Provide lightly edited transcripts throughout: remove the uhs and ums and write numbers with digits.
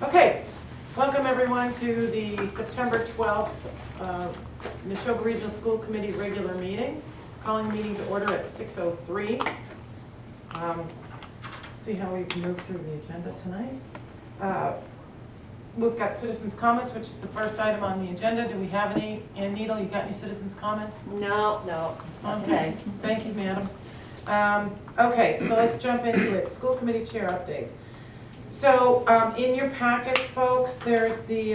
Okay, welcome everyone to the September 12th Neshoba Regional School Committee regular meeting. Calling the meeting to order at 6:03. See how we can move through the agenda tonight. We've got citizens' comments, which is the first item on the agenda. Do we have any? Ann Needle, you got any citizens' comments? No, Okay, thank you, madam. Okay, so let's jump into it. School committee chair updates. So in your packets, folks, there's the,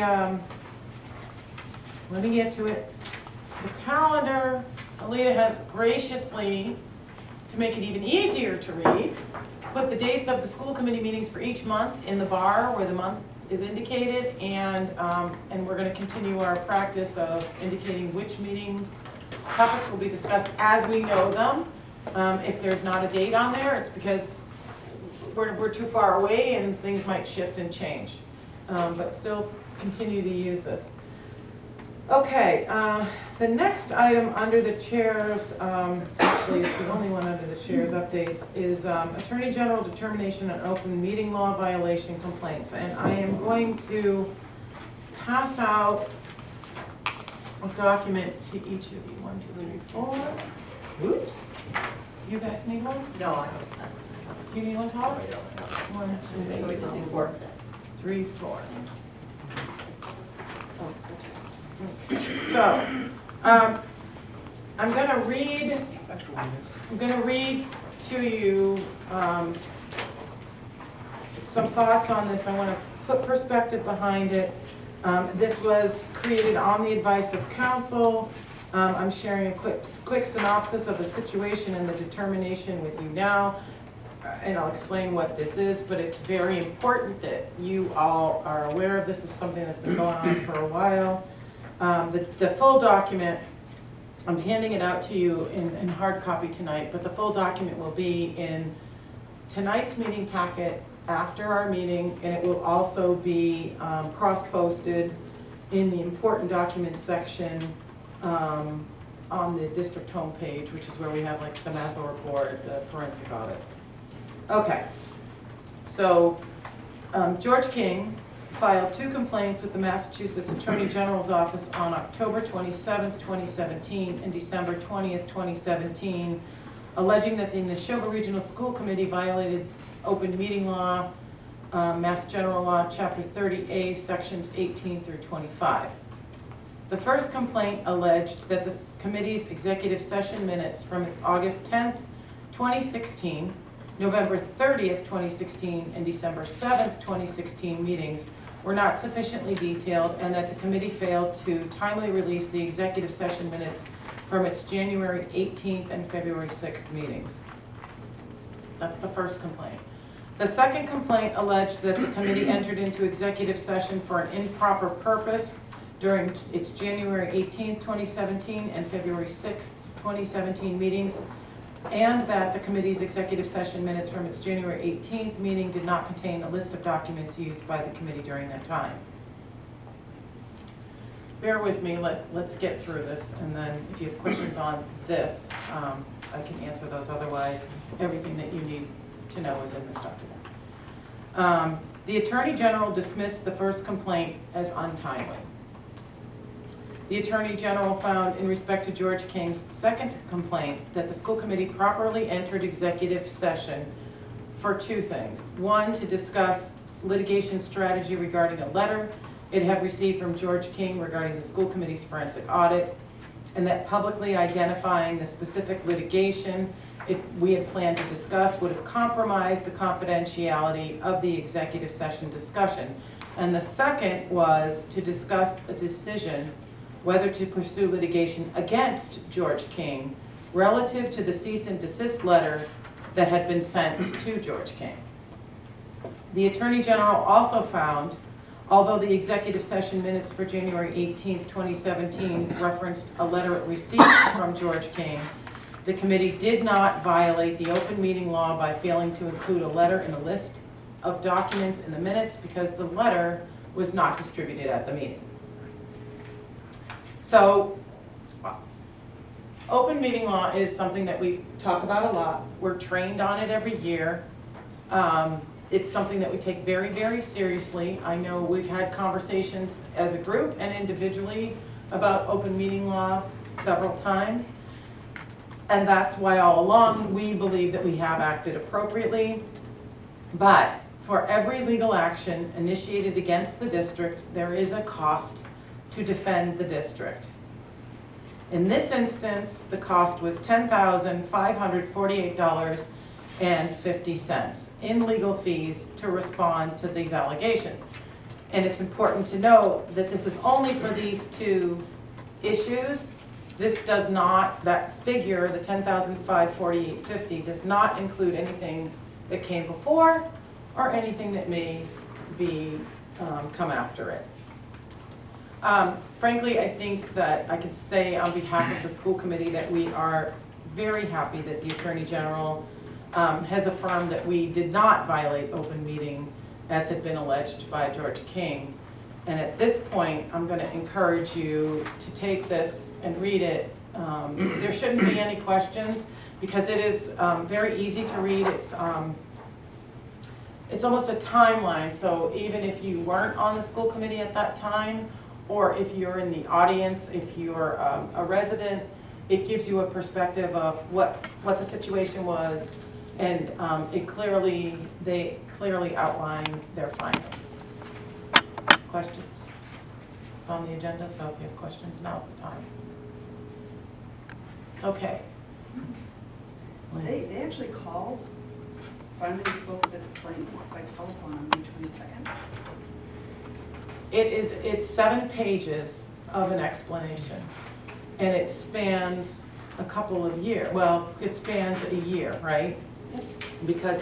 let me get to it, the calendar. Alita has graciously, to make it even easier to read, put the dates of the school committee meetings for each month in the bar where the month is indicated, and we're going to continue our practice of indicating which meeting topics will be discussed as we know them. If there's not a date on there, it's because we're too far away and things might shift and change, but still continue to use this. Okay, the next item under the chair's, actually it's the only one under the chair's updates, is Attorney General determination on open meeting law violation complaints. And I am going to pass out a document to each of you. 1, 2, 3, 4. Oops. You guys need one? no, I don't. Do you need one, Todd? 1, 2, So we just do 4. 3, 4. So, I'm going to read to you some thoughts on this. I want to put perspective behind it. This was created on the advice of counsel. I'm sharing a quick synopsis of the situation and the determination with you now, and I'll explain what this is, but it's very important that you all are aware of this. This is something that's been going on for a while. The full document, I'm handing it out to you in hard copy tonight, but the full document will be in tonight's meeting packet after our meeting, and it will also be cross-posted in the important documents section on the district homepage, which is where we have like the MASBO report, the forensic audit. Okay, so George King filed 2 complaints with the Massachusetts Attorney General's office on October 27th, 2017 and December 20th, 2017, alleging that the Neshoba Regional School Committee violated open meeting law, Mass General Law, Chapter 30A, Sections 18 through 25. The first complaint alleged that the committee's executive session minutes from its August 10th, 2016, November 30th, 2016, and December 7th, 2016 meetings were not sufficiently detailed, and that the committee failed to timely release the executive session minutes from its January 18th and February 6th meetings. That's the first complaint. The second complaint alleged that the committee entered into executive session for an improper purpose during its January 18th, 2017 and February 6th, 2017 meetings, and that the committee's executive session minutes from its January 18th meeting did not contain a list of documents used by the committee during that time. Bear with me, let's get through this, and then if you have questions on this, I can answer those. Otherwise, everything that you need to know is in this document. The Attorney General dismissed the first complaint as untimely. The Attorney General found in respect to George King's second complaint that the school committee properly entered executive session for 2 things. 1, to discuss litigation strategy regarding a letter it had received from George King regarding the school committee's forensic audit, and that publicly identifying the specific litigation we had planned to discuss would have compromised the confidentiality of the executive session discussion. And the second was to discuss a decision whether to pursue litigation against George King relative to the cease and desist letter that had been sent to George King. The Attorney General also found, although the executive session minutes for January 18th, 2017 referenced a letter it received from George King, the committee did not violate the open meeting law by failing to include a letter in a list of documents in the minutes because the letter was not distributed at the meeting. So, open meeting law is something that we talk about a lot. We're trained on it every year. It's something that we take very, very seriously. I know we've had conversations as a group and individually about open meeting law several times. And that's why all along we believe that we have acted appropriately. But for every legal action initiated against the district, there is a cost to defend the district. In this instance, the cost was $10,548.50 in legal fees to respond to these allegations. And it's important to note that this is only for these two issues. This does not, that figure, the $10,548.50, does not include anything that came before or anything that may be come after it. Frankly, I think that I can say on behalf of the school committee that we are very happy that the Attorney General has affirmed that we did not violate open meeting as had been alleged by George King. And at this point, I'm going to encourage you to take this and read it. There shouldn't be any questions because it is very easy to read. It's almost a timeline, so even if you weren't on the school committee at that time, or if you're in the audience, if you're a resident, it gives you a perspective of what the situation was, and they clearly outline their findings. Questions? It's on the agenda, so if you have questions, now's the time. It's okay. They actually called, finally spoke with the complaint by telephone on May 22nd. It's 7 pages of an explanation, and it spans a couple of years. Well, it spans a year, right? Because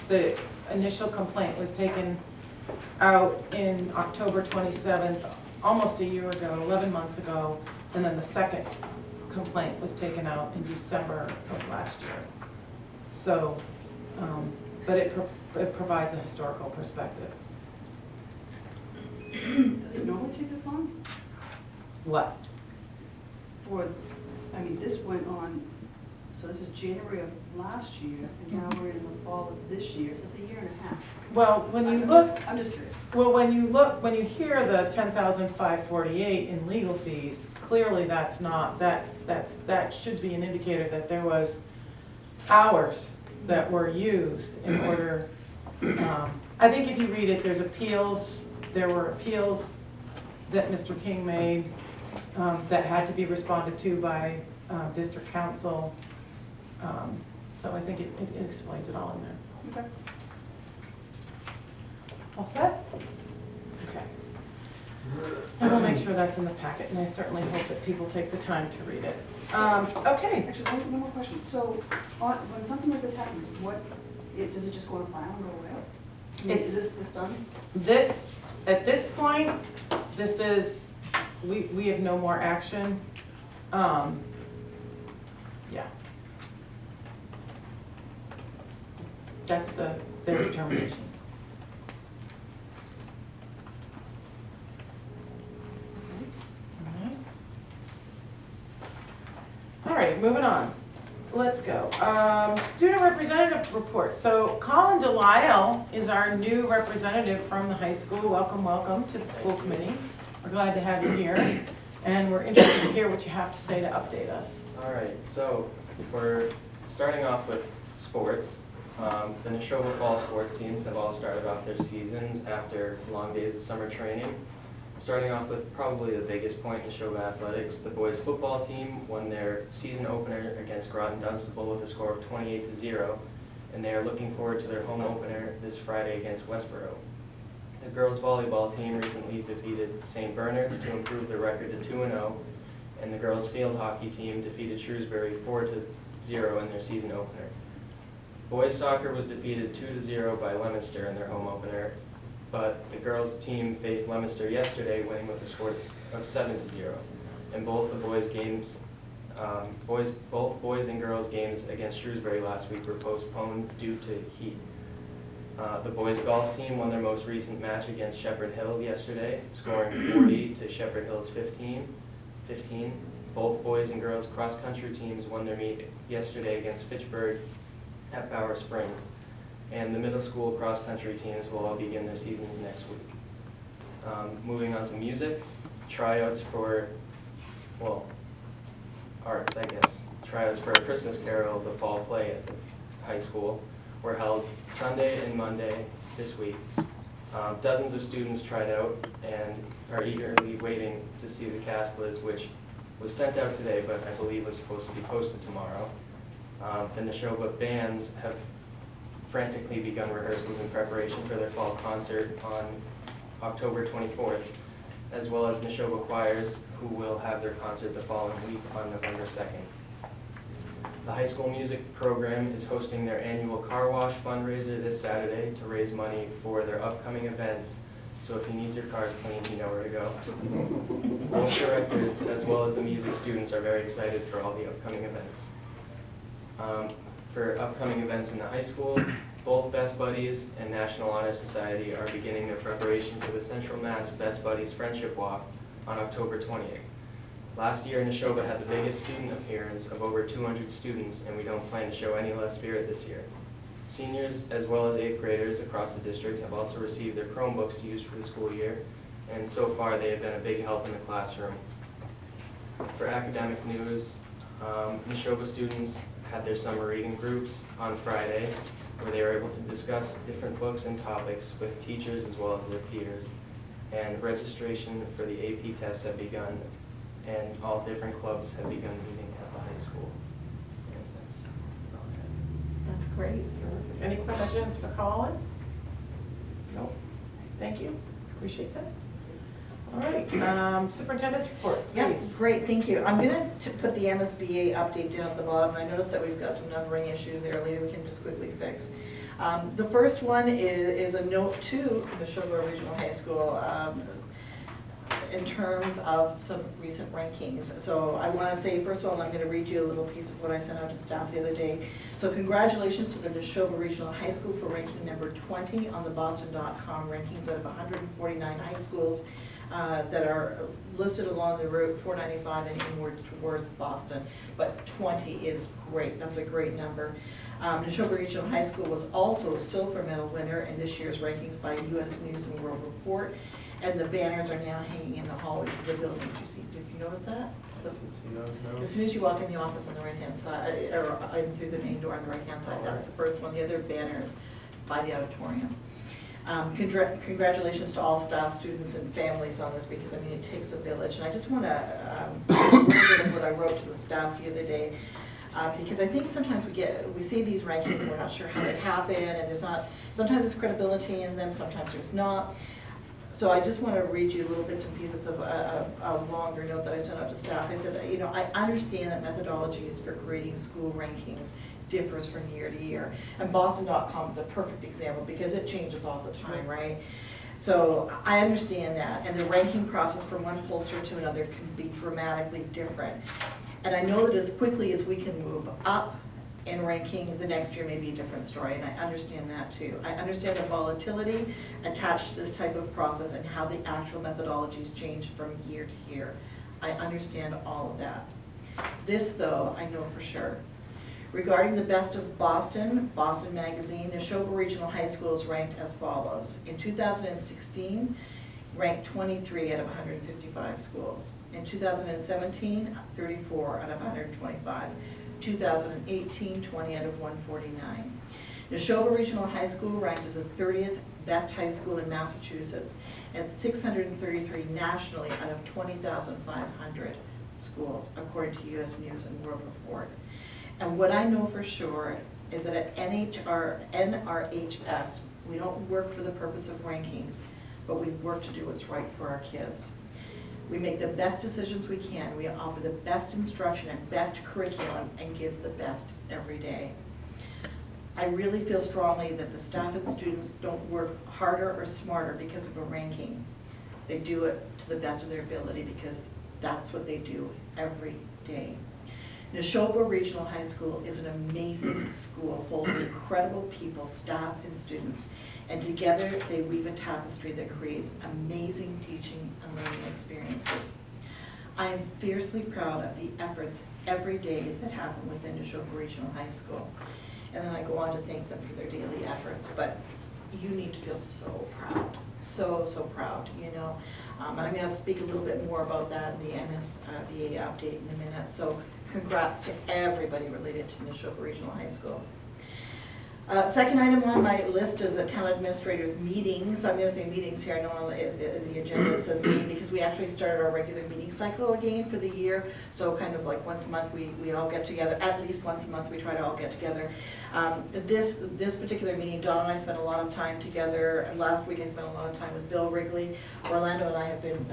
the initial complaint was taken out in October 27th, almost a year ago, 11 months ago, and then the second complaint was taken out in December of last year. So, but it provides a historical perspective. Does it normally take this long? What? I mean, this went on, so this is January of last year, and now we're in the fall of this year, so it's a year and a half. Well, when you I'm just curious. Well, when you hear the $10,548 in legal fees, clearly that's not, that should be an indicator that there was hours that were used in order, I think if you read it, there were appeals that Mr. King made that had to be responded to by district council. So I think it explains it all in there. Okay. All set? Okay. And we'll make sure that's in the packet, and I certainly hope that people take the time to read it. Okay. Actually, one more question. So, when something like this happens, does it just go to file and go away? I mean, is this done? At this point, this is, we have no more action. Yeah. That's their determination. All right, moving on. Let's go. Student representative report. So Colin Delisle is our new representative from the high school. Welcome, welcome to the school committee. We're glad to have you here, and we're interested to hear what you have to say to update us. All right, so we're starting off with sports. The Neshoba Fall sports teams have all started off their seasons after long days of summer training. Starting off with probably the biggest point in Neshoba athletics, the boys football team won their season opener against Groton Dunstable with a score of 28-0, and they are looking forward to their home opener this Friday against Westboro. The girls volleyball team recently defeated St. Bernard's to improve their record to 2-0, and the girls field hockey team defeated Shrewsbury 4-0 in their season opener. Boys soccer was defeated 2-0 by Leominster in their home opener, but the girls team faced Leominster yesterday, winning with a score of 7-0. And both the boys games, both boys and girls games against Shrewsbury last week were postponed due to heat. The boys golf team won their most recent match against Shepherd Hill yesterday, scoring 40 to Shepherd Hill's 15. Both boys and girls cross country teams won their meet yesterday against Fitchburg at Bower Springs. and the middle school cross-country teams will all begin their seasons next week. Moving on to music, tryouts for, well, arts, I guess. Tryouts for a Christmas Carol, the fall play at the high school, were held Sunday and Monday this week. Dozens of students tried out and are eagerly waiting to see the cast list, which was sent out today, but I believe was supposed to be posted tomorrow. The Neshoba bands have frantically begun rehearsals in preparation for their fall concert on October 24th, as well as Neshoba choirs, who will have their concert the following week on November 2nd. The high school music program is hosting their annual car wash fundraiser this Saturday to raise money for their upcoming events. So if you need your cars cleaned, you know where to go. Both directors, as well as the music students, are very excited for all the upcoming events. For upcoming events in the high school, both Best Buddies and National Honor Society are beginning their preparation for the Central Mass Best Buddies Friendship Walk on October 20th. Last year, Neshoba had the biggest student appearance of over 200 students, and we don't plan to show any less spirit this year. Seniors, as well as 8th graders across the district, have also received their Chromebooks to use for the school year, and so far they have been a big help in the classroom. For academic news, Neshoba students had their summer reading groups on Friday, where they were able to discuss different books and topics with teachers as well as their peers. And registration for the AP tests have begun, and all different clubs have begun meeting at the high school. And that's all I have. That's great. Any questions for Colin? Nope. Thank you. Appreciate that. All right, superintendent's report, Yeah, please. great, thank you. I'm gonna put the MSBA update down at the bottom. I noticed that we've got some numbering issues there later we can just quickly fix. The first one is a note to Neshoba Regional High School in terms of some recent rankings. So I want to say, first of all, I'm going to read you a little piece of what I sent out to staff the other day. So congratulations to the Neshoba Regional High School for ranking number 20 on the Boston.com rankings out of 149 high schools that are listed along the route 495 and inwards towards Boston. But 20 is great. That's a great number. Neshoba Regional High School was also a silver medal winner in this year's rankings by U.S. News and World Report. And the banners are now hanging in the hallways of the building. Did you notice that? As soon as you walk in the office on the right-hand side, or through the main door on the right-hand side, that's the first one. The other banner is by the auditorium. Congratulations to all staff, students, and families on this, because I mean, it takes a village. And I just want to a little bit of what I wrote to the staff the other day, because I think sometimes we see these rankings and we're not sure how they happen, and sometimes there's credibility in them, sometimes there's not. So I just want to read you little bits and pieces of a longer note that I sent out to staff. I said, you know, I understand that methodologies for creating school rankings differs from year to year. And Boston.com is a perfect example because it changes all the time, right? So I understand that. And the ranking process from one pollster to another can be dramatically different. And I know that as quickly as we can move up in ranking, the next year may be a different story, and I understand that too. I understand the volatility attached to this type of process and how the actual methodologies change from year to year. I understand all of that. This, though, I know for sure. Regarding the Best of Boston, Boston Magazine, Neshoba Regional High School is ranked as follows. In 2016, ranked 23 out of 155 schools. In 2017, 34 out of 125. 2018, 20 out of 149. Neshoba Regional High School ranked as the 30th best high school in Massachusetts and 633 nationally out of 20,500 schools, according to U.S. News and World Report. And what I know for sure is that at NRHS, we don't work for the purpose of rankings, but we work to do what's right for our kids. We make the best decisions we can. We offer the best instruction and best curriculum and give the best every day. I really feel strongly that the staff and students don't work harder or smarter because of a ranking. They do it to the best of their ability because that's what they do every day. Neshoba Regional High School is an amazing school full of incredible people, staff and students, and together they weave a tapestry that creates amazing teaching and learning experiences. I am fiercely proud of the efforts every day that happen within Neshoba Regional High School. and then I go on to thank them for their daily efforts. But you need to feel so proud, so proud, you know. And I'm going to speak a little bit more about that in the MSBA update in a minute. So congrats to everybody related to Neshoba Regional High School. Second item on my list is a town administrators meetings. I'm going to say meetings here. I know on the agenda says meeting because we actually started our regular meeting cycle again for the year. So kind of like once a month we all get together. At least once a month we try to all get together. This particular meeting, Dawn and I spent a lot of time together. Last week I spent a lot of time with Bill Wrigley. Orlando and I have been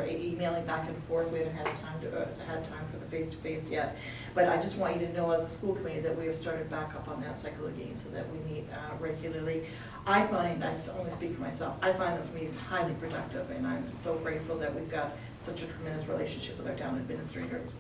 emailing back and forth. We haven't had time for the face-to-face yet. But I just want you to know as a school committee that we have started back up on that cycle again so that we meet regularly. I find, I only speak for myself, I find those meetings highly productive, and I'm so grateful that we've got such a tremendous relationship with our town administrators.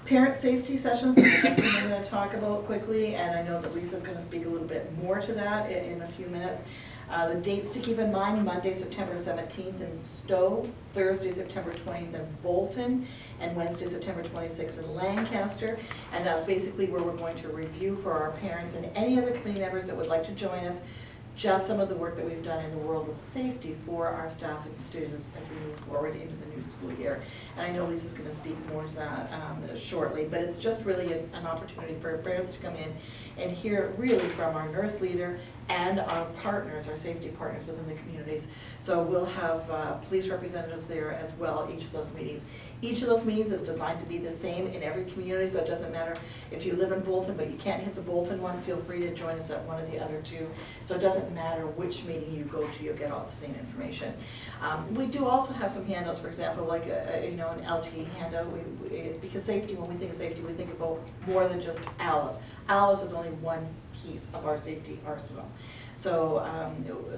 Parent safety sessions is the next thing I'm going to talk about quickly, and I know that Lisa's going to speak a little bit more to that in a few minutes. The dates to keep in mind: Monday, September 17th in Stowe, Thursday, September 20th in Bolton, and Wednesday, September 26th in Lancaster. And that's basically where we're going to review for our parents and any other committee members that would like to join us, just some of the work that we've done in the world of safety for our staff and students as we move forward into the new school year. And I know Lisa's going to speak more to that shortly, but it's just really an opportunity for parents to come in and hear really from our nurse leader and our partners, our safety partners within the communities. So we'll have police representatives there as well, each of those meetings. Each of those meetings is designed to be the same in every community, so it doesn't matter if you live in Bolton but you can't hit the Bolton one, feel free to join us at one of the other two. So it doesn't matter which meeting you go to, you'll get all the same information. We do also have some handouts, for example, like an LT handout, because safety, when we think of safety, we think about more than just Alice. Alice is only one piece of our safety arsenal. So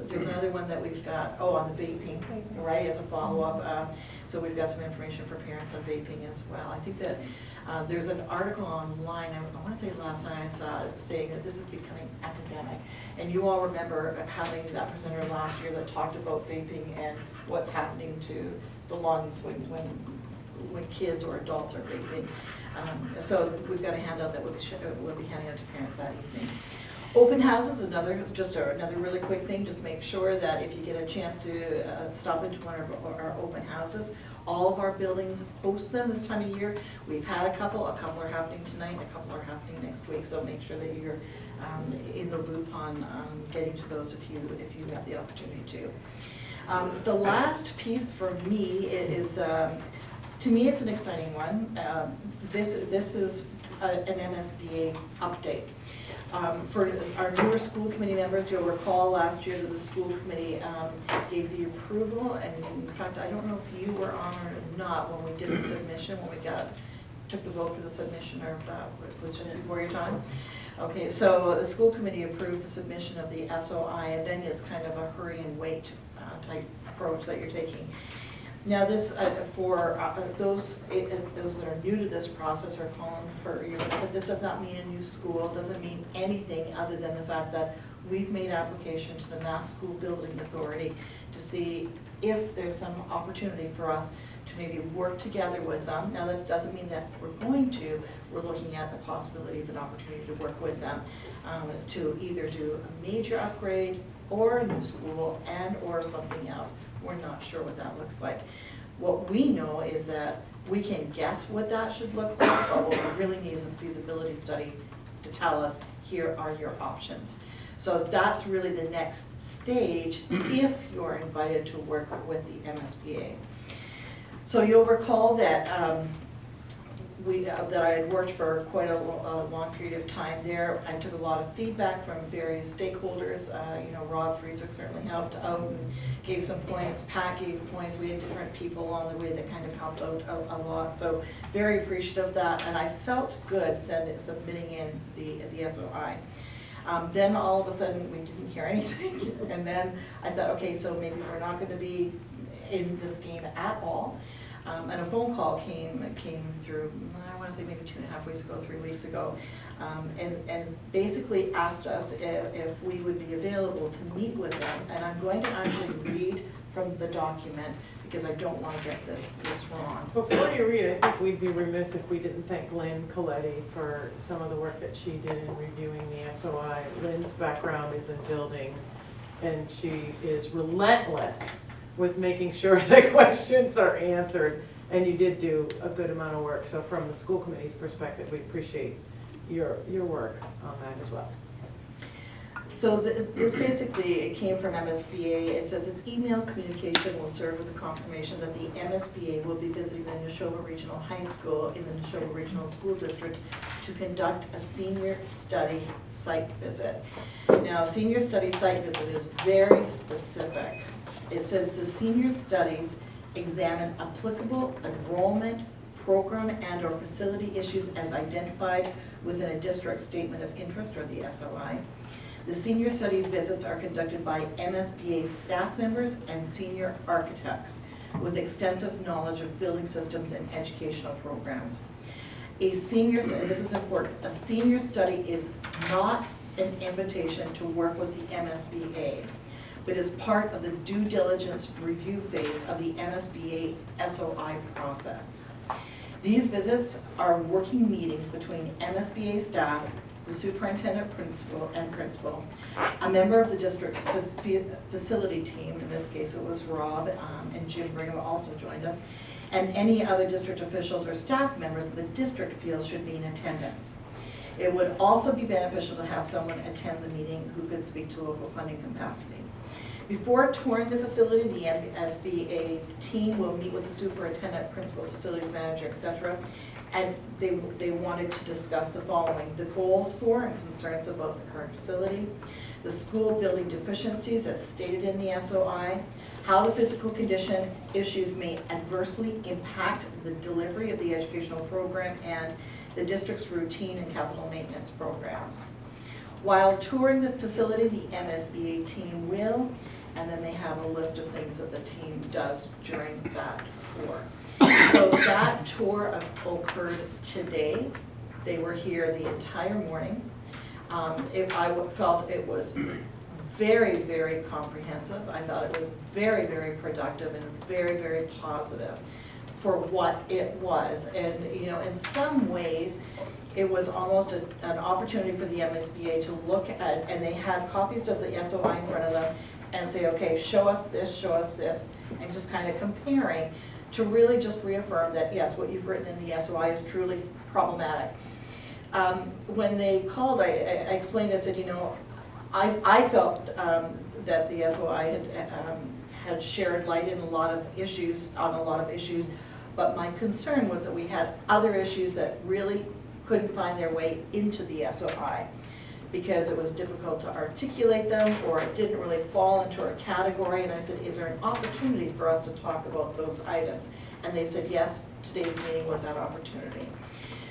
there's another one that we've got, on the vaping, right, as a follow-up. So we've got some information for parents on vaping as well. I think that there's an article online, I want to say last night I saw it, saying that this is becoming epidemic. And you all remember having that presenter last year that talked about vaping and what's happening to the lungs when kids or adults are vaping. So we've got a handout that we'll be handing out to parents that evening. Open houses, another really quick thing. Just make sure that if you get a chance to stop into one of our open houses, all of our buildings host them this time of year. We've had a couple are happening tonight, a couple are happening next week, so make sure that you're in the loop on getting to those if you have the opportunity to. The last piece for me is, to me it's an exciting one. This is an MSBA update. For our newer school committee members, you'll recall last year that the school committee gave the approval, and in fact, I don't know if you were on or not when we did the submission, when we took the vote for the submission, or if that was just before your time. Okay, so the school committee approved the submission of the SOI, and then it's kind of a hurry and wait type approach that you're taking. Now this, for those that are new to this process are calling for, but this does not mean a new school, doesn't mean anything other than the fact that we've made application to the Mass School Building Authority to see if there's some opportunity for us to maybe work together with them. Now that doesn't mean that we're going to, we're looking at the possibility of an opportunity to work with them to either do a major upgrade or a new school and or something else. We're not sure what that looks like. What we know is that we can guess what that should look like, but what we really need is a feasibility study to tell us, here are your options. So that's really the next stage if you're invited to work with the MSBA. So you'll recall that that I had worked for quite a long period of time there. I took a lot of feedback from various stakeholders. Rob Frieswick certainly helped out and gave some points. Pat gave points. We had different people on the way that kind of helped out a lot. So very appreciative of that, and I felt good submitting in the SOI. Then all of a sudden we didn't hear anything, and then I thought, okay, so maybe we're not going to be in this game at all. And a phone call came through, I want to say maybe 2.5 weeks ago, 3 weeks ago, and basically asked us if we would be available to meet with them. And I'm going to actually read from the document, because I don't want to get this wrong. Before you read, I think we'd be remiss if we didn't thank Lynn Coletti for some of the work that she did in reviewing the SOI. Lynn's background is in building, and she is relentless with making sure the questions are answered. And you did do a good amount of work, so from the school committee's perspective, we appreciate your work on that as well. So this basically, it came from MSBA. It says this email communication will serve as a confirmation that the MSBA will be visiting the Neshoba Regional High School in the Neshoba Regional School District to conduct a senior study site visit. Now, senior study site visit is very specific. It says the senior studies examine applicable enrollment, program, and/or facility issues as identified within a district statement of interest, or the SOI. The senior study visits are conducted by MSBA staff members and senior architects with extensive knowledge of building systems and educational programs. A senior, and this is important, a senior study is not an invitation to work with the MSBA, but is part of the due diligence review phase of the MSBA SOI process. These visits are working meetings between MSBA staff, the superintendent principal, a member of the district's facility team, in this case it was Rob, and Jim Brigham also joined us, and any other district officials or staff members that the district feels should be in attendance. It would also be beneficial to have someone attend the meeting who could speak to local funding capacity. Before touring the facility, the MSBA team will meet with the superintendent, principal, facilities manager, etc., and they wanted to discuss the following: the goals for and concerns about the current facility, the school building deficiencies as stated in the SOI, how the physical condition issues may adversely impact the delivery of the educational program, and the district's routine and capital maintenance programs. While touring the facility, the MSBA team will, and then they have a list of things that the team does during that tour. So that tour occurred today. They were here the entire morning. I felt it was very, very comprehensive. I thought it was very, very productive and very, very positive for what it was. And you know, in some ways, it was almost an opportunity for the MSBA to look at, and they had copies of the SOI in front of them, and say, okay, show us this, and just kind of comparing to really just reaffirm that, yes, what you've written in the SOI is truly problematic. When they called, I explained, I said, you know, I felt that the SOI had shared light in on a lot of issues, but my concern was that we had other issues that really couldn't find their way into the SOI because it was difficult to articulate them, or it didn't really fall into a category. And I said, is there an opportunity for us to talk about those items? And they said, yes, today's meeting was that opportunity.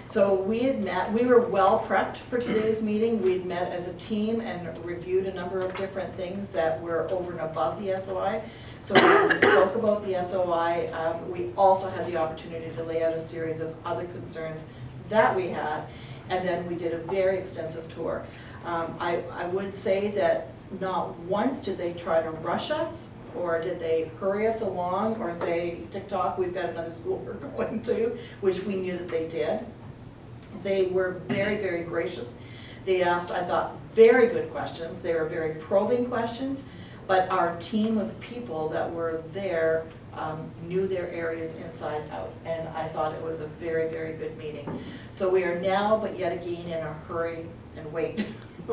So we had met, we were well prepped for today's meeting. We'd met as a team and reviewed a number of different things that were over and above the SOI. So we spoke about the SOI. We also had the opportunity to lay out a series of other concerns that we had, and then we did a very extensive tour. I would say that not once did they try to rush us, or did they hurry us along, or say, tick-tock, we've got another school we're going to, which we knew that they did. They were very, very gracious. They asked, I thought, very good questions. They were very probing questions, but our team of people that were there knew their areas inside out, and I thought it was a very, very good meeting. So we are now, but yet again, in a hurry and wait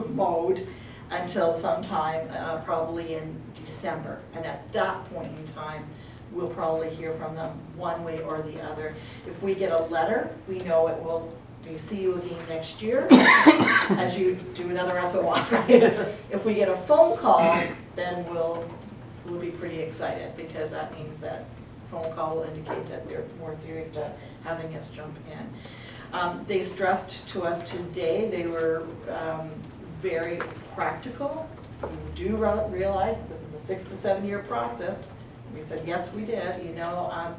mode until sometime probably in December, and at that point in time we'll probably hear from them one way or the other. If we get a letter, we know it will be see you again next year as you do another SOI. If we get a phone call, then we'll be pretty excited, because that means that phone call will indicate that they're more serious to having us jump in. They stressed to us today, they were very practical. You do realize this is a 6 to 7 year process. We said, yes, we did, you know.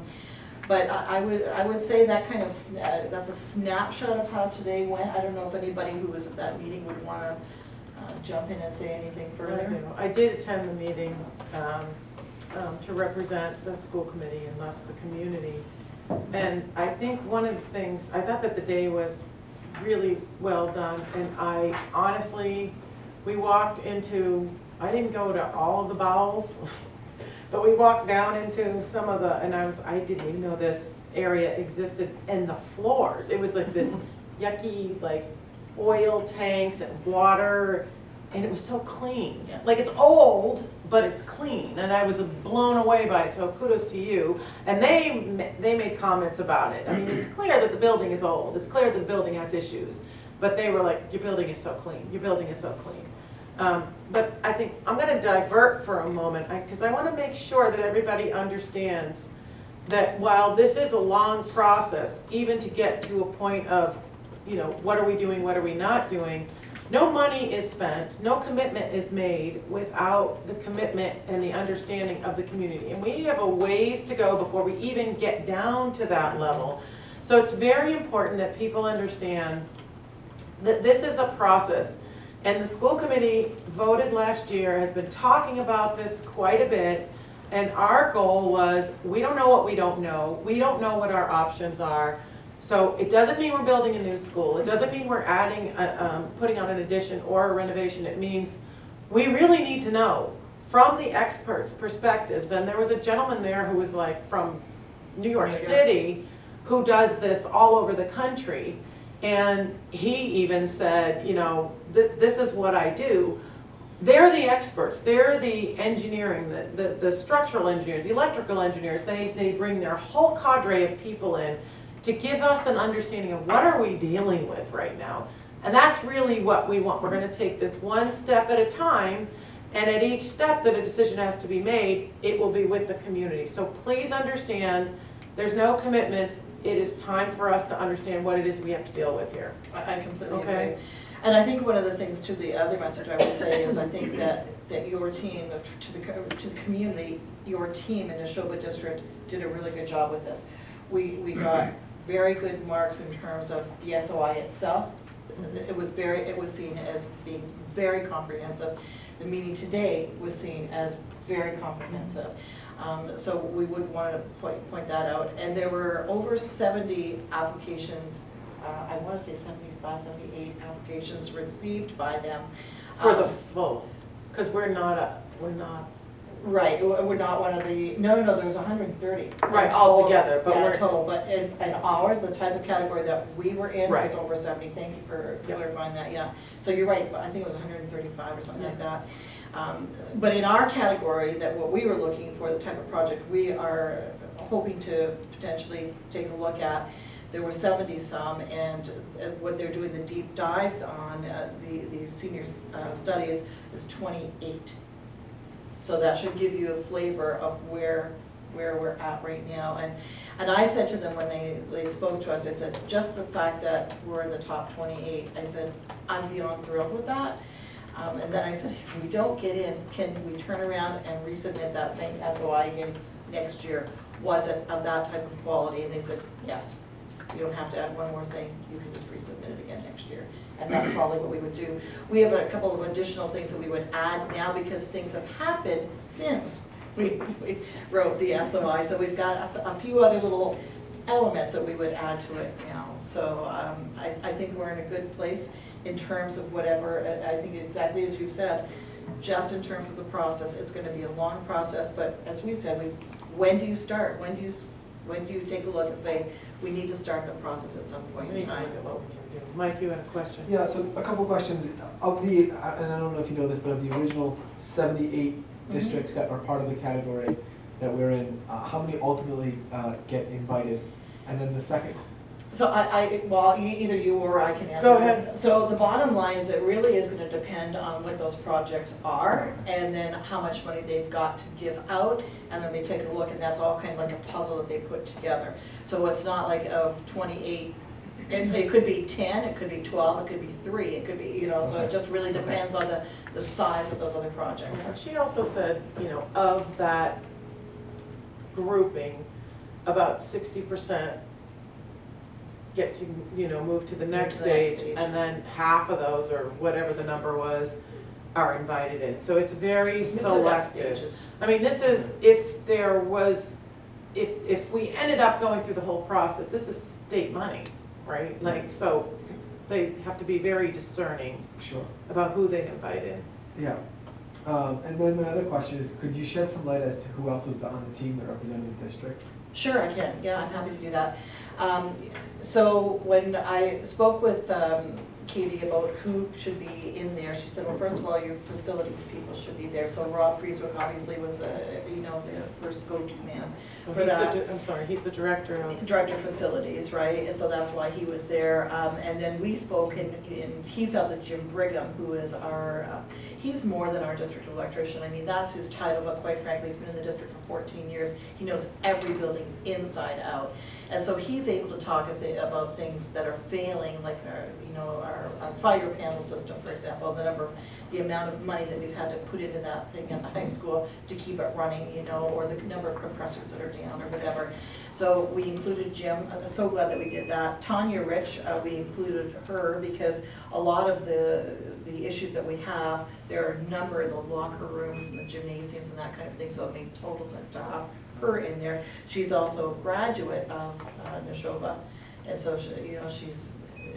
But I would say that kind of, that's a snapshot of how today went. I don't know if anybody who was at that meeting would want to jump in and say anything further. I did attend the meeting. to represent the school committee and thus the community. And I think one of the things, I thought that the day was really well done, and I honestly, we walked into, I didn't go to all of the bowels, but we walked down into some of the, and I didn't even know this area existed, and the floors, it was like this yucky, like oil tanks and water, and it was so clean. Yeah. Like, it's old, but it's clean, and I was blown away by it, so kudos to you. And they made comments about it. I mean, it's clear that the building is old, it's clear that the building has issues, but they were like, your building is so clean, your building is so clean. But I think I'm gonna divert for a moment, because I wanna make sure that everybody understands that while this is a long process, even to get to a point of, you know, what are we doing, what are we not doing, no money is spent, no commitment is made without the commitment and the understanding of the community. And we have a ways to go before we even get down to that level. So it's very important that people understand that this is a process. And the school committee voted last year, has been talking about this quite a bit. And our goal was, we don't know what we don't know. We don't know what our options are. So it doesn't mean we're building a new school. It doesn't mean we're adding, putting on an addition or a renovation. It means we really need to know from the experts' perspectives. And there was a gentleman there who was like from New York City who does this all over the country. And he even said, you know, this is what I do. They're the experts. They're the engineering, the structural engineers, the electrical engineers. They bring their whole cadre of people in to give us an understanding of what are we dealing with right now. And that's really what we want. We're gonna take this one step at a time, and at each step that a decision has to be made, it will be with the community. So please understand, there's no commitments. It is time for us to understand what it is we have to deal with here. I completely Okay. agree. And I think one of the things, to the other message I would say is, I think that your team, to the community, your team in the Neshoba district did a really good job with this. We got very good marks in terms of the SOI itself. It was seen as being very comprehensive. The meeting today was seen as very comprehensive. So we would want to point that out. And there were over 70 applications, I want to say 75, 78 applications received by them. For the full, because we're not. Right, we're not one of the, no, there was 130. Right, altogether, but yeah, we're. total, but in ours, the type of category that we were in was Right. over 70. Thank you for Yep. clarifying that, yeah. So you're right, I think it was 135 or something like that. But in our category, that what we were looking for, the type of project we are hoping to potentially take a look at, there were 70 some, and what they're doing the deep dives on, the senior studies, is 28. So that should give you a flavor of where we're at right now. And I said to them when they spoke to us, I said, just the fact that we're in the top 28, I said, I'm beyond thrilled with that. And then I said, if we don't get in, can we turn around and resubmit that same SOI again next year? Was it of that type of quality? And they said, yes. You don't have to add one more thing, you can just resubmit it again next year. And that's probably what we would do. We have a couple of additional things that we would add now, because things have happened since we wrote the SOI. So we've got a few other little elements that we would add to it now. So I think we're in a good place in terms of whatever, I think exactly as you've said, just in terms of the process. It's going to be a long process, but as we said, when do you start? When do you take a look and say, we need to start the process at some point in time? Mike, you had a question? Yeah, so a couple questions. Of the, and I don't know if you know this, but of the original 78 districts that are part of the category that we're in, how many ultimately get invited? And then the second. So well, either you or I can answer. Go ahead. So the bottom line is, it really is going to depend on what those projects are, and then how much money they've got to give out, and then they take a look, and that's all kind of like a puzzle that they put together. So it's not like of 28, it could be 10, it could be 12, it could be 3, it could be, you know, so it just really depends on the size of those other projects. And she also said, you know, of that grouping, about 60% get to, you know, move to the next stage, and then half of those, or whatever the number was, are invited in. So it's very Missed it at selective. stages. I mean, this is, if there was, if we ended up going through the whole process, this is state money, right? Like, so they have to be very discerning Sure. about who they invite in. Yeah. And then my other question is, could you shed some light as to who else was on the team that represented the district? Sure, I can, yeah, I'm happy to do that. So when I spoke with Katie about who should be in there, she said, well, first of all, your facilities people should be there. So Rob Frieswick obviously was, the first go-to man So for he's that. I'm sorry, he's the director of. Director of Facilities, right, and so that's why he was there. And then we spoke, and he felt that Jim Brigham, who is our, he's more than our district electrician. I mean, that's his title, but quite frankly, he's been in the district for 14 years. He knows every building inside out. And so he's able to talk about things that are failing, like our fire panel system, for example, the amount of money that we've had to put into that thing at the high school to keep it running, or the number of compressors that are down or whatever. So we included Jim. I'm so glad that we did that. Tanya Rich, we included her because a lot of the issues that we have, there are a number of the locker rooms and the gymnasiums and that kind of thing, so it made total sense to have her in there. She's also a graduate of Neshoba, and so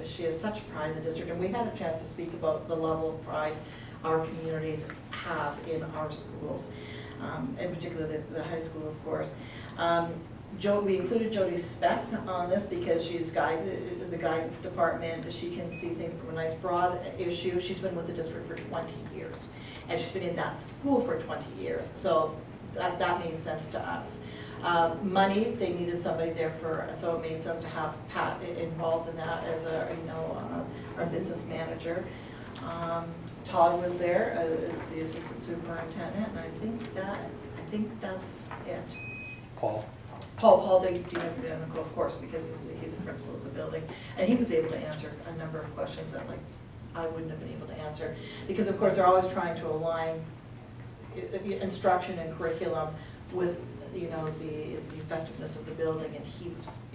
she has such pride in the district, and we had a chance to speak about the level of pride our communities have in our schools, in particular the high school, of course. We included Jody Speck on this because she's the guidance department. She can see things from a nice broad issue. She's been with the district for 20 years, and she's been in that school for 20 years, so that made sense to us. Money, they needed somebody there so it made sense to have Pat involved in that as our business manager. Todd was there as the assistant superintendent, and I think that's it. Paul DiDomenico, of course, because he's the principal of the building, and he was able to answer a number of questions that I wouldn't have been able to answer, because of course they're always trying to align instruction and curriculum with the effectiveness of the building, and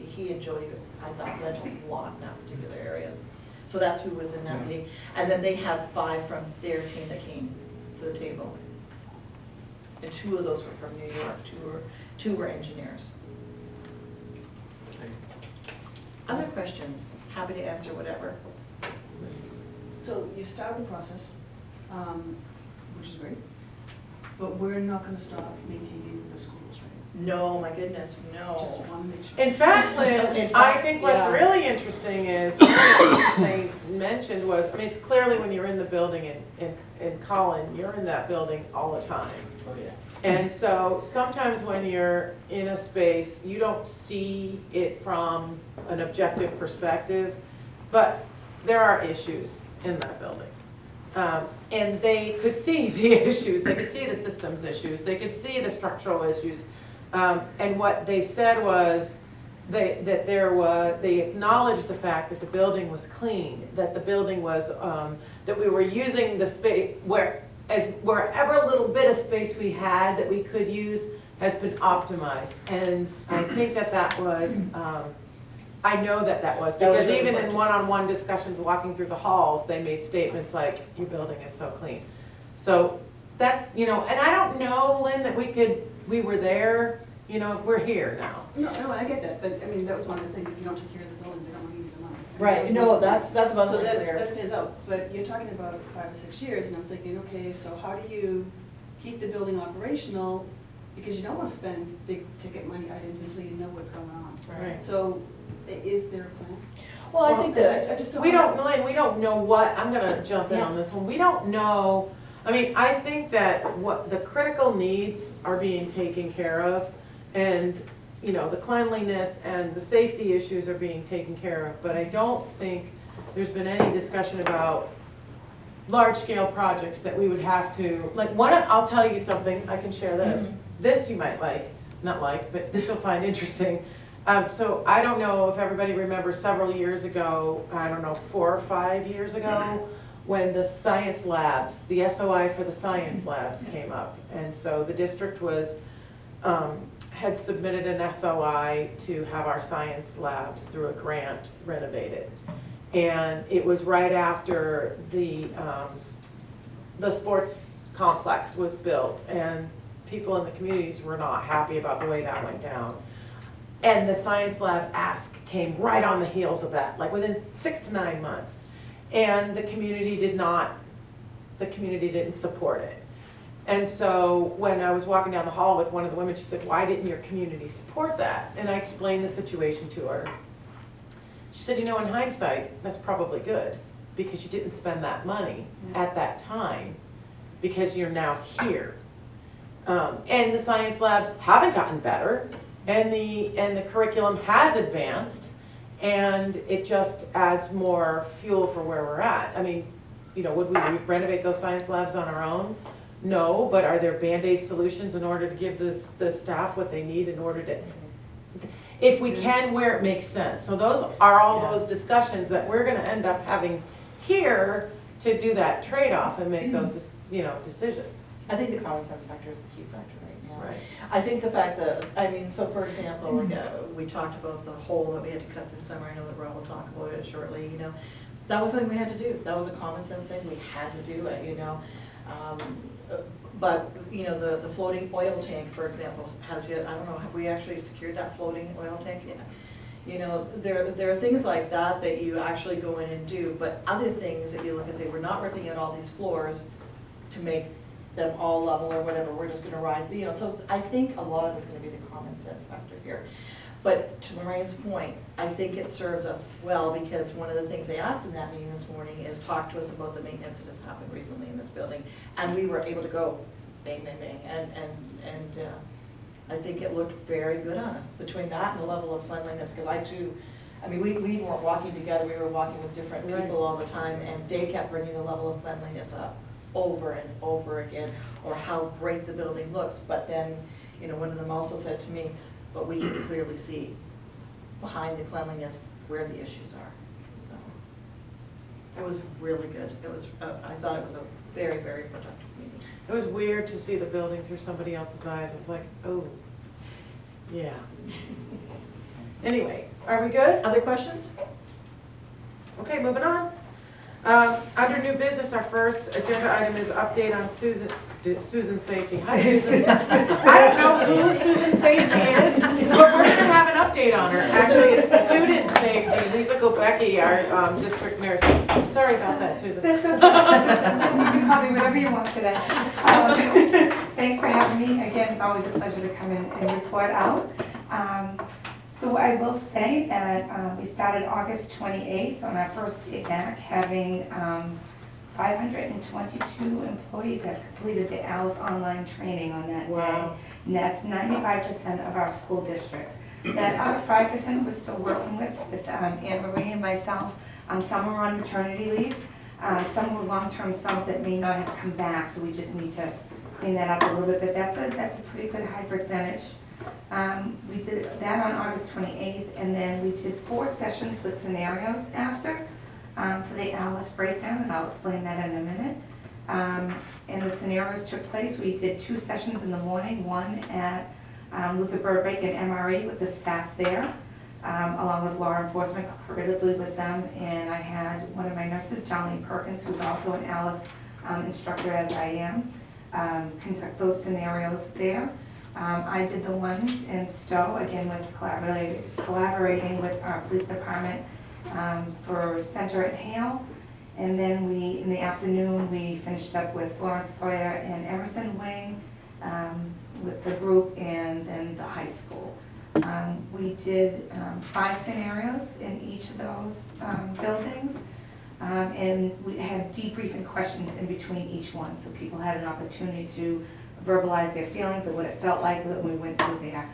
he and Jody, I thought, led a lot in that particular area. So that's who was in that meeting, and then they had 5 from their team that came to the table, and 2 of those were from New York. 2 were engineers. Other questions? Happy to answer whatever. So you started the process, which is great, but we're not gonna stop maintaining the schools, right? No, my goodness, no. Just wanna make sure. In fact, Lynn, In I fact, think what's yeah. really interesting is, one of the things they mentioned was, I mean, it's clearly when you're in the building in Collin, you're in that building all the time. Oh, yeah. And so sometimes when you're in a space, you don't see it from an objective perspective, but there are issues in that building. And they could see the issues, they could see the systems issues, they could see the structural issues. And what they said was they acknowledged the fact that the building was clean, that the building was, that we were using the space wherever little bit of space we had that we could use has been optimized. And I think that was, I know that was, because really even in important. one-on-one discussions walking through the halls, they made statements like, your building is so clean. So that, and I don't know, Lynn, that we were there, we're here now. No, I get that, but I mean, that was one of the things, if you don't take care of the building, they don't give you the money. Right, no, that's about So that clear. stands out, but you're talking about 5 or 6 years, and I'm thinking, okay, so how do you keep the building operational? Because you don't want to spend big ticket money items until you know what's going on. Right. So, is there a plan? Well, I think that, I just don't. We don't, Lynn, we don't know what, I'm gonna jump in on this one, we don't know, I mean, I think that what the critical needs are being taken care of, and, the cleanliness and the safety issues are being taken care of, but I don't think there's been any discussion about large-scale projects that we would have to, I'll tell you something, I can share this. This you might not like, but this you'll find interesting. So I don't know if everybody remembers several years ago, 4 or 5 years ago, when the science labs, the SOI for the science labs came up. And so the district had submitted an SOI to have our science labs through a grant renovated. And it was right after the the sports complex was built, and people in the communities were not happy about the way that went down. And the science lab ask came right on the heels of that, like within 6 to 9 months. And the community didn't support it. And so when I was walking down the hall with one of the women, she said, "Why didn't your community support that?" And I explained the situation to her. She said, "You know, in hindsight, that's probably good, because you didn't spend that money at that time, because you're now here." And the science labs haven't gotten better, and the curriculum has advanced, and it just adds more fuel for where we're at. I mean, you know, would we renovate those science labs on our own? No, but are there Band-Aid solutions in order to give the staff what they need in order to, if we can, where it makes sense? So those are all those discussions that we're gonna end up having here to do that trade-off and make those, you know, decisions. I think the common sense factor is the key factor right now. Right. I think the fact that, I mean, so for example, like, we talked about the hole that we had to cut this summer. I know that Rob will talk about it shortly, you know. That was something we had to do. That was a common sense thing. We had to do it, you know. But, you know, the floating oil tank, for example, has yet, I don't know, have we actually secured that floating oil tank? Yeah. You know, there are things like that that you actually go in and do, but other things that you look and say, we're not ripping out all these floors to make them all level or whatever, we're just gonna ride, you know, so I think a lot of it's gonna be the common sense factor here. But to Lorraine's point, I think it serves us well, because one of the things they asked in that meeting this morning is talk to us about the maintenance that has happened recently in this building, and we were able to go bang, bang, bang, and I think it looked very good on us, between that and the level of cleanliness, because I mean, we weren't walking together, we were walking with different people all the time, and they kept bringing the level of cleanliness up over and over again, or how great the building looks. But then, you know, one of them also said to me, but we can clearly see behind the cleanliness where the issues are. So it was really good. It was, I thought it was a very, very productive meeting. It was weird to see the building through somebody else's eyes. It was like, oh, yeah. Anyway, are we good? Other questions? Okay, moving on. Under new business, our first agenda item is update on Susan Safety. Hi, Susan. I don't know who Susan Safety is, but we're going to have an update on her. Actually, it's Student Safety. Lisa Gopecki, our district nurse. Sorry about that, Susan. That's okay. You can call me whatever you want today. Thanks for having me. Again, it's always a pleasure to come in and report out. So I will say that we started August 28th on our first day back, having 522 employees have completed the ALICE online training on that Wow. day. And that's 95% of our school district. That other 5% we're still working with Anne Marie and myself. Some are on maternity leave. Some were long-term subs that may not have come back, so we just need to clean that up a little bit, but that's a pretty good high percentage. We did that on August 28th, and then we did 4 sessions with scenarios after for the ALICE breakdown, and I'll explain that in a minute. And the scenarios took place. We did 2 sessions in the morning, one at Luther Burbank and MRE with the staff there, along with law enforcement, collaboratively with them, and I had one of my nurses, Jolene Perkins, who's also an ALICE instructor as I am, conduct those scenarios there. I did the ones in Stowe, again with collaborating with our police department for Center at Hale. And then in the afternoon, we finished up with Florence Sawyer and Emerson Wing with the group, and then the high school. We did 5 scenarios in each of those buildings. And we had debriefing questions in between each one, so people had an opportunity to verbalize their feelings of what it felt like when we went through there.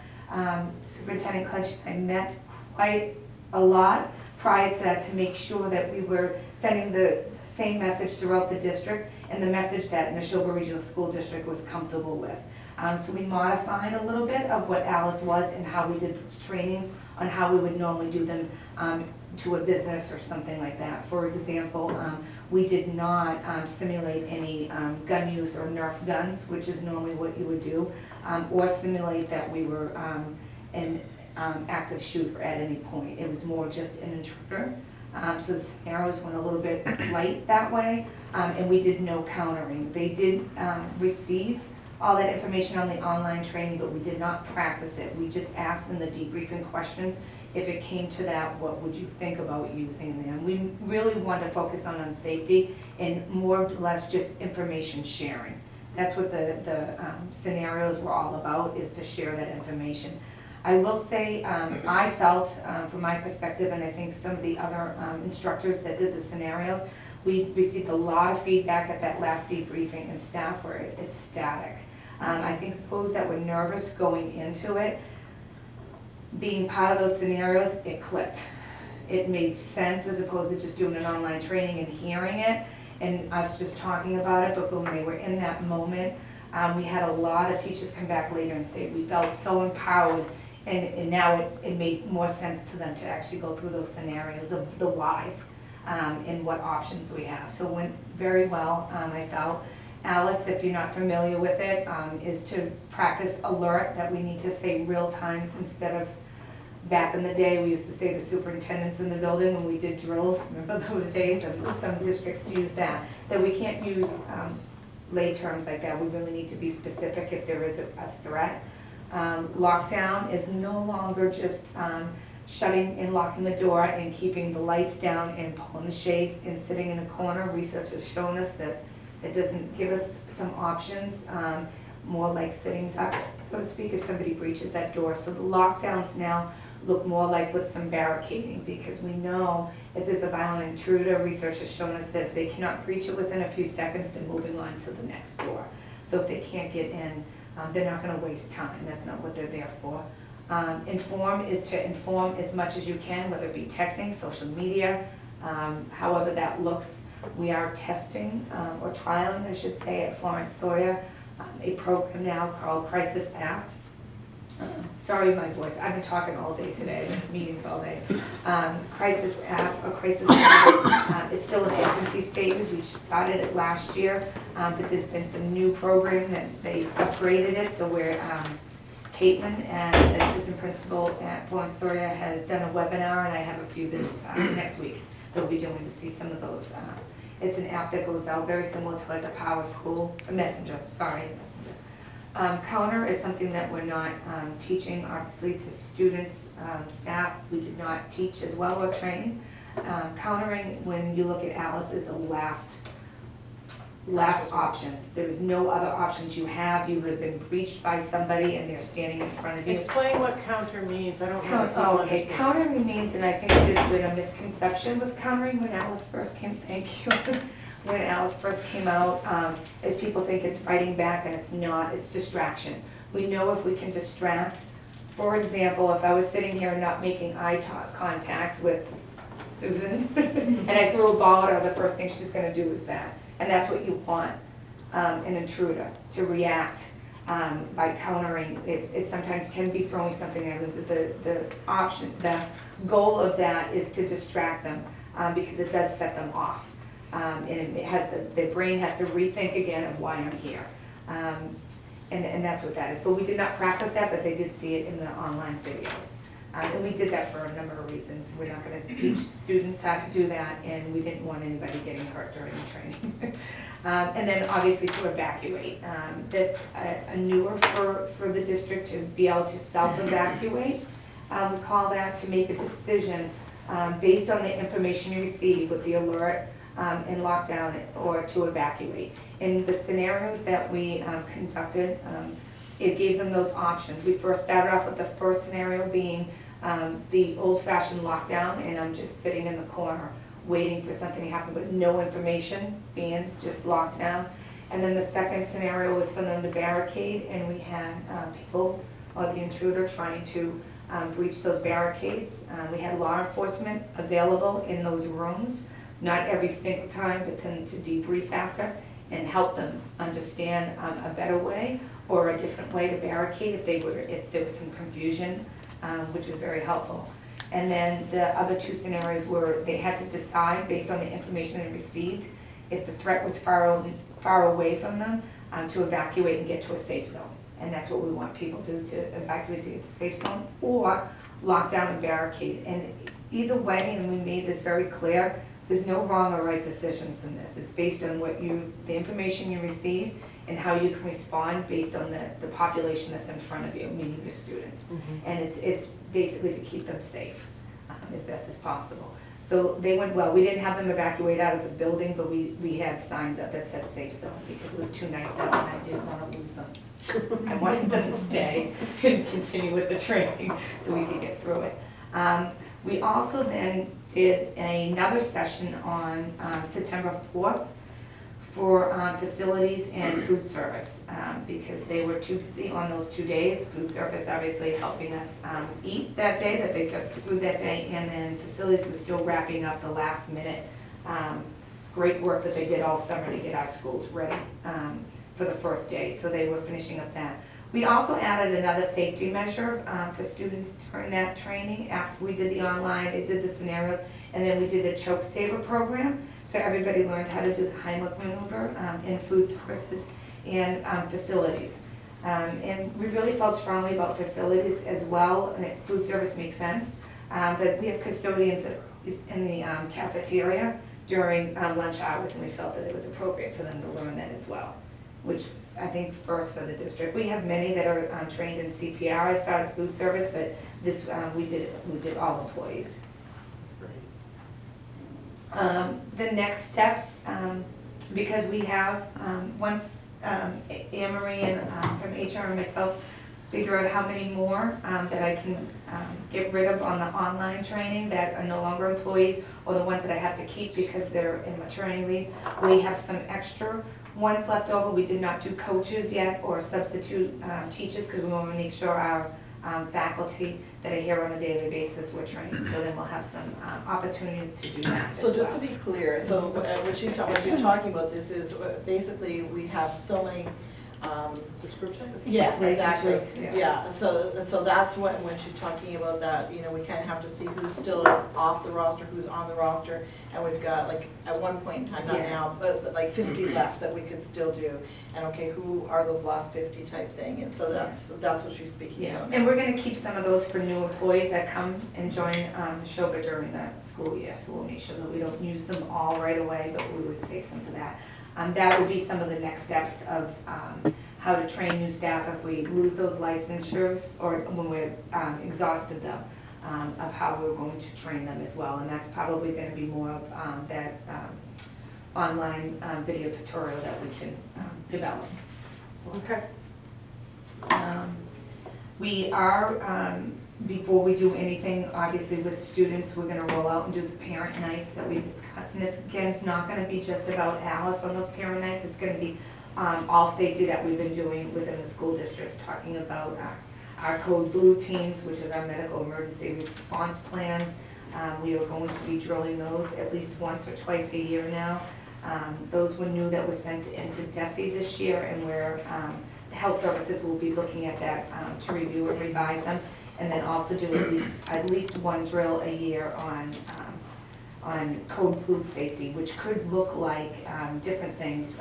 Superintendent Clutch, I met quite a lot prior to that to make sure that we were sending the same message throughout the district, and the message that Neshoba Regional School District was comfortable with. So we modified a little bit of what ALICE was and how we did those trainings on how we would normally do them to a business or something like that. For example, we did not simulate any gun use or Nerf guns, which is normally what you would do, or simulate that we were an active shooter at any point. It was more just an intruder So the scenarios went a little bit light that way, and we did no countering. They did receive all that information on the online training, but we did not practice it. We just asked them the debriefing questions. If it came to that, what would you think about using them? We really want to focus on safety and more or less just information sharing. That's what the scenarios were all about, is to share that information. I will say, I felt, from my perspective, and I think some of the other instructors that did the scenarios, we received a lot of feedback at that last debriefing, and staff were ecstatic. I think those that were nervous going into it, being part of those scenarios, it clicked. It made sense as opposed to just doing an online training and hearing it and us just talking about it, but when they were in that moment, we had a lot of teachers come back later and say, we felt so empowered, and now it made more sense to them to actually go through those scenarios of the whys and what options we have. So it went very well, I felt. Alice, if you're not familiar with it, is to practice alert, that we need to say real times instead of, back in the day, we used to say the superintendent's in the building when we did drills. Remember those days? And some districts use that we can't use lay terms like that. We really need to be specific if there is a threat. Lockdown is no longer just shutting and locking the door and keeping the lights down and pulling the shades and sitting in a corner. Research has shown us that it doesn't give us some options, more like sitting ducks, so to speak, if somebody breaches that door. So the lockdowns now look more like with some barricading, because we know if there's a violent intruder, research has shown us that if they cannot breach it within a few seconds, they're moving on to the next door. So if they can't get in, they're not going to waste time. That's not what they're there for. Inform is to inform as much as you can, whether it be texting, social media, however that looks. We are testing, or trialing, I should say, at Florence Sawyer, a program now called Crisis App. Sorry, my voice. I've been talking all day today, meetings all day. Crisis App, or Crisis App, it's still in infancy stages. We started it last year, but there's been some new program that they upgraded it. So we're, Caitlin, and the assistant principal at Florence Sawyer, has done a webinar, and I have a few this next week that we'll be doing to see some of those. It's an app that goes out very similar to like the Power School, Messenger. Counter is something that we're not teaching, obviously, to students, staff. We did not teach as well or train. Countering, when you look at Alice, is a last option. There is no other options you have. You have been breached by somebody and they're standing in front of you. Explain what counter means. I don't know if people understand. Countering means, and I think there's been a misconception with countering when Alice first came, when Alice first came out, is people think it's fighting back, and it's not, it's distraction. We know if we can distract, for example, if I was sitting here and not making eye contact with Susan, and I threw a ball at her, the first thing she's gonna do is that. And that's what you want an intruder to react by countering. It sometimes can be throwing something at them. The option, the goal of that is to distract them because it does set them off. And it has the brain has to rethink again of why I'm here. And that's what that is. But we did not practice that, but they did see it in the online videos. And we did that for a number of reasons. We're not going to teach students how to do that, and we didn't want anybody getting hurt during the training. And then obviously to evacuate. That's a newer for the district to be able to self-evacuate. We call that to make a decision based on the information you receive with the alert and lockdown, or to evacuate. In the scenarios that we conducted, it gave them those options. We first started off with the first scenario being the old-fashioned lockdown, and I'm just sitting in the corner waiting for something to happen with no information, being just locked down. And then the second scenario was for them to barricade, and we had people, or the intruder, trying to breach those barricades. We had law enforcement available in those rooms, not every single time, but then to debrief after and help them understand a better way or a different way to barricade if there was some confusion, which was very helpful. And then the other two scenarios were they had to decide based on the information they received if the threat was far away from them to evacuate and get to a safe zone. And that's what we want people to do, to evacuate to get to a safe zone, or lock down and barricade. And Either way, and we made this very clear, there's no wrong or right decisions in this. It's based on the information you receive and how you can respond based on the population that's in front of you, meaning your students. And it's basically to keep them safe as best as possible. So they went well. We didn't have them evacuate out of the building, but we had signs up that said safe zone because it was too nice out and I didn't want to lose them. I wanted them to stay and continue with the training so we could get through it. We also then did another session on September 4th for facilities and food service because they were too busy on those 2 days. Food service obviously helping us eat that day, that they served food that day, and then facilities was still wrapping up the last minute great work that they did all summer to get our schools ready for the first day. So they were finishing up that. We also added another safety measure for students during that training after we did the online, they did the scenarios, and then we did the choke saver program. So everybody learned how to do the Heimlich maneuver in food services and facilities. And we really felt strongly about facilities as well, and food service makes sense. But we have custodians that is in the cafeteria during lunch hours, and we felt that it was appropriate for them to learn that as well, which was, I think, first for the district. We have many that are trained in CPR as far as food service, but this we did all employees. That's great. The next steps, because we have, once Anne-Marie and from HR and myself figure out how many more that I can get rid of on the online training that are no longer employees, or the ones that I have to keep because they're in maternity leave. We have some extra ones left over. We did not do coaches yet or substitute teachers because we want to make sure our faculty that are here on a daily basis were trained. So then we'll have some opportunities to do that. So as just well. to be clear, so what she's talking about this is basically we have so many Subscriptions? yes, exactly. Yeah. Yeah, so that's what, when she's talking about that, you know, we kind of have to see who still is off the roster, who's on the roster, and we've got like, at one point in time, not Yeah. now, but like 50 left that we could still do. And okay, who are those last 50 type thing, and so that's what she's speaking Yeah, about. and we're gonna keep some of those for new employees that come and join the show, but during the school year, so we'll make sure that we don't use them all right away, but we would save some for that. That would be some of the next steps of how to train new staff if we lose those licensures or when we've exhausted them, of how we're going to train them as well. And that's probably gonna be more of that online video tutorial that we can develop. Okay. We are, before we do anything, obviously with students, we're gonna roll out and do the parent nights that we discussed. And it's, again, it's not gonna be just about Alice on those parent nights, it's gonna be all safety that we've been doing within the school districts, talking about our Code Blue teams, which is our medical emergency response plans. We are going to be drilling those at least once or twice a year now. Those were new that were sent into DESE this year, and where the health services will be looking at that to review and revise them, and then also do at least one drill a year on Code Blue safety, which could look like different things,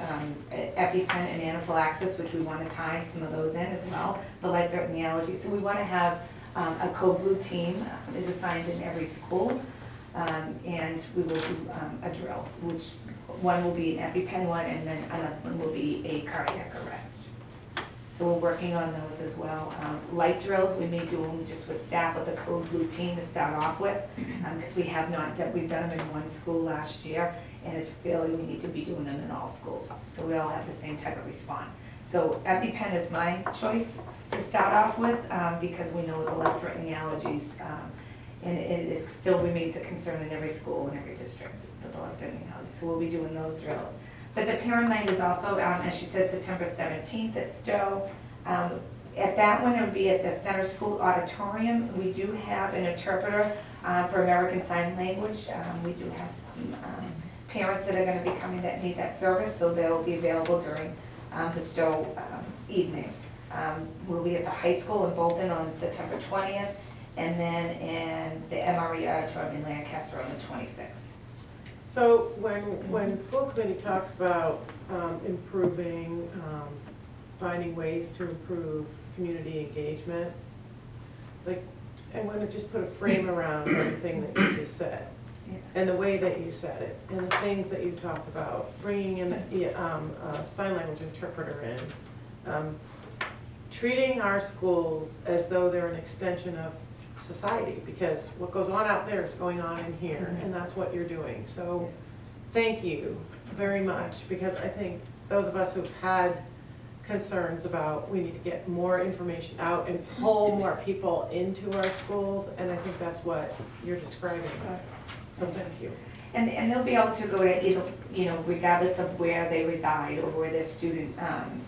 EpiPen and anaphylaxis, which we want to tie some of those in as well, the life-threatening allergies. So we want to have a Code Blue team is assigned in every school, and we will do a drill, which one will be an EpiPen one, and then another one will be a cardiac arrest. So we're working on those as well. Light drills, we may do them just with staff with the Code Blue team to start off with, because we have not done, we've done them in one school last year, and it's really, we need to be doing them in all schools. So we all have the same type of response. So EpiPen is my choice to start off with, because we know the life-threatening allergies, and it still remains a concern in every school and every district, the life-threatening allergies. So we'll be doing those drills. But the parent night is also, as she said, September 17th at Stowe. At that one, it would be at the Center School Auditorium. We do have an interpreter for American Sign Language. We do have some parents that are going to be coming that need that service, so they'll be available during the Stowe evening. We'll be at the high school in Bolton on September 20th, and then in the MRE Auditorium in Lancaster on the 26th. So when school committee talks about improving, finding ways to improve community engagement, like, I want to just put a frame around everything that you just said. Yeah. And the way that you said it, and the things that you talked about, bringing in a sign language interpreter in, treating our schools as though they're an extension of society, because what goes on out there is going on in here, and that's what you're doing. So thank you very much, because I think those of us who've had concerns about we need to get more information out and pull more people into our schools, and I think that's what you're describing. So thank you. And they'll be able to go to either, you know, regardless of where they reside or where their student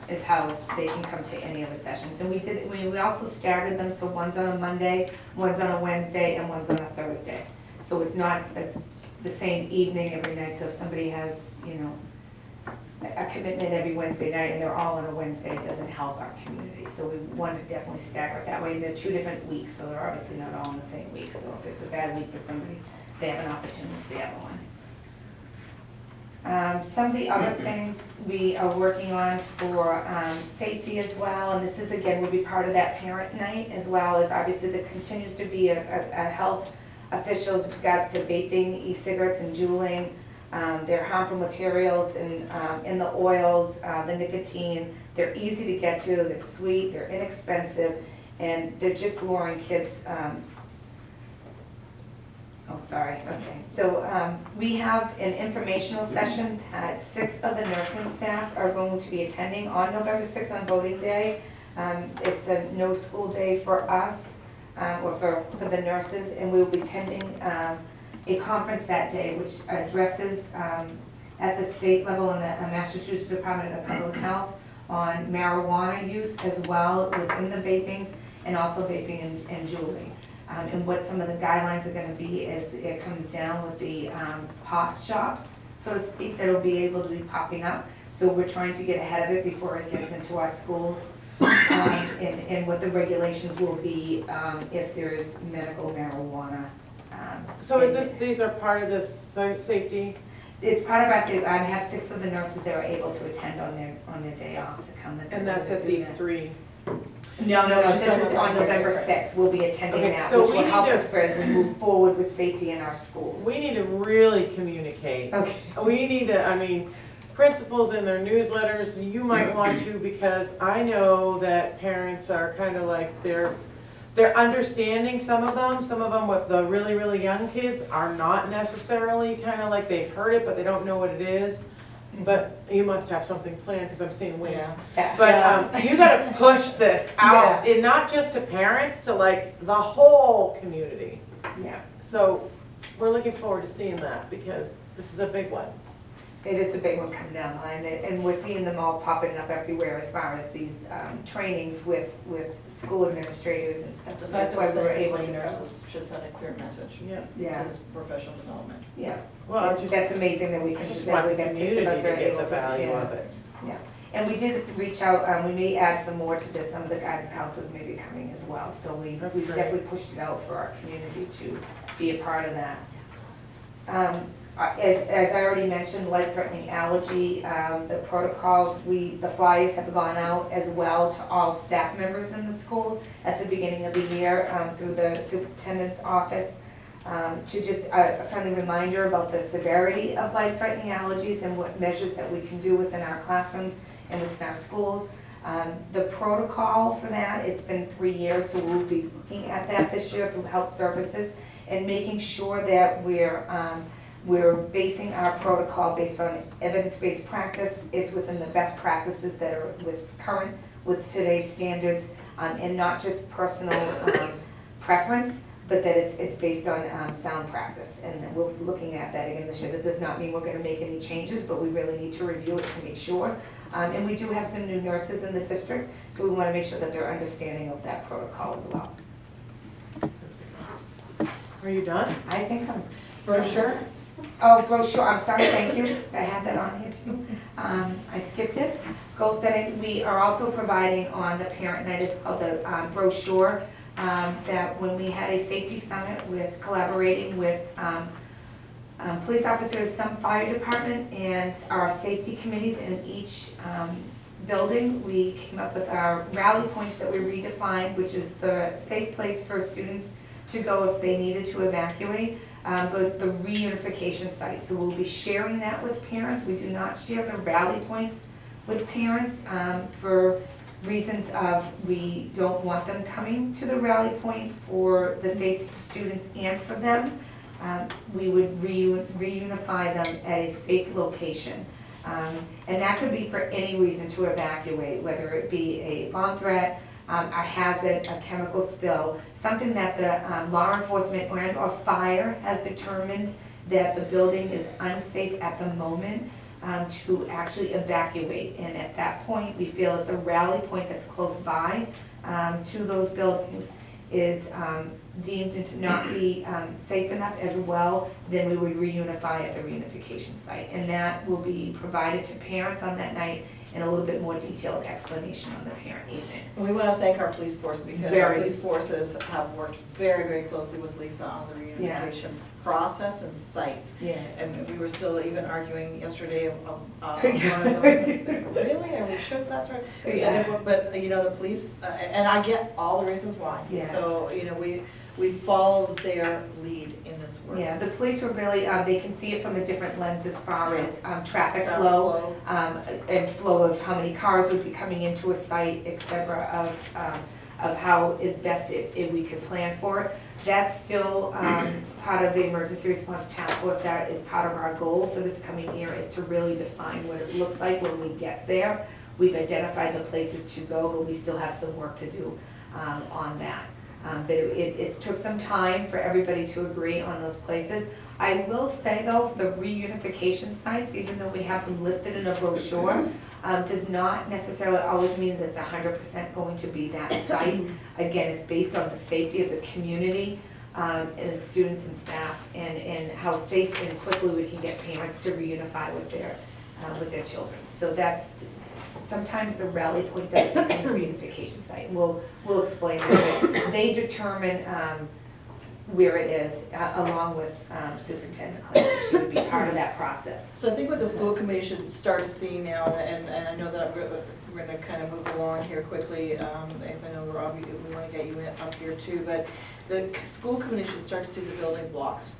is housed, they can come to any of the sessions. And we also staggered them, so one's on a Monday, one's on a Wednesday, and one's on a Thursday. So it's not the same evening every night, so if somebody has, you know, a commitment every Wednesday night and they're all on a Wednesday, it doesn't help our community. So we want to definitely stagger it that way. And they're 2 different weeks, so they're obviously not all in the same week. So if it's a bad week for somebody, they have an opportunity for the other one. Some of the other things we are working on for safety as well, and this is again will be part of that parent night, as well as obviously there continues to be a health officials with regards to vaping, e-cigarettes and juuling, their harmful materials in the oils, the nicotine. They're easy to get to, they're sweet, they're inexpensive, and they're just luring kids. Oh, sorry, okay. So we have an informational session that 6 of the nursing staff are going to be attending on November 6th on voting day. It's a no school day for us, or for the nurses, and we will be attending a conference that day which addresses at the state level in the Massachusetts Department of Public Health on marijuana use as well within the vapings, and also vaping and juuling. And what some of the guidelines are going to be is it comes down with the pot shops, so to speak, that'll be able to be popping up. So we're trying to get ahead of it before it gets into our schools, and what the regulations will be if there is medical marijuana. So is these are part of this safety? It's part of our safety. I have 6 of the nurses that are able to attend on their day off to come. And that's at these 3? No, this is on November 6th. We'll be attending Okay, that, so which we will need help to- us as we move forward with safety in our schools. We need to really communicate. Okay. We need to, I mean, principals in their newsletters, you might want to, because I know that parents are kind of like, they're understanding some of them with the really, really young kids are not necessarily kind of like they've heard it, but they don't know what it is. But you must have something planned, because I'm seeing waves. Yeah. But you gotta push this out, and not just to parents, to like the whole community. Yeah, So we're looking forward to seeing that, because this is a big one. it is a big one coming down the line, and we're seeing them all popping up everywhere as far as these trainings with school administrators and stuff. So that's why we're able to. Nurses should send a clear message. Yeah. Yeah, It's professional development. yeah. Well, I That's amazing that we I can do just that. want the We got 6 of community us to that are get able the to. value Yeah. of it. Yeah, and we did reach out, we may add some more to this, some of the guidance counselors may be coming as well, so we've That's great. definitely pushed it out for our community to be a part of that. As I already mentioned, life-threatening allergy, the protocols, the flyers have gone out as well to all staff members in the schools at the beginning of the year through the superintendent's office. To just a friendly reminder about the severity of life-threatening allergies and what measures that we can do within our classrooms and within our schools. The protocol for that, it's been 3 years, so we'll be looking at that this year through health services and making sure that we're basing our protocol based on evidence-based practice. It's within the best practices that are with today's standards, and not just personal preference, but that it's based on sound practice. And we'll be looking at that again this year. That does not mean we're going to make any changes, but we really need to review it to make sure. And we do have some new nurses in the district, so we want to make sure that they're understanding of that protocol as well. Are you done? I think I'm. Brochure? Oh, brochure, I'm sorry, thank you. I had that on here too. I skipped it. Goal setting, we are also providing on the parent night, it's called the brochure, that when we had a safety summit with collaborating with police officers, some fire department, and our safety committees in each building, we came up with our rally points that we redefined, which is the safe place for students to go if they needed to evacuate. But the reunification site, so we'll be sharing that with parents. We do not share the rally points with parents for reasons of we don't want them coming to the rally point for the safety of students and for them. We would reunify them at a safe location. And that could be for any reason to evacuate, whether it be a bomb threat, a hazard, a chemical spill, something that the law enforcement or fire has determined that the building is unsafe at the moment to actually evacuate. And at that point, we feel that the rally point that's close by to those buildings is deemed to not be safe enough as well, then we would reunify at the reunification site. And that will be provided to parents on that night in a little bit more detailed explanation on the parent evening. And we want to thank our police force because our police forces have worked very, very closely with Lisa on the reunification process and sites. Yeah. And we were still even arguing yesterday of one of them. Really? Are we sure that's right? Yeah. But, you know, the police, and I get all the reasons why. Yeah. So, you know, we followed their lead in this work. Yeah, the police were really, they can see it from a different lens as far as traffic flow, and flow of how many cars would be coming into a site, et cetera, of how is best if we could plan for it. That's still part of the emergency response task force. That is part of our goal for this coming year, is to really define what it looks like when we get there. We've identified the places to go, but we still have some work to do on that. But it took some time for everybody to agree on those places. I will say though, the reunification sites, even though we have them listed in a brochure, does not necessarily always mean that it's 100% going to be that site. Again, it's based on the safety of the community and the students and staff, and how safe and quickly we can get parents to reunify with their children. So that's, sometimes the rally point does become a reunification site. We'll explain that. They determine where it is, along with Superintendent Clinton. She would be part of that process. So I think what the school committee should start to see now, and I know that we're going to kind of move along here quickly, as I know we want to get you up here too, but the school committee should start to see the building blocks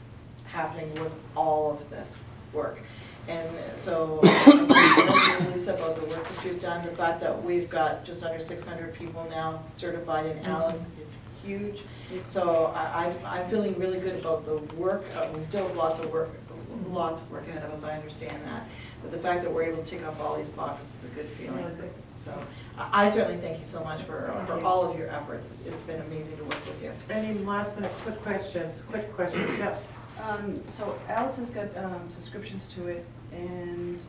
happening with all of this work. And so, I think Lisa, about the work that you've done, the fact that we've got just under 600 people now certified in Alice is huge. So I'm feeling really good about the work. We still have lots of work ahead of us, I understand that. But the fact that we're able to tick off all these boxes is a good feeling. So I certainly thank you so much for all of your efforts. It's been amazing to work with you. Any last minute quick questions? Yep. So Alice has got subscriptions to it, and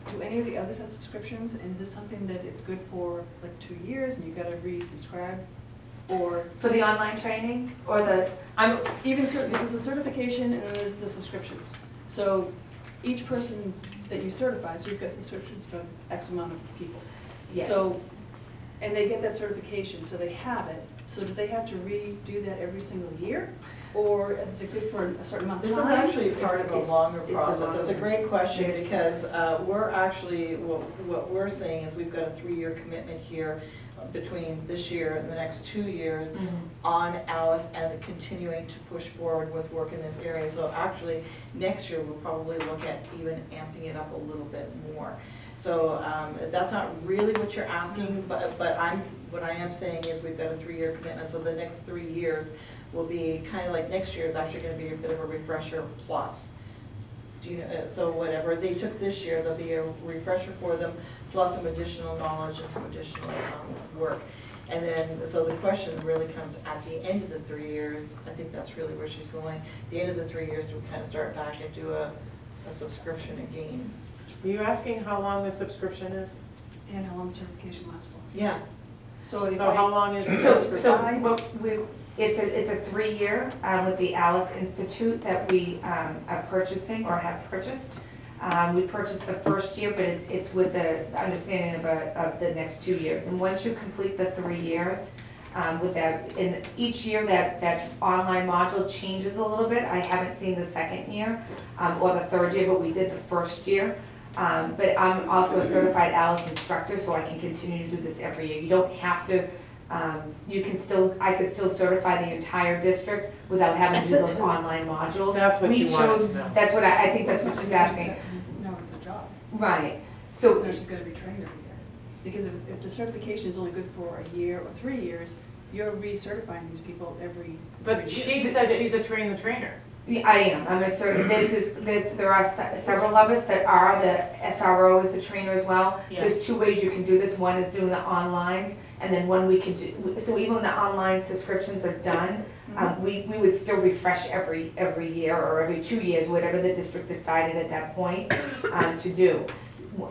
do any of the others have subscriptions? And is this something that it's good for like 2 years and you've got to resubscribe? Or For the online training, or there's a certification and then there's the subscriptions. So each person that you certify, so you've got subscriptions for X amount of people. Yes. So, and they get that certification, so they have it. So do they have to redo that every single year? Or is it good for a certain amount of This time? is actually part of a longer process. It's a great question Yes. because we're actually, what we're saying is we've got a 3-year commitment here between this year and the next 2 years on Alice and continuing to push forward with work in this area. So actually, next year we'll probably look at even amping it up a little bit more. So that's not really what you're asking, but what I am saying is we've got a 3-year commitment. So the next 3 years will be kind of like, next year is actually going to be a bit of a refresher plus. So whatever they took this year, there'll be a refresher for them, plus some additional knowledge and some additional work. And then, so the question really comes at the end of the 3 years. I think that's really where she's going. At the end of the 3 years, to kind of start back and do a subscription again. Are you asking how long the subscription is? And how long the certification lasts for? Yeah. So So how long is the So subscription? it's a 3-year with the Alice Institute that we are purchasing or have purchased. We purchased the first year, but it's with the understanding of the next 2 years. And once you complete the 3 years, with that, in each year that online module changes a little bit. I haven't seen the second year or the third year, but we did the first year. But I'm also a certified Alice instructor, so I can continue to do this every year. You don't have to I could still certify the entire district without having to do those online modules. That's what We you wanted chose- to know. That's what I think that's what she's asking. No, it's a job. Right, So so, she's gonna be trained every year. Because if the certification is only good for a year or 3 years, you're recertifying these people every 3 But years. she said she's a train the trainer. yeah, I am, I'm a there are several of us that are, the SRO is the trainer as well. Yeah. There's two ways you can do this, one is doing the onlines, and then one we can do, so even when the online subscriptions are done, we would still refresh every year or every 2 years, whatever the district decided at that point, to do.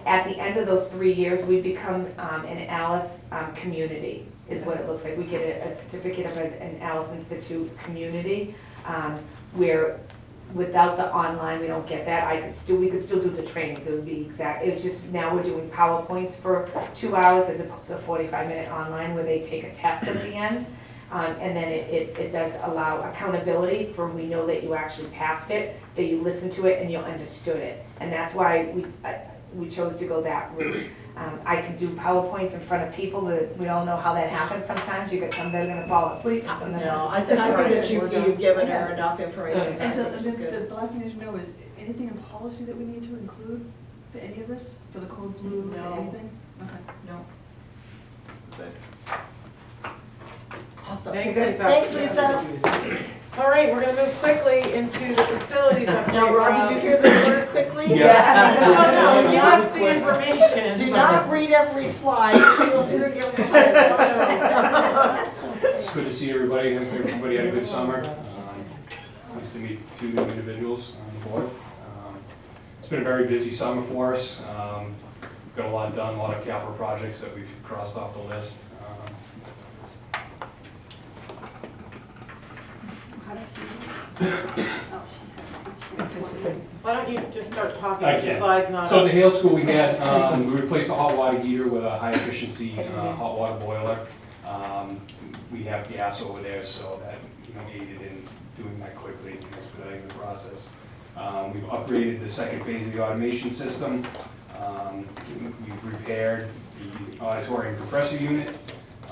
At the end of those 3 years, we become an Alice community, is what it looks like. We get a certificate of an Alice Institute community, where without the online, we don't get that. We could still do the trainings, it would be exact, it's just now we're doing PowerPoints for 2 hours as opposed to a 45-minute online where they take a test at the end. And then it does allow accountability for we know that you actually passed it, that you listened to it and you understood it. And that's why we chose to go that route. I can do PowerPoints in front of people, that we all know how that happens sometimes. You get some that are gonna fall asleep and some that No, are. I think that We're done. you've given her enough information, And so which is good. the last thing I should know is, anything in policy that we need to include for any of this, for the code blue, for No. anything? Okay. No. Awesome. Thanks, Good. Lisa. Thanks, Lisa. All right, we're gonna move quickly into the facilities update. Now, Rob, did you hear the word quickly? Yes. Oh, no, give us the information. Do not read every slide, so you'll hear give us highlights. It's good to see everybody. I hope everybody had a good summer. Nice to meet two new individuals on the board. It's been a very busy summer for us. Got a lot done, a lot of capital projects that we've crossed off the list. Why don't you just start talking I if the can. slide's not So at up? the Hale School, we had, we replaced a hot water heater with a high efficiency hot water boiler. We have gas over there, so that aided in doing that quickly and expediting the process. We've upgraded the second phase of the automation system. We've repaired the auditorium compressor unit.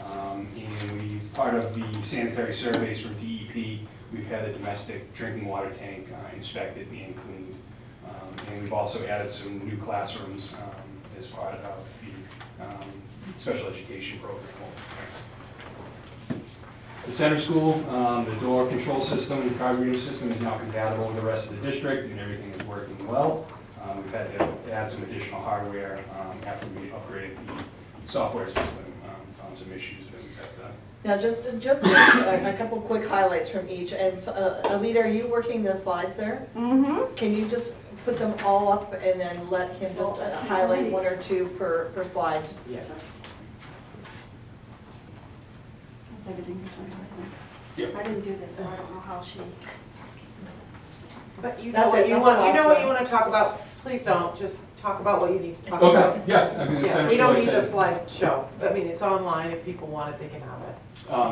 And part of the sanitary surveys from DEP, we've had the domestic drinking water tank inspected and cleaned. And we've also added some new classrooms as part of the special education program. The center school, the door control system, the card reader system is now compatible with the rest of the district and everything is working well. We've had to add some additional hardware after we upgraded the software system, found some issues that we've had to. Now, just a couple quick highlights from each. And Alita, are you working the slides there? Mm-hmm. Can you just put them all up and then let him just highlight one or two per slide? Yeah. That's everything you said, I think. Yep. I didn't do this, so I don't know how she. But you know That's what it, you that's want, the you know last what one. you wanna talk about, please don't, just talk about what you need to talk about. Okay, yeah, I mean, the Yeah, center we school, don't like I need the said, slideshow, I mean, it's online, if people want it, they can have it.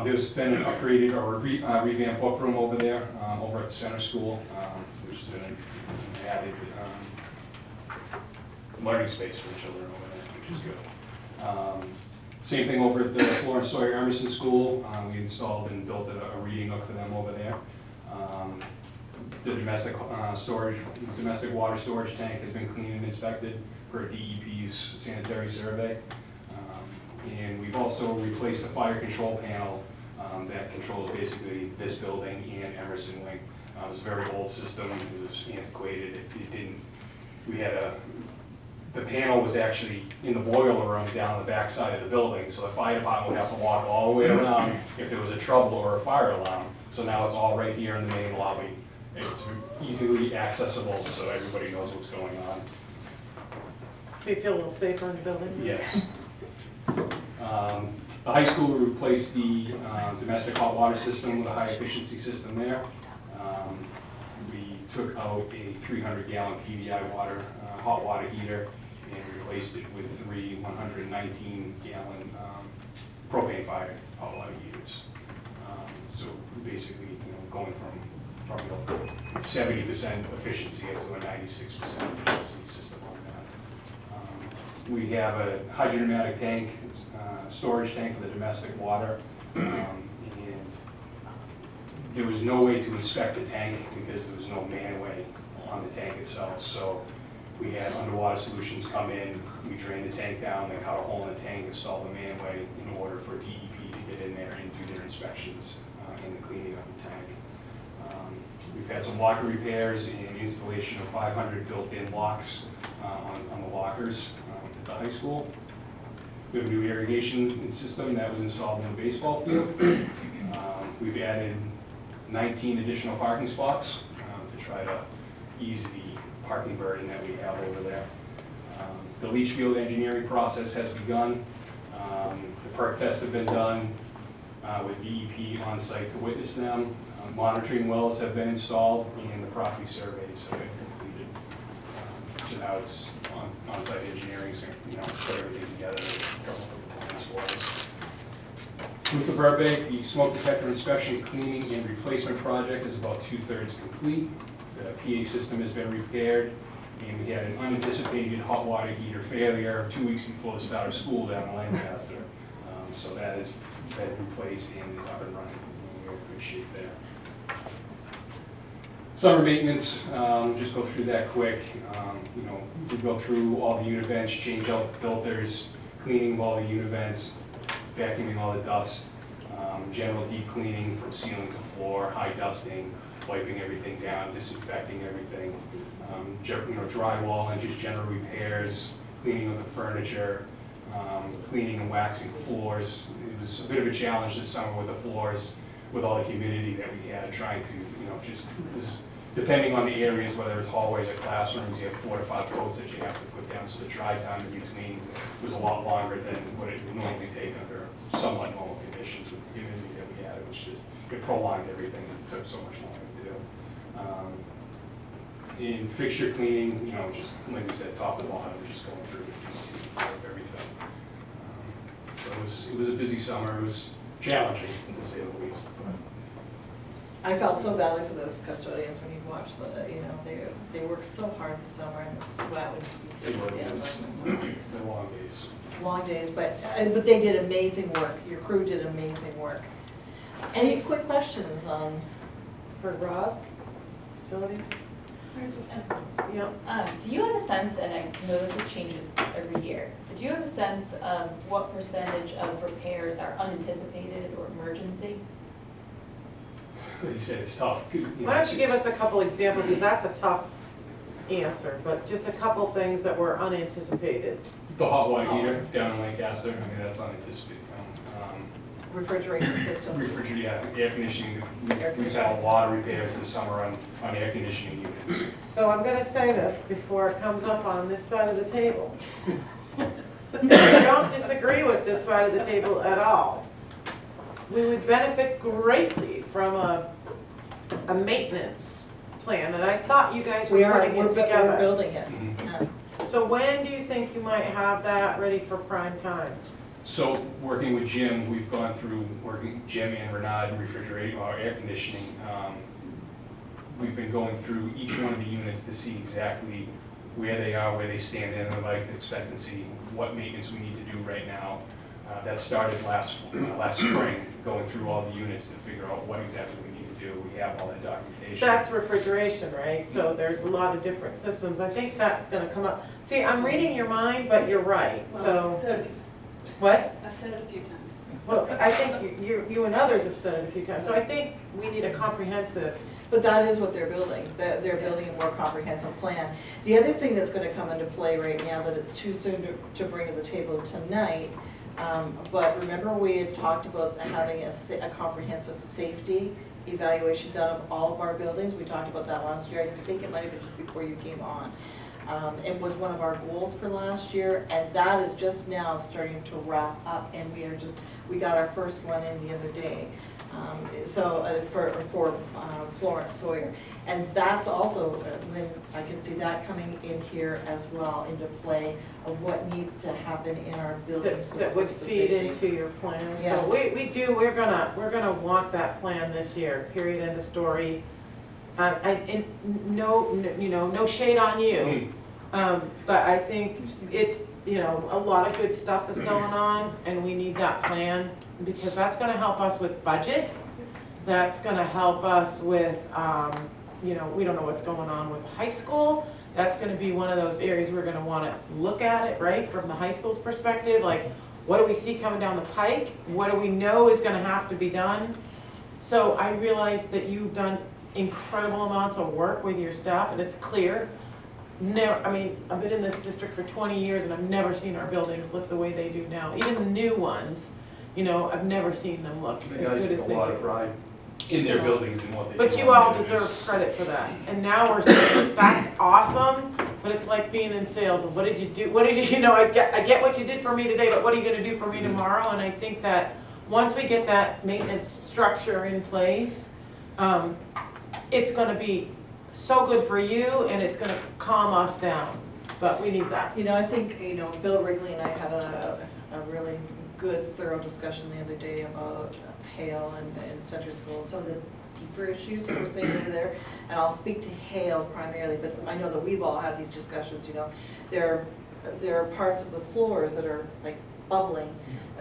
there's been an upgraded or revamped book room over there, over at the center school, which has been an added learning space for the children over there, which is good. Same thing over at the Florence Sawyer Emerson School. We installed and built a reading nook for them over there. The domestic domestic water storage tank has been cleaned and inspected per DEP's sanitary survey. And we've also replaced the fire control panel that controls basically this building and Emerson Wing. It was a very old system, it was antiquated, it didn't, the panel was actually in the boiler room down the back side of the building, so the fire department would have to walk all the way around if there was a trouble or a fire alarm. So now it's all right here in the main lobby. It's easily accessible, so everybody knows what's going on. So you feel a little safer in the building? Yes. The high school replaced the domestic hot water system with a high efficiency system there. We took out a 300-gallon PVI hot water heater and replaced it with 3 119-gallon propane fired hot water heaters. So basically, going from probably 70% efficiency up to a 96% efficiency system on that. We have a hydromatic tank, storage tank for the domestic water. And there was no way to inspect the tank because there was no manway on the tank itself. So we had Underwater Solutions come in, we drained the tank down, they cut a hole in the tank, installed the manway in order for DEP to get in there and do their inspections and the cleaning of the tank. We've had some locker repairs and installation of 500 built-in locks on the lockers at the high school. We have a new irrigation system that was installed in the baseball field. We've added 19 additional parking spots to try to ease the parking burden that we have over there. The leach field engineering process has begun. The perk tests have been done with DEP on site to witness them. Monitoring wells have been installed and the property surveys have been completed. So now it's on-site engineering, so put everything together and come up with plans for us. With the Burbank, the smoke detector inspection, cleaning, and replacement project is about 2/3 complete. The PA system has been repaired, and we had an unanticipated hot water heater failure 2 weeks before the start of school down in Lancaster. So that has been replaced and is up and running. We're in good shape there. Summer maintenance, just go through that quick. We go through all the unit vents, change out the filters, cleaning of all the unit vents, vacuuming all the dust, general deep cleaning from ceiling to floor, high dusting, wiping everything down, disinfecting everything, drywall and just general repairs, cleaning of the furniture, cleaning and waxing floors. It was a bit of a challenge this summer with the floors, with all the humidity that we had, trying to, depending on the areas, whether it's hallways or classrooms, you have 4 to 5 coats that you have to put down, so the dry time in between was a lot longer than what it would normally take under somewhat normal conditions with the humidity that we had. It was just, it prolonged everything and took so much longer to do. In fixture cleaning, just like we said, top to bottom, just going through everything. So it was a busy summer. It was challenging, to say the least. But I felt so badly for those custodians when you watch they work so hard this summer and the sweat was. They're long days. Long days, but they did amazing work. Your crew did amazing work. Any quick questions for Rob? Facilities? Yeah. Do you have a sense, and I know that this changes every year, but do you have a sense of what percentage of repairs are unanticipated or emergency? Like you said, it's tough. Why don't you give us a couple examples, because that's a tough answer, but just a couple things that were unanticipated. The hot water heater down in Lancaster, that's unanticipated. Refrigeration system. Air conditioning. We've had a lot of repairs this summer on air conditioning units. So I'm gonna say this before it comes up on this side of the table. I don't disagree with this side of the table at all. We would benefit greatly from a maintenance plan, and I thought you guys were putting it together. We're building it. Mm-hmm. So when do you think you might have that ready for prime time? So working with Jim, we've gone through Jim and Renard refrigerating our air conditioning. We've been going through each one of the units to see exactly where they are, where they stand in the life expectancy, what maintenance we need to do right now. That started last spring, going through all the units to figure out what exactly we need to do. We have all that documentation. That's refrigeration, right? So there's a lot of different systems. I think that's gonna come up. See, I'm reading your mind, but you're right, so. I've said it a few times. What? I've said it a few times. Well, I think you and others have said it a few times, so I think we need a comprehensive. But that is what they're building. They're building a more comprehensive plan. The other thing that's going to come into play right now that it's too soon to bring to the table tonight, but remember we had talked about having a comprehensive safety evaluation done of all of our buildings. We talked about that last year. I think it might have been just before you came on. It was one of our goals for last year, and that is just now starting to wrap up, and we got our first one in the other day. For Florence Sawyer, and that's also, Lynn, I can see that coming in here as well into play of what needs to happen in our buildings. That would feed into your plan. Yes. So we're gonna want that plan this year, period, end of story. No shade on you. But I think you know, a lot of good stuff is going on, and we need that plan, because that's gonna help us with budget. That's gonna help us with, you know, we don't know what's going on with high school. That's gonna be one of those areas we're gonna wanna look at it, right, from the high school's perspective, like, what do we see coming down the pike? What do we know is gonna have to be done? So I realize that you've done incredible amounts of work with your staff, and it's clear. Never, I mean, I've been in this district for 20 years, and I've never seen our buildings look the way they do now. Even the new ones, you know, I've never seen them look The as guys good as take they a lot of do. pride in their buildings and what they do. But you all deserve credit for that. And now we're saying, that's awesome, but it's like being in sales. What did you do? What did you, you know, I get what you did for me today, but what are you gonna do for me tomorrow? And I think that once we get that maintenance structure in place, it's gonna be so good for you, and it's gonna calm us down. But we need that. You know, I think, you know, Bill Wrigley and I had a really good, thorough discussion the other day about Hale and Center School, some of the deeper issues that we're seeing over there. And I'll speak to Hale primarily, but I know that we've all had these discussions, you know. There are parts of the floors that are like bubbling,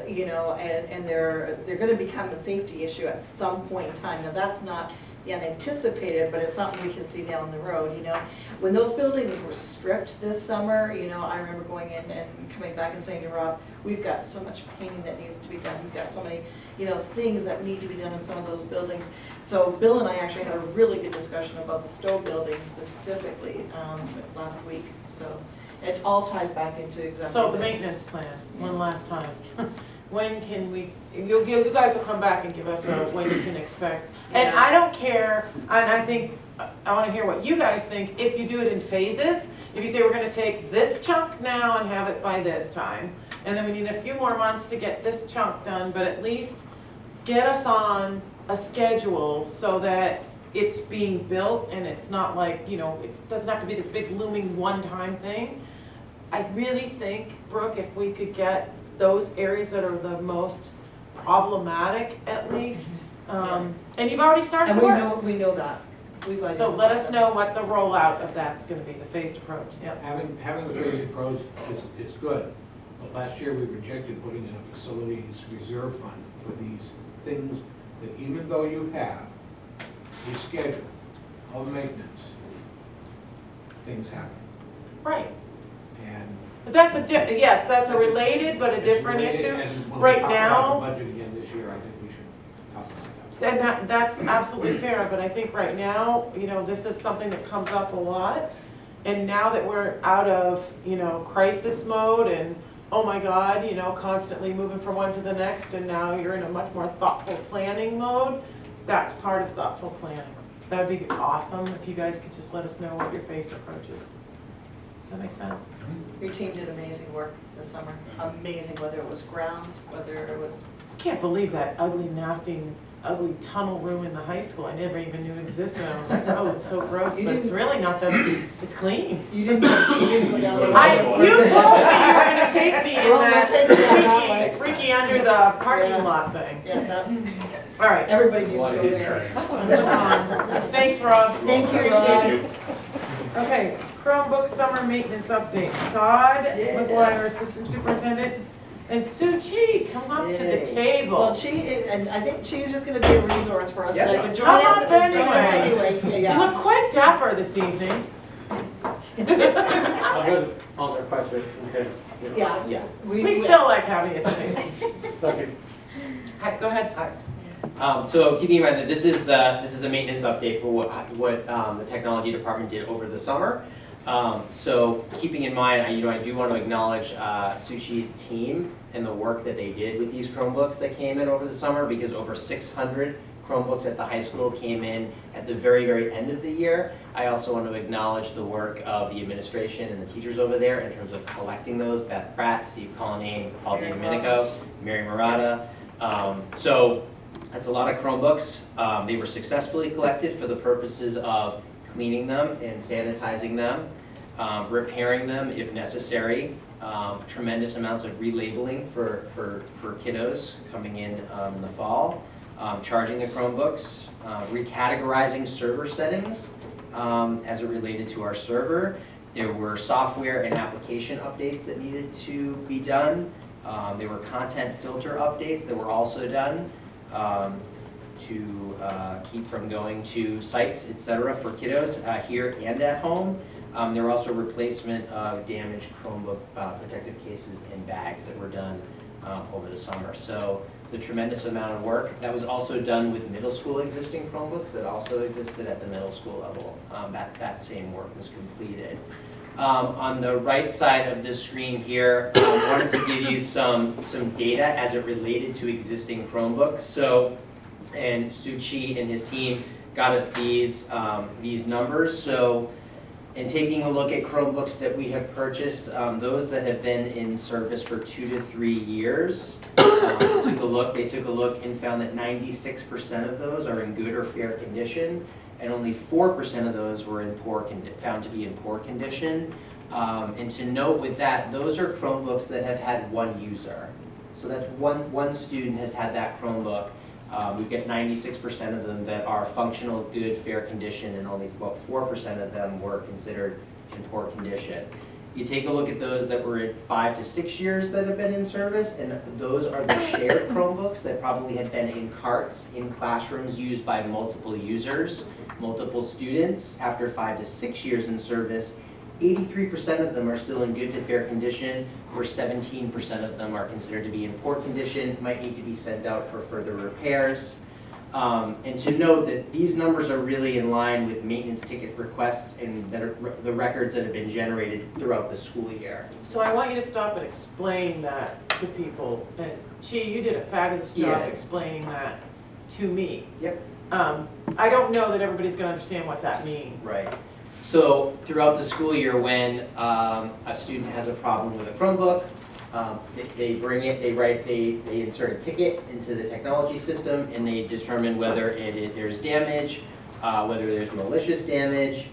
you know, and they're gonna become a safety issue at some point in time. Now, that's not the unanticipated, but it's something we can see down the road, you know. When those buildings were stripped this summer, you know, I remember going in and coming back and saying to Rob, we've got so much painting that needs to be done. We've got so many, you know, things that need to be done in some of those buildings. So Bill and I actually had a really good discussion about the Stowe building specifically last week. So it all ties back into exactly So the this. maintenance plan, one last time. When can we, you guys will come back and give us a, when you can expect. And I don't care, and I think, I wanna hear what you guys think, if you do it in phases. If you say we're gonna take this chunk now and have it by this time, and then we need a few more months to get this chunk done, but at least get us on a schedule so that it's being built and it's not like, you know, it doesn't have to be this big looming one-time thing. I really think, Brooke, if we could get those areas that are the most problematic at least, and you've already started And the work. we know that. We've So let us identified know what the rollout of that's gonna be, the phased approach, yep. Having the phased approach is good, but last year we rejected putting in a facilities reserve fund for these things that even though you have a schedule of maintenance, things happen. Right, And but that's a yes, that's a related but a it's different related, issue. and when we Right talk now- about the budget again this year, I think we should talk about that. And that's absolutely fair, but I think right now, you know, this is something that comes up a lot. And now that we're out of, you know, crisis mode and, oh my God, you know, constantly moving from one to the next, and now you're in a much more thoughtful planning mode, that's part of thoughtful planning. That'd be awesome if you guys could just let us know what your phased approach is. Does that make sense? Your team did amazing work this summer. Amazing, whether it was grounds, whether it was, I can't believe that ugly, nasty, ugly tunnel room in the high school. I never even knew existed. I was like, oh, it's so gross, but it's really not that, it's clean. you didn't go down the road. You told me you were gonna take me in Well, we'll take you down that that way. freaky under the parking Yeah. lot thing. Yeah, that, All right. everybody There's a needs lot to of go hidden there. treasure. Thanks, Rob. Thank you, Appreciate Rob. it. Okay, Chromebook summer maintenance update. Todd Yeah. McGuire, Assistant Superintendent, and Sue Chi, come up to the Yay. table. Well, and I think she's just gonna be a resource for us Yeah. tonight, but join Come us, up join us anyway. anyway. You Yeah. look quite dapper this evening. I'll go to answer questions because, you know, Yeah. yeah, We still like having you at the table. it's okay. Hi, go ahead. So keeping in mind that this is a maintenance update for what the technology department did over the summer. So keeping in mind, I do want to acknowledge Sushi's team and the work that they did with these Chromebooks that came in over the summer, because over 600 Chromebooks at the high school came in at the very, very end of the year. I also want to acknowledge the work of the administration and the teachers over there in terms of collecting those. Beth Pratt, Steve Collinane, Paul Domenico, Mary Murata. So that's a lot of Chromebooks. They were successfully collected for the purposes of cleaning them and sanitizing them, repairing them if necessary, tremendous amounts of relabeling for kiddos coming in the fall, charging the Chromebooks, recategorizing server settings as it related to our server, There were software and application updates that needed to be done. There were content filter updates that were also done to keep from going to sites, etc. for kiddos here and at home. There were also replacement of damaged Chromebook protective cases and bags that were done over the summer. So the tremendous amount of work. That was also done with middle school existing Chromebooks that also existed at the middle school level. That same work was completed. On the right side of this screen here, I wanted to give you some data as it related to existing Chromebooks. So, and Suchi and his team got us these numbers. So, in taking a look at Chromebooks that we have purchased, those that have been in service for 2 to 3 years, they took a look and found that 96% of those are in good or fair condition, and only 4% of those were in found to be in poor condition. And to note with that, those are Chromebooks that have had one user. So that's one student has had that Chromebook. We've got 96% of them that are functional, good, fair condition, and only about 4% of them were considered in poor condition. You take a look at those that were in 5 to 6 years that have been in service, and those are the shared Chromebooks that probably had been in carts in classrooms used by multiple users, multiple students. After 5 to 6 years in service, 83% of them are still in good to fair condition, where 17% of them are considered to be in poor condition, might need to be sent out for further repairs. And to note that these numbers are really in line with maintenance ticket requests and the records that have been generated throughout the school year. So I want you to stop and explain that to people. And Chi, you did a fabulous job Yeah. explaining that to me. Yep. I don't know that everybody's gonna understand what that means. Right. So throughout the school year, when a student has a problem with a Chromebook, they bring it, they insert a ticket into the technology system, and they determine whether there's damage, whether there's malicious damage,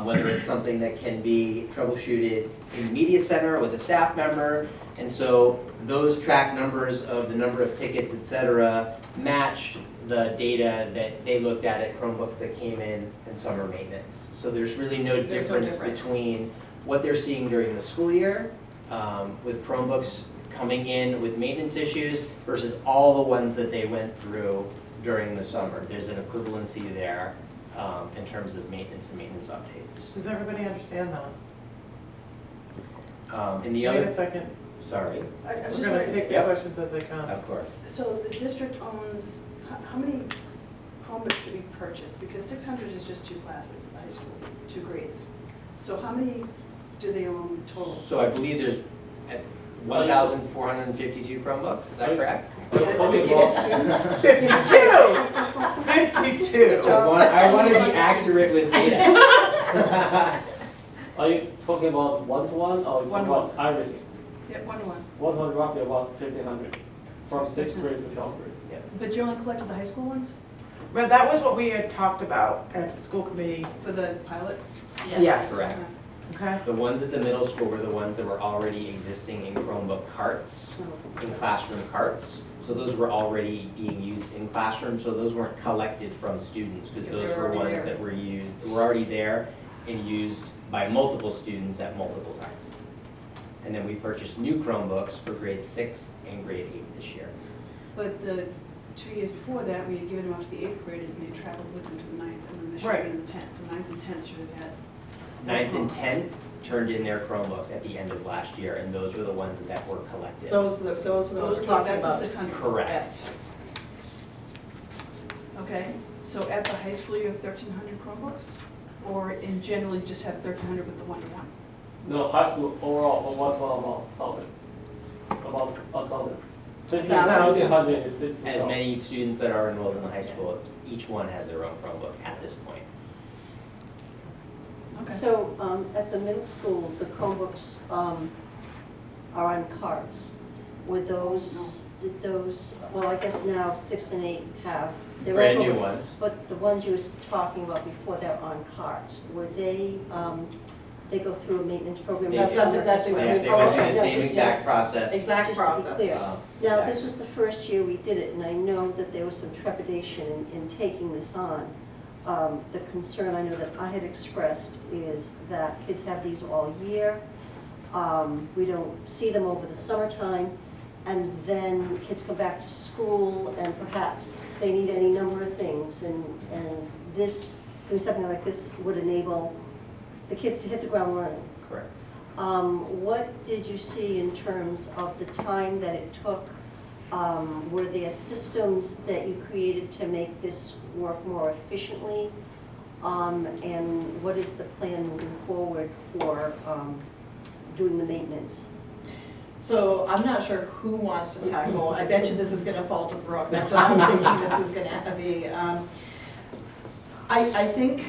whether it's something that can be troubleshooted in the media center with a staff member. And so those track numbers of the number of tickets, et cetera, match the data that they looked at Chromebooks that came in summer maintenance. So there's really no difference between what they're seeing during the school year with Chromebooks coming in with maintenance issues versus all the ones that they went through during the summer. There's an equivalency there in terms of maintenance and maintenance updates. Does everybody understand that? And the Wait other, a second. sorry, I was We're just gonna wondering, take the Yep. questions as they come. of course. so the district owns, how many Chromebooks do we purchase? Because 600 is just 2 classes in high school, 2 grades. So how many do they own total? So I believe there's 1,452 Chromebooks, is that correct? Fifty-two! I want to be accurate with data. Are you talking about one-to-one or One-to-one. everything? Yeah, 1-to-1. 100 roughly about 1,500 from 6th grade to 12th grade. But you only collected the high school ones But that was what we had talked about at the school committee. for the pilot? Yes. Correct. Okay. The ones at the middle school were the ones that were already existing in Chromebook carts, in classroom carts. So those were already being used in classrooms, so those weren't collected from students because Because they those were were already ones there. that were already there and used by multiple students at multiple times. And then we purchased new Chromebooks for grade 6 and grade 8 this year. But the 2 years before that, we had given them out to the 8th graders and they traveled with them to the 9th and then they should have Right. been in the 10th. So 9th and 10th should have had. 9th and 10th turned in their Chromebooks at the end of last year, and those were the ones that were collected. Those are the ones we're talking That's the about. 600. Correct. Yes. Okay, so at the high school you have 1,300 Chromebooks? Or in general you just have 1,300 with the 1-to-1? No, high school overall for 112 about 1,000. 1,000. 1,500 is 6. As many students that are enrolled in the high school, each one has their own Chromebook at this point. Okay. So at the middle school, the Chromebooks are on carts. Were those, did those, well, I guess now 6 and 8 have their own Brand new Chromebooks, ones. but the ones you were talking about before, they're on carts. Were they go through a maintenance program? They That's do. exactly what Yeah, we they went through okay, the no, same just- exact process. Exact Just to be process. clear. Um, Now, exactly. this was the first year we did it, and I know that there was some trepidation in taking this on. the concern I know that I had expressed is that kids have these all year. We don't see them over the summertime, and then kids come back to school, and perhaps they need any number of things, and this, doing something like this would enable the kids to hit the ground running. Correct. What did you see in terms of the time that it took? Were there systems that you created to make this work more efficiently? And what is the plan moving forward for doing the maintenance? So I'm not sure who wants to tackle, I bet you this is gonna fall to Brooke, that's what I'm thinking this is gonna be. I think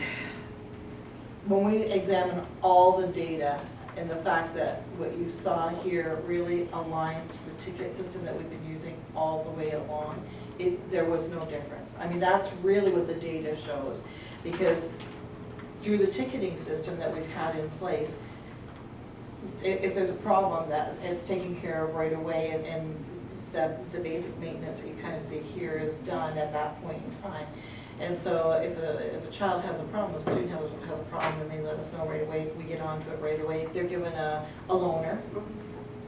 when we examine all the data and the fact that what you saw here really aligns to the ticket system that we've been using all the way along, there was no difference. I mean, that's really what the data shows, because through the ticketing system that we've had in place, if there's a problem, that it's taken care of right away, and the basic maintenance that you kind of see here is done at that point in time. And so if a child has a problem, a student has a problem, and they let us know right away, we get onto it right away. They're given a loaner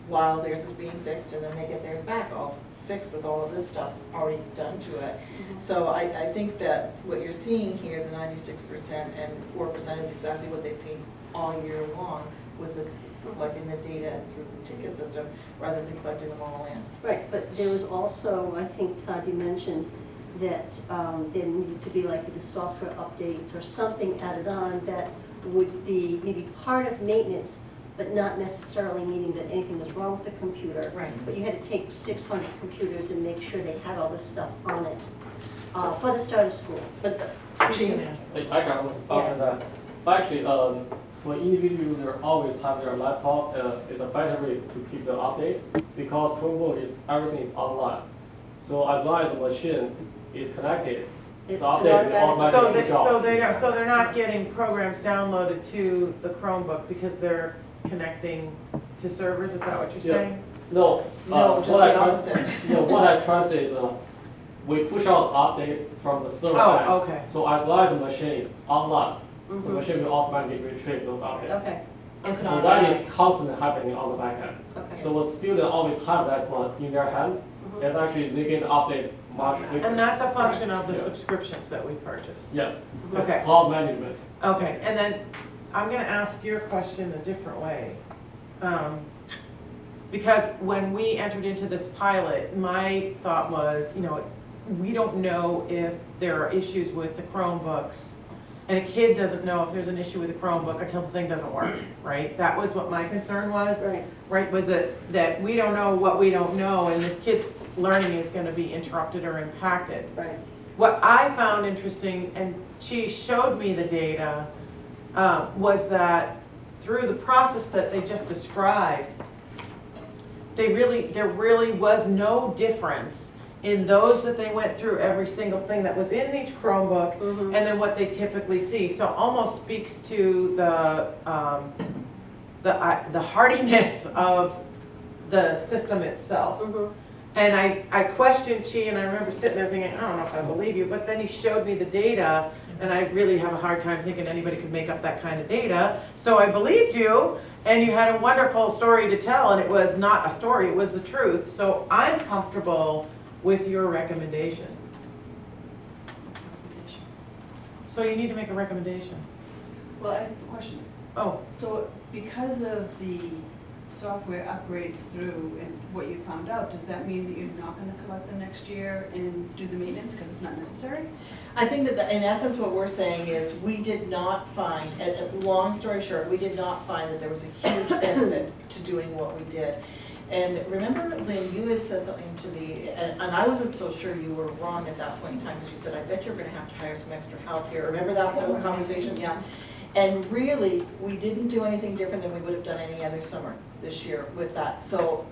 while theirs is being fixed, and then they get theirs back all fixed with all of this stuff already done to it. So I think that what you're seeing here, the 96% and 4% is exactly what they've seen all year long with this collecting the data through the ticket system rather than collecting them all in. Right, but there was also, I think Todd, you mentioned that there needed to be like the software updates or something added on that would be maybe part of maintenance, but not necessarily meaning that anything was wrong with the computer. Right. But you had to take 600 computers and make sure they had all this stuff on it for the start of school. But Oh, Gene, I can answer that. Actually, for individual user, always have their laptop is a better way to keep the update, because Chromebook is everything is online. So as long as the machine is connected, the It's update will automatically drop. So they're not getting programs downloaded to the Chromebook because they're connecting to servers, is that what you're Yeah. saying? No, no, just what I the try- opposite. no, what I try to say is we push out update from the server Oh, end. okay. So as long as the machine is online, the Mhm. machine will automatically retrieve those updates. Okay, It's So not that bad. is constantly happening on the back end. okay. So what students always have that one in their hands, Mhm. is actually they get update much quicker. And that's a function of the Yes. subscriptions that we purchase. Yes, Okay. it's cloud management. Okay, and then I'm gonna ask your question a different way. Because when we entered into this pilot, my thought was, we don't know if there are issues with the Chromebooks. And a kid doesn't know if there's an issue with the Chromebook until the thing doesn't work, right? That was what my concern was, Right. right? Was that we don't know what we don't know, and this kid's learning is gonna be interrupted or impacted. Right. What I found interesting, and she showed me the data, was that through the process that they just described, there really was no difference in those that they went through every single thing that was in each Chromebook, Mhm. and then what they typically see. So almost speaks to the hardiness of the system itself. Mhm. And I questioned Chi, and I remember sitting there thinking, I don't know if I believe you, but then he showed me the data, and I really have a hard time thinking anybody could make up that kind of data. So I believed you, and you had a wonderful story to tell, and it was not a story, it was the truth. So I'm comfortable with your recommendation. So you need to make a recommendation. Well, I have a question. Oh, So because of the software upgrades through and what you found out, does that mean that you're not gonna collect them next year and do the maintenance because it's not necessary? I think that in essence what we're saying is we did not find, long story short, we did not find that there was a huge benefit to doing what we did. And remember, Lynn, you had said something to and I wasn't so sure you were wrong at that point in time, because you said, I bet you're gonna have to hire some extra help here. Remember that whole conversation? Yeah. And really, we didn't do anything different than we would have done any other summer this year with that. So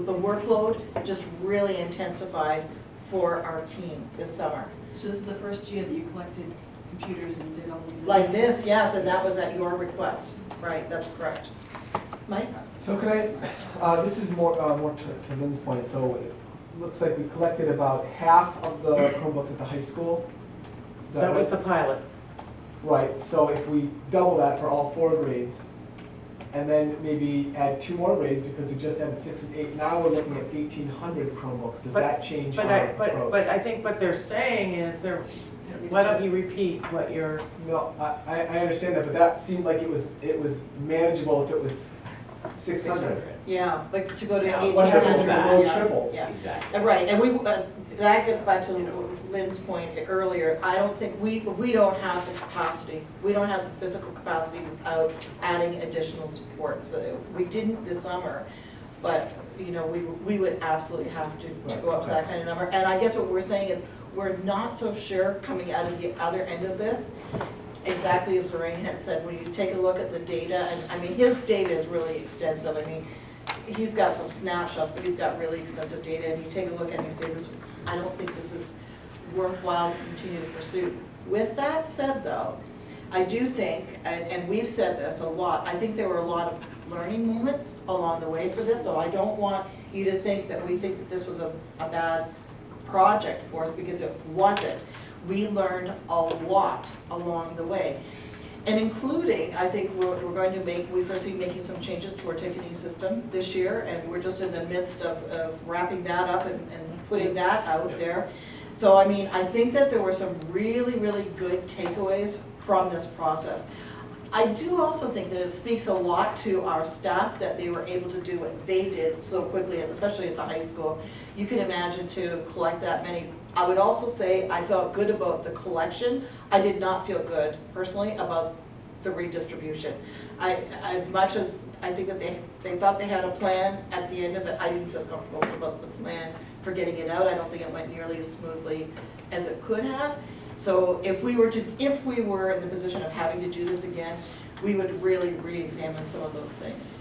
the workload just really intensified for our team this summer. So this is the first year that you collected computers and did all the. Like this, yes, and that was at your request. Right, that's correct. Mike? So can I, this is more to Lynn's point, so it looks like we collected about half of the Chromebooks at the high school. Is that was right? the pilot. Right, so if we double that for all 4 grades, and then maybe add 2 more grades, because we just had 6 and 8, now we're looking at 1,800 Chromebooks, does But- that change our But approach? I think what they're saying is why don't you repeat what you're, No, I understand that, but that seemed like it was manageable if it was 600. Yeah, like to go to Yeah, 1800. What happens if we go Yeah, triples? yeah. Exactly. Right, and that gets back to Lynn's point earlier, I don't think, we don't have the capacity, we don't have the physical capacity without adding additional support, so we didn't this summer, but, you know, we would absolutely have to go up to that kind of number, and I guess what we're saying is, we're not so sure coming out of the other end of this, exactly as Lorraine had said, when you take a look at the data, and I mean, his data is really extensive, I mean, he's got some snapshots, but he's got really extensive data, and you take a look and you say, this, I don't think this is worthwhile to continue to pursue. With that said though, I do think, and we've said this a lot, I think there were a lot of learning moments along the way for this, so I don't want you to think that we think that this was a bad project for us, because it wasn't. We learned a lot along the way. And including, I think we're going to we foresee making some changes to our ticketing system this year, and we're just in the midst of wrapping that up and putting that out there. So I mean, I think that there were some really, really good takeaways from this process. I do also think that it speaks a lot to our staff that they were able to do what they did so quickly, and especially at the high school. You can imagine to collect that many. I would also say I felt good about the collection. I did not feel good personally about the redistribution. As much as I think that they thought they had a plan at the end of it, I didn't feel comfortable about the plan for getting it out. I don't think it went nearly as smoothly as it could have. So if we were in the position of having to do this again, we would really re-examine some of those things.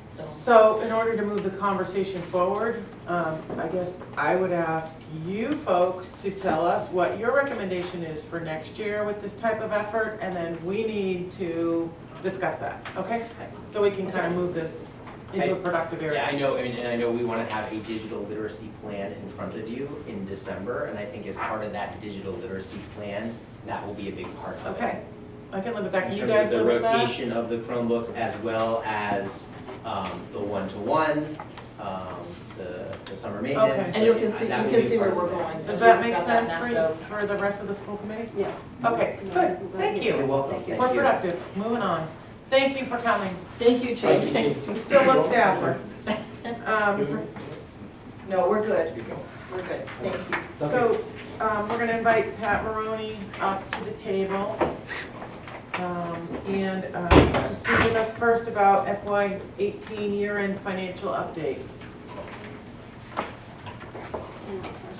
so in order to move the conversation forward, I guess I would ask you folks to tell us what your recommendation is for next year with this type of effort, and then we need to discuss that, okay? So we can kind of move this into a productive area. Yeah, I know, and I know we want to have a digital literacy plan in front of you in December, and I think as part of that digital literacy plan, that will be a big part of it. Okay, I can live with that. Can you In guys terms of live the with that? rotation of the Chromebooks as well as the one-to-one, the summer maintenance. Okay. And you can see, that will you can be see where part we're of it. going. Does that make We've got that sense for mapped you, out. for the rest of the school committee? Yeah. Okay, good, thank You're you. welcome. Thank More you. productive, moving on. Thank you for coming. Thank you, Chief. You're still looked after. No, we're good. We're good. Thank you. So, we're gonna invite Pat Maroney up to the table. And to speak with us first about FY18 year-end financial update. I'm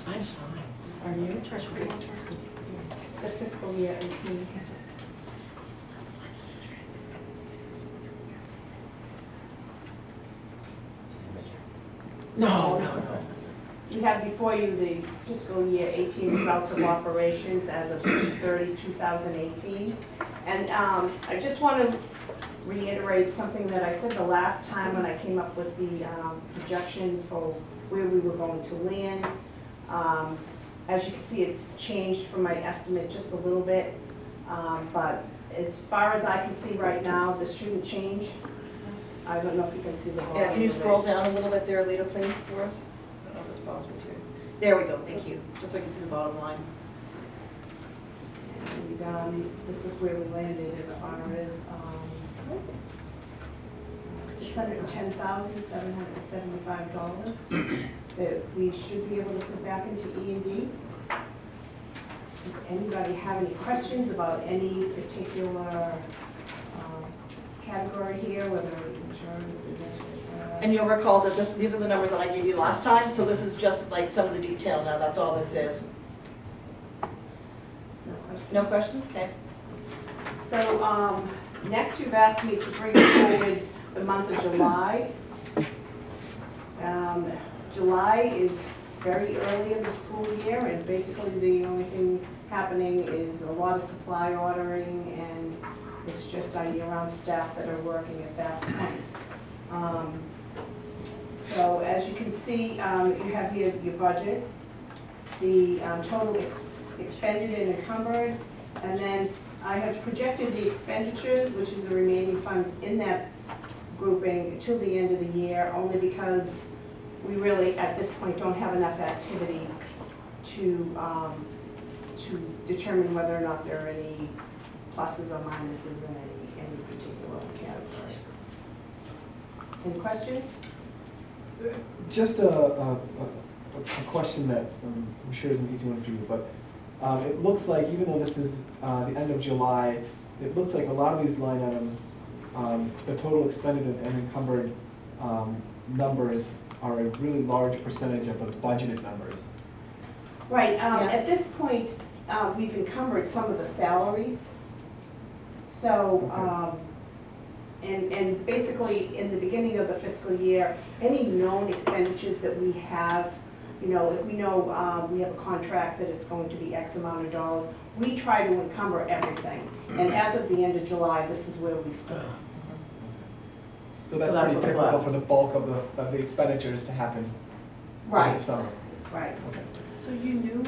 fine. Are you? The fiscal year 18. No, no, no. You have before you the fiscal year 18 results of operations as of 6/30/2018. And I just want to reiterate something that I said the last time when I came up with the projection for where we were going to land. As you can see, it's changed from my estimate just a little bit. But as far as I can see right now, this shouldn't change. I don't know if you can see the bottom. Yeah, can you of it. scroll down a little bit there, Lita, please, for us? I don't know if it's possible to. There we go, thank you. Just so we can see the bottom line. And this is where we landed as far as $610,775 that we should be able to put back into E&D. Does anybody have any questions about any particular category here, whether insurance, administration? And you'll recall that these are the numbers that I gave you last time, so this is just like some of the detail now, that's all this is. No questions? No questions? Okay. So, next you've asked me to bring forward the month of July. July is very early in the school year, and basically the only thing happening is a lot of supply ordering, and it's just our year-round staff that are working at that point. So as you can see, you have here your budget, the total expended and encumbered, and then I have projected the expenditures, which is the remaining funds in that grouping, to the end of the year, only because we really, at this point, don't have enough activity to determine whether or not there are any pluses or minuses in any particular category. Any questions? Just a question that I'm sure is an easy one for you, but it looks like, even though this is the end of July, it looks like a lot of these line items, the total expended and encumbered numbers are a really large percentage of the budgeted numbers. Right, Yeah. at this point, we've encumbered some of the salaries. So, and basically, in the beginning of the fiscal year, any known expenditures that we have, you know, if we know we have a contract that it's going to be X amount of dollars, we try to encumber everything. And as of the end of July, this is where we stood. So that's So that's pretty what's typical left. for the bulk of the expenditures to happen over Right, the summer. right. Okay. So you knew,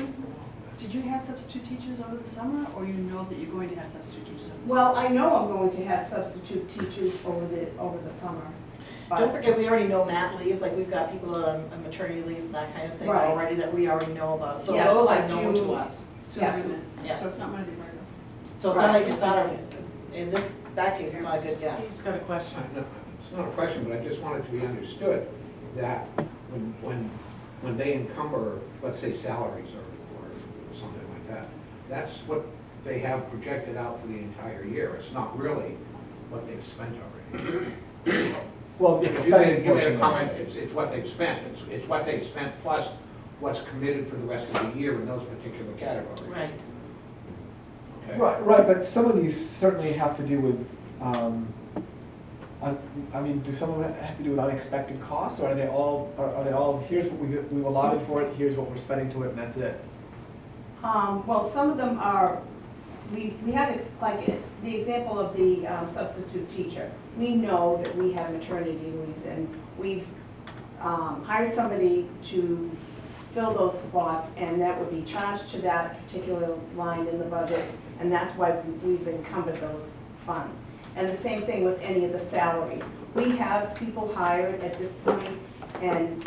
did you have substitute teachers over the summer, or you know that you're going to have substitute teachers over the summer? Well, I know I'm going to have substitute teachers over the summer. but- Don't forget, we already know mat leaves, like we've got people on maternity leaves and that kind of thing Right. already that we already know about. So Yeah, those are like known to June. us. So Yes. wait a minute. Yeah. So it's not money they were. So it's not like, it's not a, in that case, it's not a good He's guess. got a question. No, it's not a question, but I just want it to be understood that when they encumber, let's say salaries or something like that, that's what they have projected out for the entire year. It's not really what they've spent already. Well, the If you made expended a portion. comment, it's what they've spent. It's what they've spent plus what's committed for the rest of the year in those particular categories. Right. Okay? Right, but some of these certainly have to do with, I mean, do some of them have to do with unexpected costs, or are they all, here's what we've allotted for it, here's what we're spending to it, and that's it? Well, some of them are, we have, the example of the substitute teacher. We know that we have maternity leaves, and we've hired somebody to fill those spots, and that would be charged to that particular line in the budget, and that's why we've encumbered those funds. And the same thing with any of the salaries. We have people hired at this point, and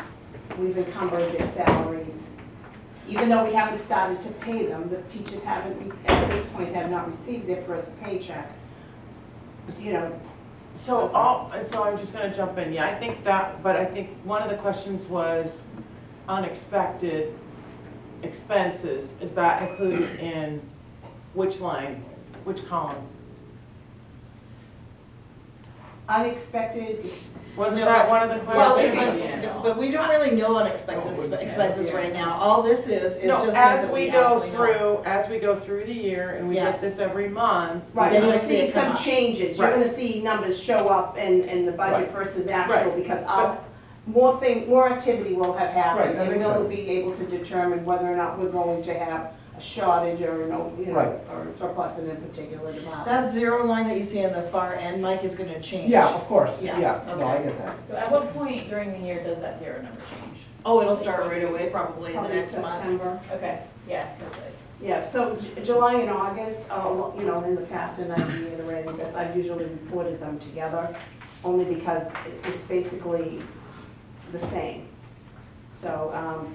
we've encumbered their salaries. Even though we haven't started to pay them, the teachers haven't, at this point, have not received their first paycheck. You know, So I'm just gonna jump in, yeah, I think that, but I think one of the questions was unexpected expenses. Is that included in which line, which column? unexpected, Wasn't No, that one of the Well, questions? but we don't really know unexpected expenses right now. All this is No, just things as that we we go actually know. through, as we go through the year, and we Yeah. get this every month. right, Then you'll you'll see see it come some up. changes. You're Right. gonna see numbers show up in the budget Right. versus actual, Right. because more activity will have Right, happened. that And makes we'll sense. be able to determine whether or not we're going to have a shortage or, Right. or surplus in a particular department. That zero line that you see on the far end, Mike, is gonna change. Yeah, of course, Yeah, yeah, no, I okay. get that. So at what point during the year does that zero number change? Oh, it'll start right away, probably in the Probably next month. September. Okay, yeah, that's it. Yeah, so July and August, in the past, and I'm reiterating this, I've usually reported them together, only because it's basically the same. So,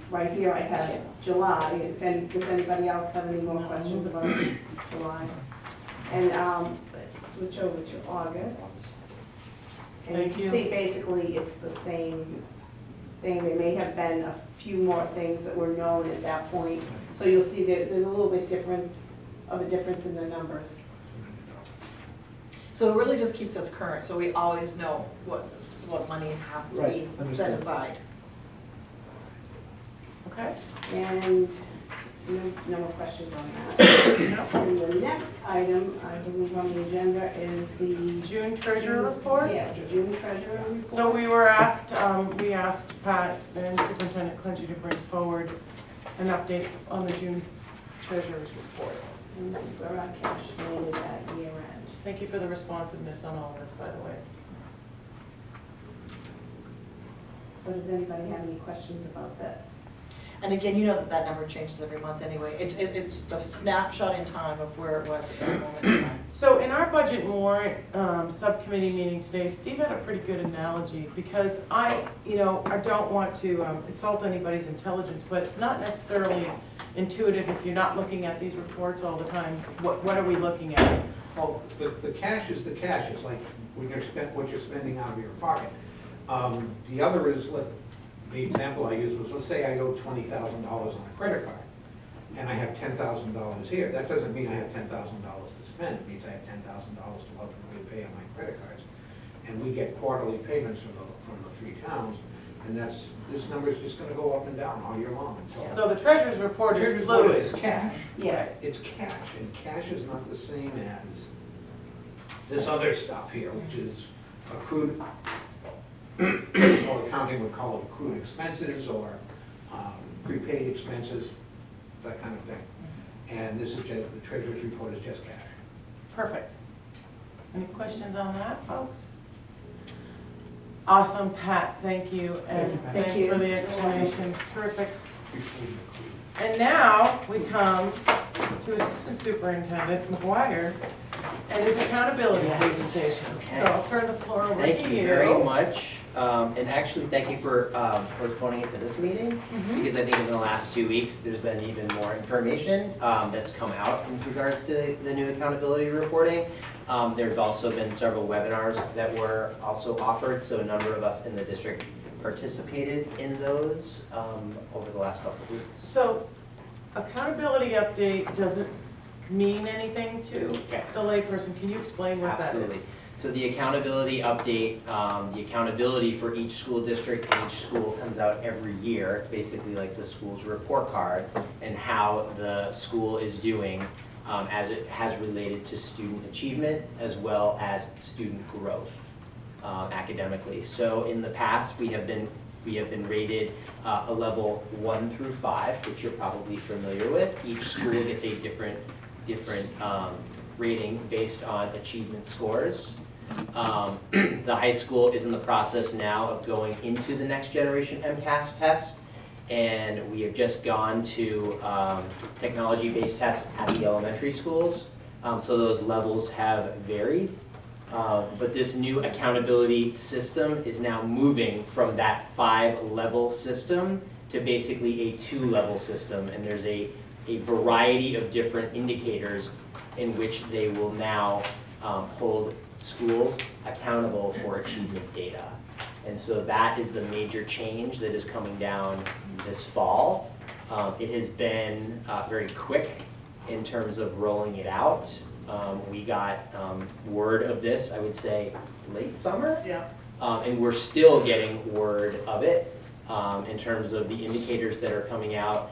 right here I have July, does anybody else have any more questions about July? And, let's switch over to August. And you Thank can you. see basically it's the same thing, there may have been a few more things that were known at that point. So you'll see there's a little bit difference in the numbers. So it really just keeps us current, so we always know what money has to Right, be set understood. aside. Okay. And no more questions on that. And the next item, I believe on the agenda is the. June treasurer report? Yes, the June treasurer report. So we were asked, we asked Pat and Superintendent Clinton to bring forward an update on the June treasurer's report. And this is where our cash landed at year end. Thank you for the responsiveness on all this, by the way. So does anybody have any questions about this? And again, you know that that number changes every month anyway. It's a snapshot in time of where it was at that moment in time. So in our budget and warrant subcommittee meeting today, Steve had a pretty good analogy, because I don't want to insult anybody's intelligence, but it's not necessarily intuitive if you're not looking at these reports all the time. What are we looking at? Well, the cash is the cash. It's like when what you're spending out of your pocket. The other is, the example I used was, let's say I owe $20,000 on a credit card, and I have $10,000 here. That doesn't mean I have $10,000 to spend. It means I have $10,000 to ultimately pay on my credit cards. And we get quarterly payments from the three towns, and this number is just gonna go up and down all year long. So the treasurer's report is fluid. It's cash. Yes. It's cash, and cash is not the same as this other stuff here, which is accrued, or accounting would call it accrued expenses, or prepaid expenses, that kind of thing. And this is just, the treasurer's report is just cash. Perfect. Any questions on that, folks? Awesome, Pat, thank you, and Thank thanks you. for the explanation, terrific. And now we come to Assistant Superintendent McGuire and his accountability Yes. presentation. Okay. So I'll turn the floor over to you. Thank you very much. And actually, thank you for postponing it to this meeting, Mhm. because I think in the last 2 weeks, there's been even more information that's come out in regards to the new accountability reporting. There's also been several webinars that were also offered, so a number of us in the district participated in those over the last couple of weeks. So accountability update doesn't mean anything to Okay. the layperson. Can you explain what that is? Absolutely. So the accountability update, the accountability for each school district and each school comes out every year. It's basically like the school's report card and how the school is doing as it has related to student achievement as well as student growth academically. So in the past, we have been rated a level 1 through 5, which you're probably familiar with. Each school gets a different rating based on achievement scores. The high school is in the process now of going into the next generation MCAS test, and we have just gone to technology-based tests at the elementary schools. So those levels have varied. But this new accountability system is now moving from that 5-level system to basically a 2-level system, and there's a variety of different indicators in which they will now hold schools accountable for achievement data. And so that is the major change that is coming down this fall. It has been very quick in terms of rolling it out. We got word of this, I would say, late summer. Yeah. And we're still getting word of it in terms of the indicators that are coming out.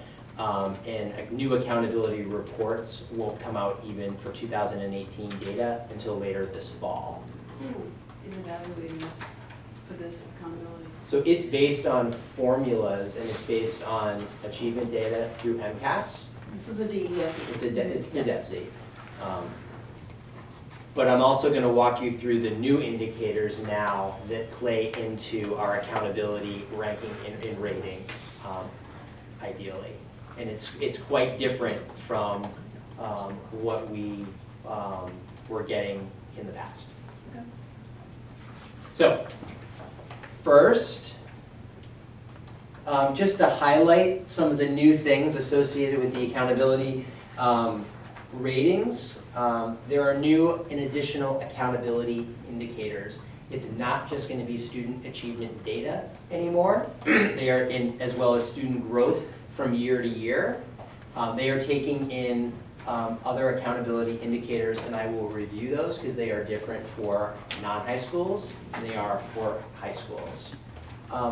And new accountability reports won't come out even for 2018 data until later this fall. Who is evaluating us for this accountability? So it's based on formulas and it's based on achievement data through MCAS. This is a DES. It's the DESI. But I'm also going to walk you through the new indicators now that play into our accountability ranking and rating, ideally. And it's quite different from what we were getting in the past. Okay. So, first, just to highlight some of the new things associated with the accountability ratings, there are new and additional accountability indicators. It's not just going to be student achievement data anymore. They are in, as well as student growth from year to year. They are taking in other accountability indicators, and I will review those because they are different for non-high schools than they are for high schools.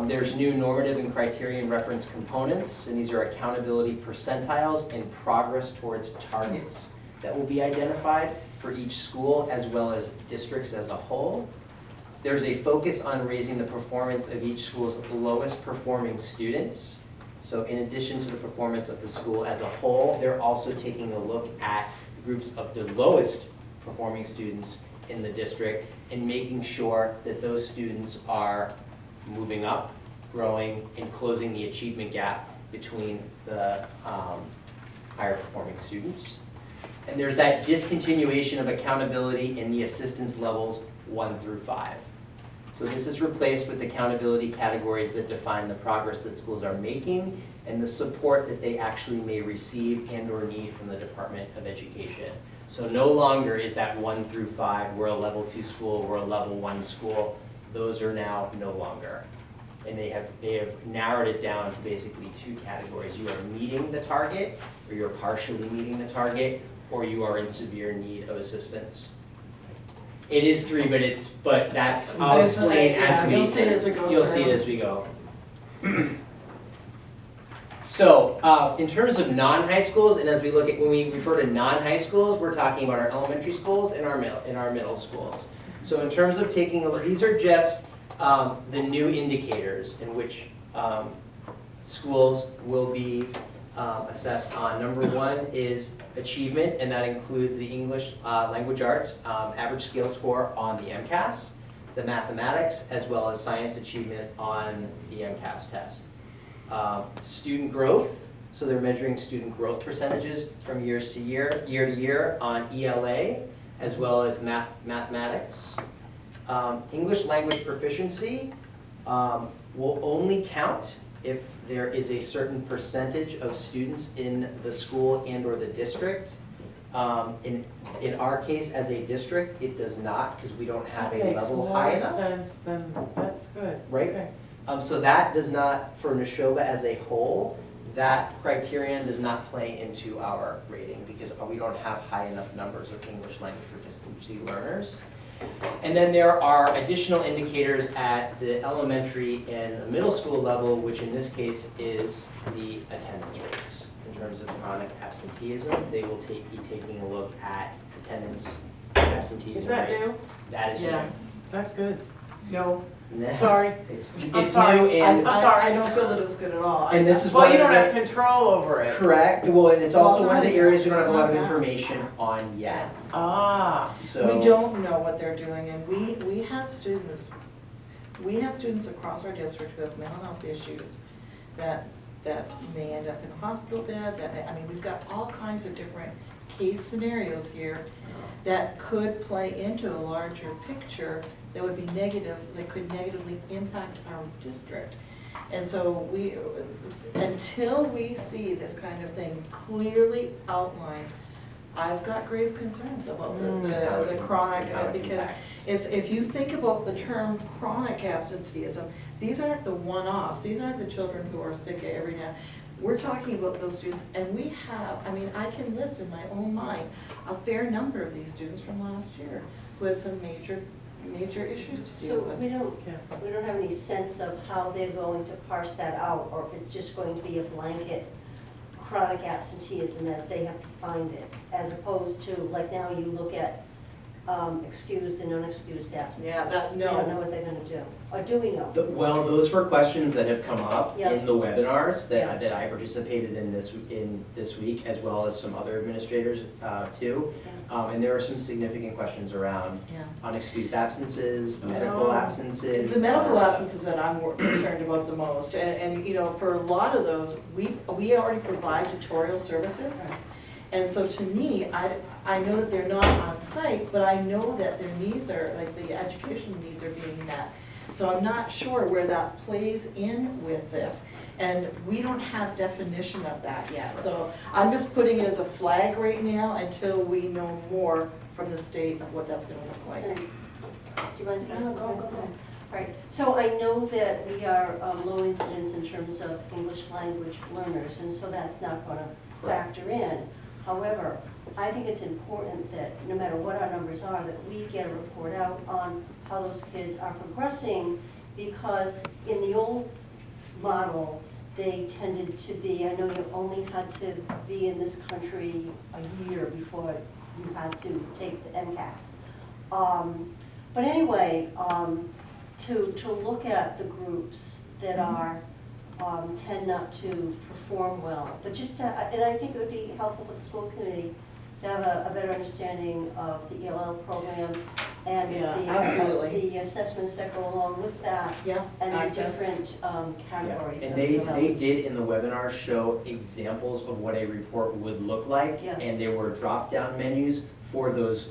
There's new normative and criterion reference components, and these are accountability percentiles and progress towards targets that will be identified for each school as well as districts as a whole. There's a focus on raising the performance of each school's lowest performing students. So in addition to the performance of the school as a whole, they're also taking a look at groups of the lowest performing students in the district and making sure that those students are moving up, growing, and closing the achievement gap between the higher performing students. And there's that discontinuation of accountability in the assistance levels 1 through 5. So this is replaced with accountability categories that define the progress that schools are making and the support that they actually may receive and or need from the Department of Education. So no longer is that 1 through 5, we're a level 2 school, we're a level 1 school. Those are now no longer. And they have narrowed it down to basically 2 categories. You are meeting the target, or you're partially meeting the target, or you are in severe need of assistance. It is 3, but that's, I'll explain as we. You'll see it as we go You'll see it as we go. So, in terms of non-high schools, and as we look at, when we refer to non-high schools, we're talking about our elementary schools and our middle schools. So in terms of taking a look, these are just the new indicators in which schools will be assessed on. Number 1 is achievement, and that includes the English language arts average scale score on the MCAS, the mathematics, as well as science achievement on the MCAS test. Student growth, so they're measuring student growth percentages from year to year on ELA, as well as mathematics. English language proficiency will only count if there is a certain percentage of students in the school and or the district. In our case, as a district, it does not, because we don't have a level high enough. Makes more sense, then that's good. Right? Okay. So that does not, for Neshoba as a whole, that criterion does not play into our rating because we don't have high enough numbers of English language proficiency learners. And then there are additional indicators at the elementary and middle school level, which in this case is the attendance rates. In terms of chronic absenteeism, they will be taking a look at attendance absenteeism Is that rates. new? That is new. Yes. That's good. No, Nah. sorry. It's I'm new sorry. and I'm sorry. I don't feel that it's good at all. And this is Well, one you of don't the- have control over it. correct. Well, and it's Well, also it's one of not the areas we don't it's have a lot not of that. information on yet. Ah, So We don't know what they're doing, and we have students across our district who have mental health issues that may end up in a hospital bed, I mean, we've got all kinds of different case scenarios here that could play into a larger picture that would be negative, that could negatively impact our district. And so until we see this kind of thing clearly outlined, I've got grave concerns about the chronic, because if you think about the term chronic absenteeism, these aren't the one-offs, these aren't the children who are sick every now. We're talking about those students, and we have, I mean, I can list in my own mind a fair number of these students from last year who had some major issues to deal So with. we don't have any sense of how they're going to parse that out, or if it's just going to be a blanket chronic absenteeism as they have defined it, as opposed to, like now you look at excused and unexcused absences. Yeah, We don't know what they're gonna do, or do we know? Well, those were questions that have come up Yeah. in the webinars Yeah. that I participated in this week, as well as some other administrators too. And there are some significant questions around Yeah. unexcused absences, medical Oh. absences. It's the medical absences that I'm more concerned about the most, and you know, for a lot of those, we already provide tutorial services. And so to me, I know that they're not on site, but I know that their needs are, like the educational needs are being met. So I'm not sure where that plays in with this, and we don't have definition of that yet. So I'm just putting it as a flag right now until we know more from the state of what that's gonna look like. Do you mind? No, go. All right, so I know that we are low incidence in terms of English language learners, and so that's not gonna factor in. However, I think it's important that no matter what our numbers are, that we get a report out on how those kids are progressing, because in the old model, they tended to be, I know you only had to be in this country a year before you had to take the MCAS. But anyway, to look at the groups that are, tend not to perform well, but just to, and I think it would be helpful for the school committee to have a better understanding of the ELL program and Yeah, the, absolutely. the assessments that go along with that Yeah, and the access. different categories. And of they ELL. did in the webinar show examples of what a report would look like. Yeah. And there were drop-down menus for those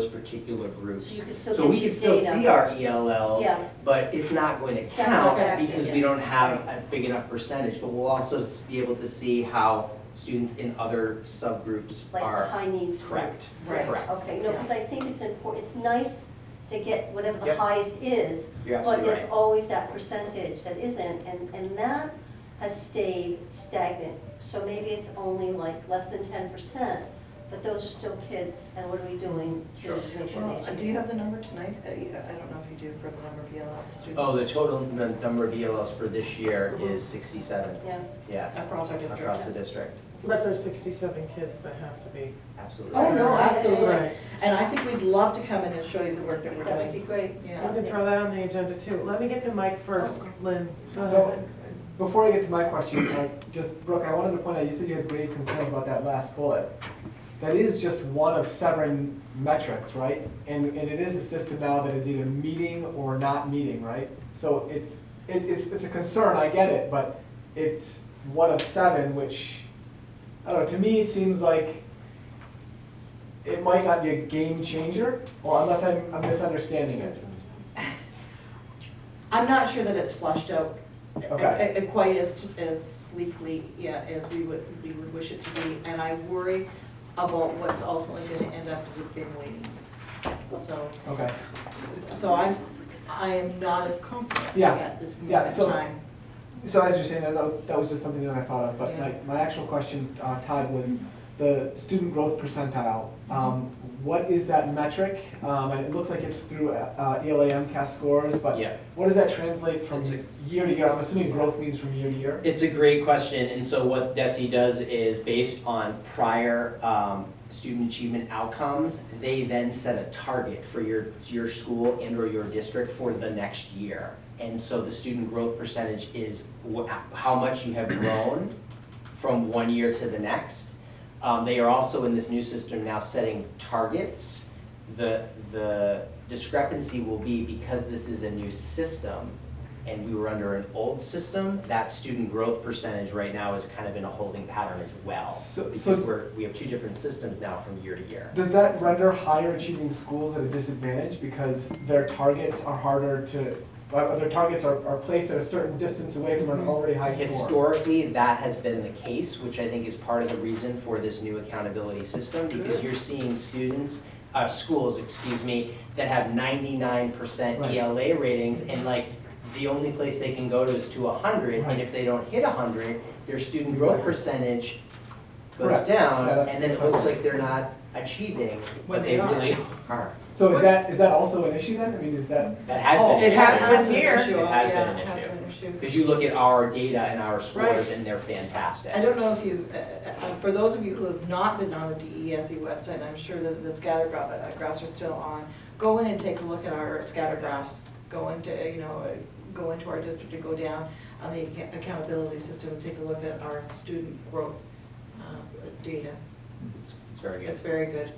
particular groups. So you can still So get we your can still data. see our ELLs, Yeah. but it's not going to It's not count gonna because count, we yeah. don't have a big enough percentage. But we'll also be able to see how students in other subgroups Like the are high needs correct. groups. Right. Correct. Okay, no, because I think it's important, it's nice to get whatever the Yep. highest is, You're but absolutely there's right. always that percentage that isn't, and that has stayed stagnant. So maybe it's only like less than 10%, but those are still kids, and what are we doing to make sure Well, they do you have the number tonight? I don't know if you do for the number of ELL students. Oh, the total number of ELLs for this year is 67. Yeah. Yeah, Across our district. across the district. But there's 67 kids that have to be. Absolutely. Oh, no, absolutely. Right. And I think we'd love to come in and show you the work that we're That would be doing. great. Yeah. We can throw that on the agenda too. Let me get to Mike first, Lynn. Go So, ahead. before I get to my question, Brooke, I wanted to point out, you said you had grave concerns about that last bullet. That is just one of 7 metrics, right? And it is a system now that is either meeting or not meeting, right? So it's a concern, I get it, but it's one of 7, which, I don't know, to me, it seems like it might not be a game changer, or unless I'm misunderstanding it. I'm not sure that it's flushed out Okay. quite as sleekly, yeah, as we would wish it to be. And I worry about what's ultimately gonna end up as a big weightings. Okay. So I am not as confident Yeah. at this Yeah, moment in so- time. So as you're saying, that was just something that I thought of, but Yeah. my actual question, Todd, was the student growth percentile. What is that metric? And it looks like it's through ELA MCAS scores, but Yeah. what does that translate from It's year to year? I'm assuming growth means from year to year? It's a great question, and so what DESE does is based on prior student achievement outcomes, they then set a target for your school and or your district for the next year. And so the student growth percentage is how much you have grown from one year to the next. They are also in this new system now setting targets. The discrepancy will be because this is a new system and we were under an old system, that student growth percentage right now is kind of in a holding pattern as well. Because we have 2 different systems now from year to year. Does that render higher achieving schools at a disadvantage because their targets are harder to, their targets are placed at a certain distance away from an already high score? Historically, that has been the case, which I think is part of the reason for this new accountability system, because you're seeing schools, that have 99% Right. ELA ratings, and like, the only place they can go to is to 100, Right. and if they don't hit 100, their student growth Exactly. percentage goes Correct. down, Yeah, that's and then it exactly. looks like they're not achieving What what they they are. really are. So is that also an issue then? I mean, is that? That has Oh, been. It has It been here. It has been an Yeah, it has issue. been an issue. Because you look at our data and our scores, Right. and they're fantastic. I don't know if you've, for those of you who have not been on the DESE website, and I'm sure that the scatter graphs are still on, go in and take a look at our scatter graphs. Go into, go into our district and go down on the accountability system and take a look at our student growth data. It's very good. It's very good.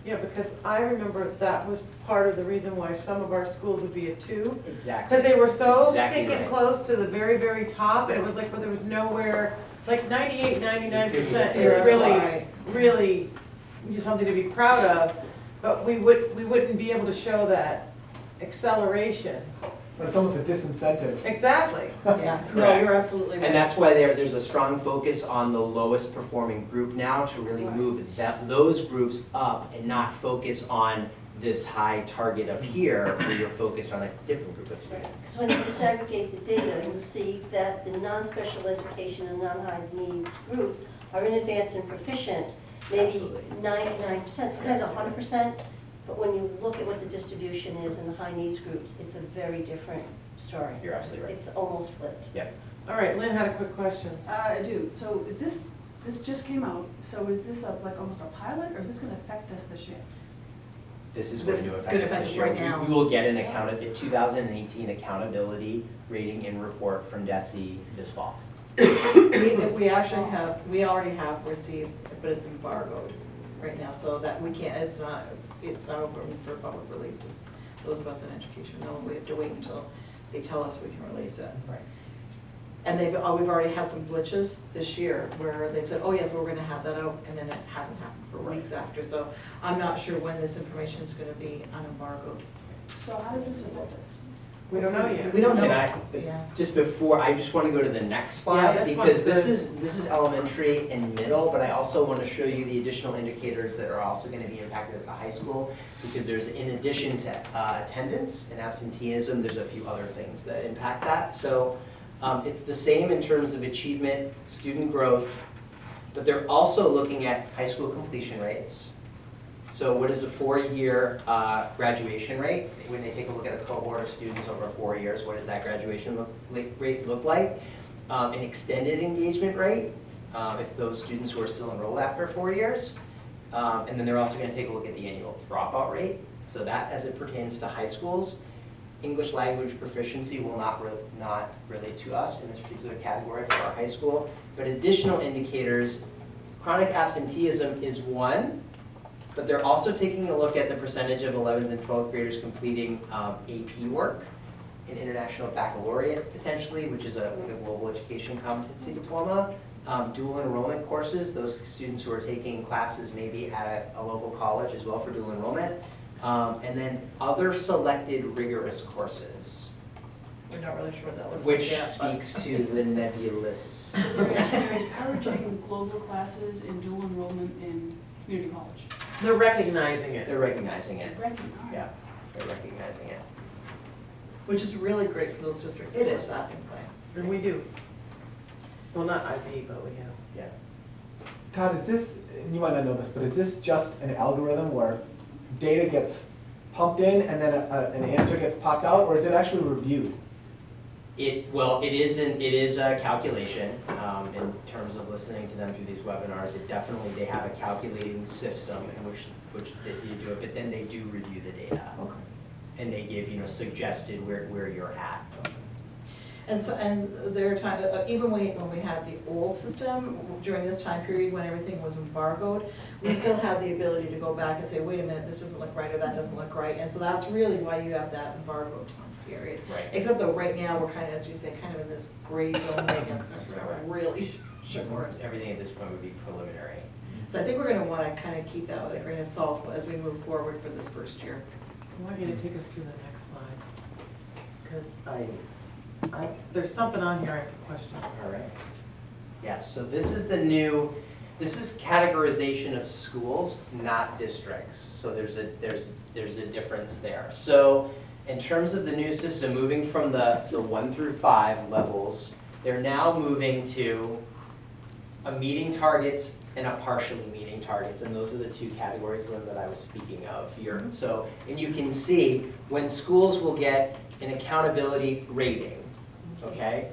Yeah, because I remember that was part of the reason why some of our schools would be a 2. Exactly. Because they were so Exactly stinking right. close to the very, very top, and it was like, well, there was nowhere, like 98, 99% You're is really, right. really something to be proud of, but we wouldn't be able to show that acceleration. But it's almost a disincentive. Exactly. Yeah, no, Correct. you're absolutely right. And that's why there's a strong focus on the lowest performing group now to really move those groups up and not focus on this high target up here where you're focused on a different group of students. So when you disaggregate the data, you'll see that the non-special education and non-high needs groups are in advance and proficient, maybe Absolutely. 99%, sometimes 100%. But when you look at what the distribution is in the high needs groups, it's a very different story. You're absolutely right. It's almost flipped. All right, Lynn had a quick question. I do, so is this just came out, so is this like almost a pilot, or is this gonna affect us this year? This is This going to is affect gonna us affect this us year. right now. We will get a 2018 accountability rating and report from DESE this fall. We already have received, but it's embargoed. right now, so that we can't, it's not open for public releases. Those of us in education know we have to wait until they tell us we can release it. Right. And we've already had some glitches this year where they said, oh yes, we're gonna have that out, and then it hasn't happened for weeks after. So I'm not sure when this information is gonna be unembargoed. So how does this affect us? We don't know yet. We don't know. Can I, Yeah. just before, I just want to go to the next Yeah, slide, this because one's this is elementary and middle, but I also want to show you the additional indicators that are also going to be impacted at the high school, because there's, in addition to attendance and absenteeism, there's a few other things that impact that. So it's the same in terms of achievement, student growth, but they're also looking at high school completion rates. So what is a 4-year graduation rate? When they take a look at a cohort of students over 4 years, what does that graduation rate look like? An extended engagement rate, if those students who are still enrolled after 4 years. And then they're also going to take a look at the annual dropout rate. So that, as it pertains to high schools, English language proficiency will not relate to us in this particular category for our high school. But additional indicators, chronic absenteeism is one. But they're also taking a look at the percentage of 11th and 12th graders completing AP work, an international baccalaureate potentially, which is a global education competency diploma, dual enrollment courses, those students who are taking classes maybe at a local college as well for dual enrollment, and then other selected rigorous courses, We're not really sure what that looks which like yet, but- speaks to the nebulous. They're encouraging global classes and dual enrollment in community college. They're recognizing it. They're recognizing it. Yeah. They're recognizing it. Which is really great for those districts. It is. Staffing plan. And we do. Well, not IB, but we have. Yeah. Todd, is this, and you might not know this, but is this just an algorithm where data gets pumped in and then an answer gets popped out, or is it actually reviewed? It is a calculation in terms of listening to them through these webinars. They have a calculating system in which they do it, but then they do review the data. Okay. And they give, suggested where you're at. And so, and there are times, even when we had the old system, during this time period when everything was embargoed, we still had the ability to go back and say, wait a minute, this doesn't look right, or that doesn't look right. And so that's really why you have that embargoed time period. Right. Except though right now, we're kind of, as you say, kind of in this gray zone right now, because we're not really sure. Everything at this point would be preliminary. So I think we're gonna wanna kind of keep that with a grain of salt as we move forward for this first year. I want you to take us through the next slide. Because there's something on here I have a question. All right. Yes, so this is categorization of schools, not districts. So there's a difference there. So in terms of the new system, moving from the 1 through 5 levels, they're now moving to a meeting targets and a partially meeting targets, and those are the two categories, Lynn, that I was speaking of here. So, and you can see when schools will get an accountability rating, okay?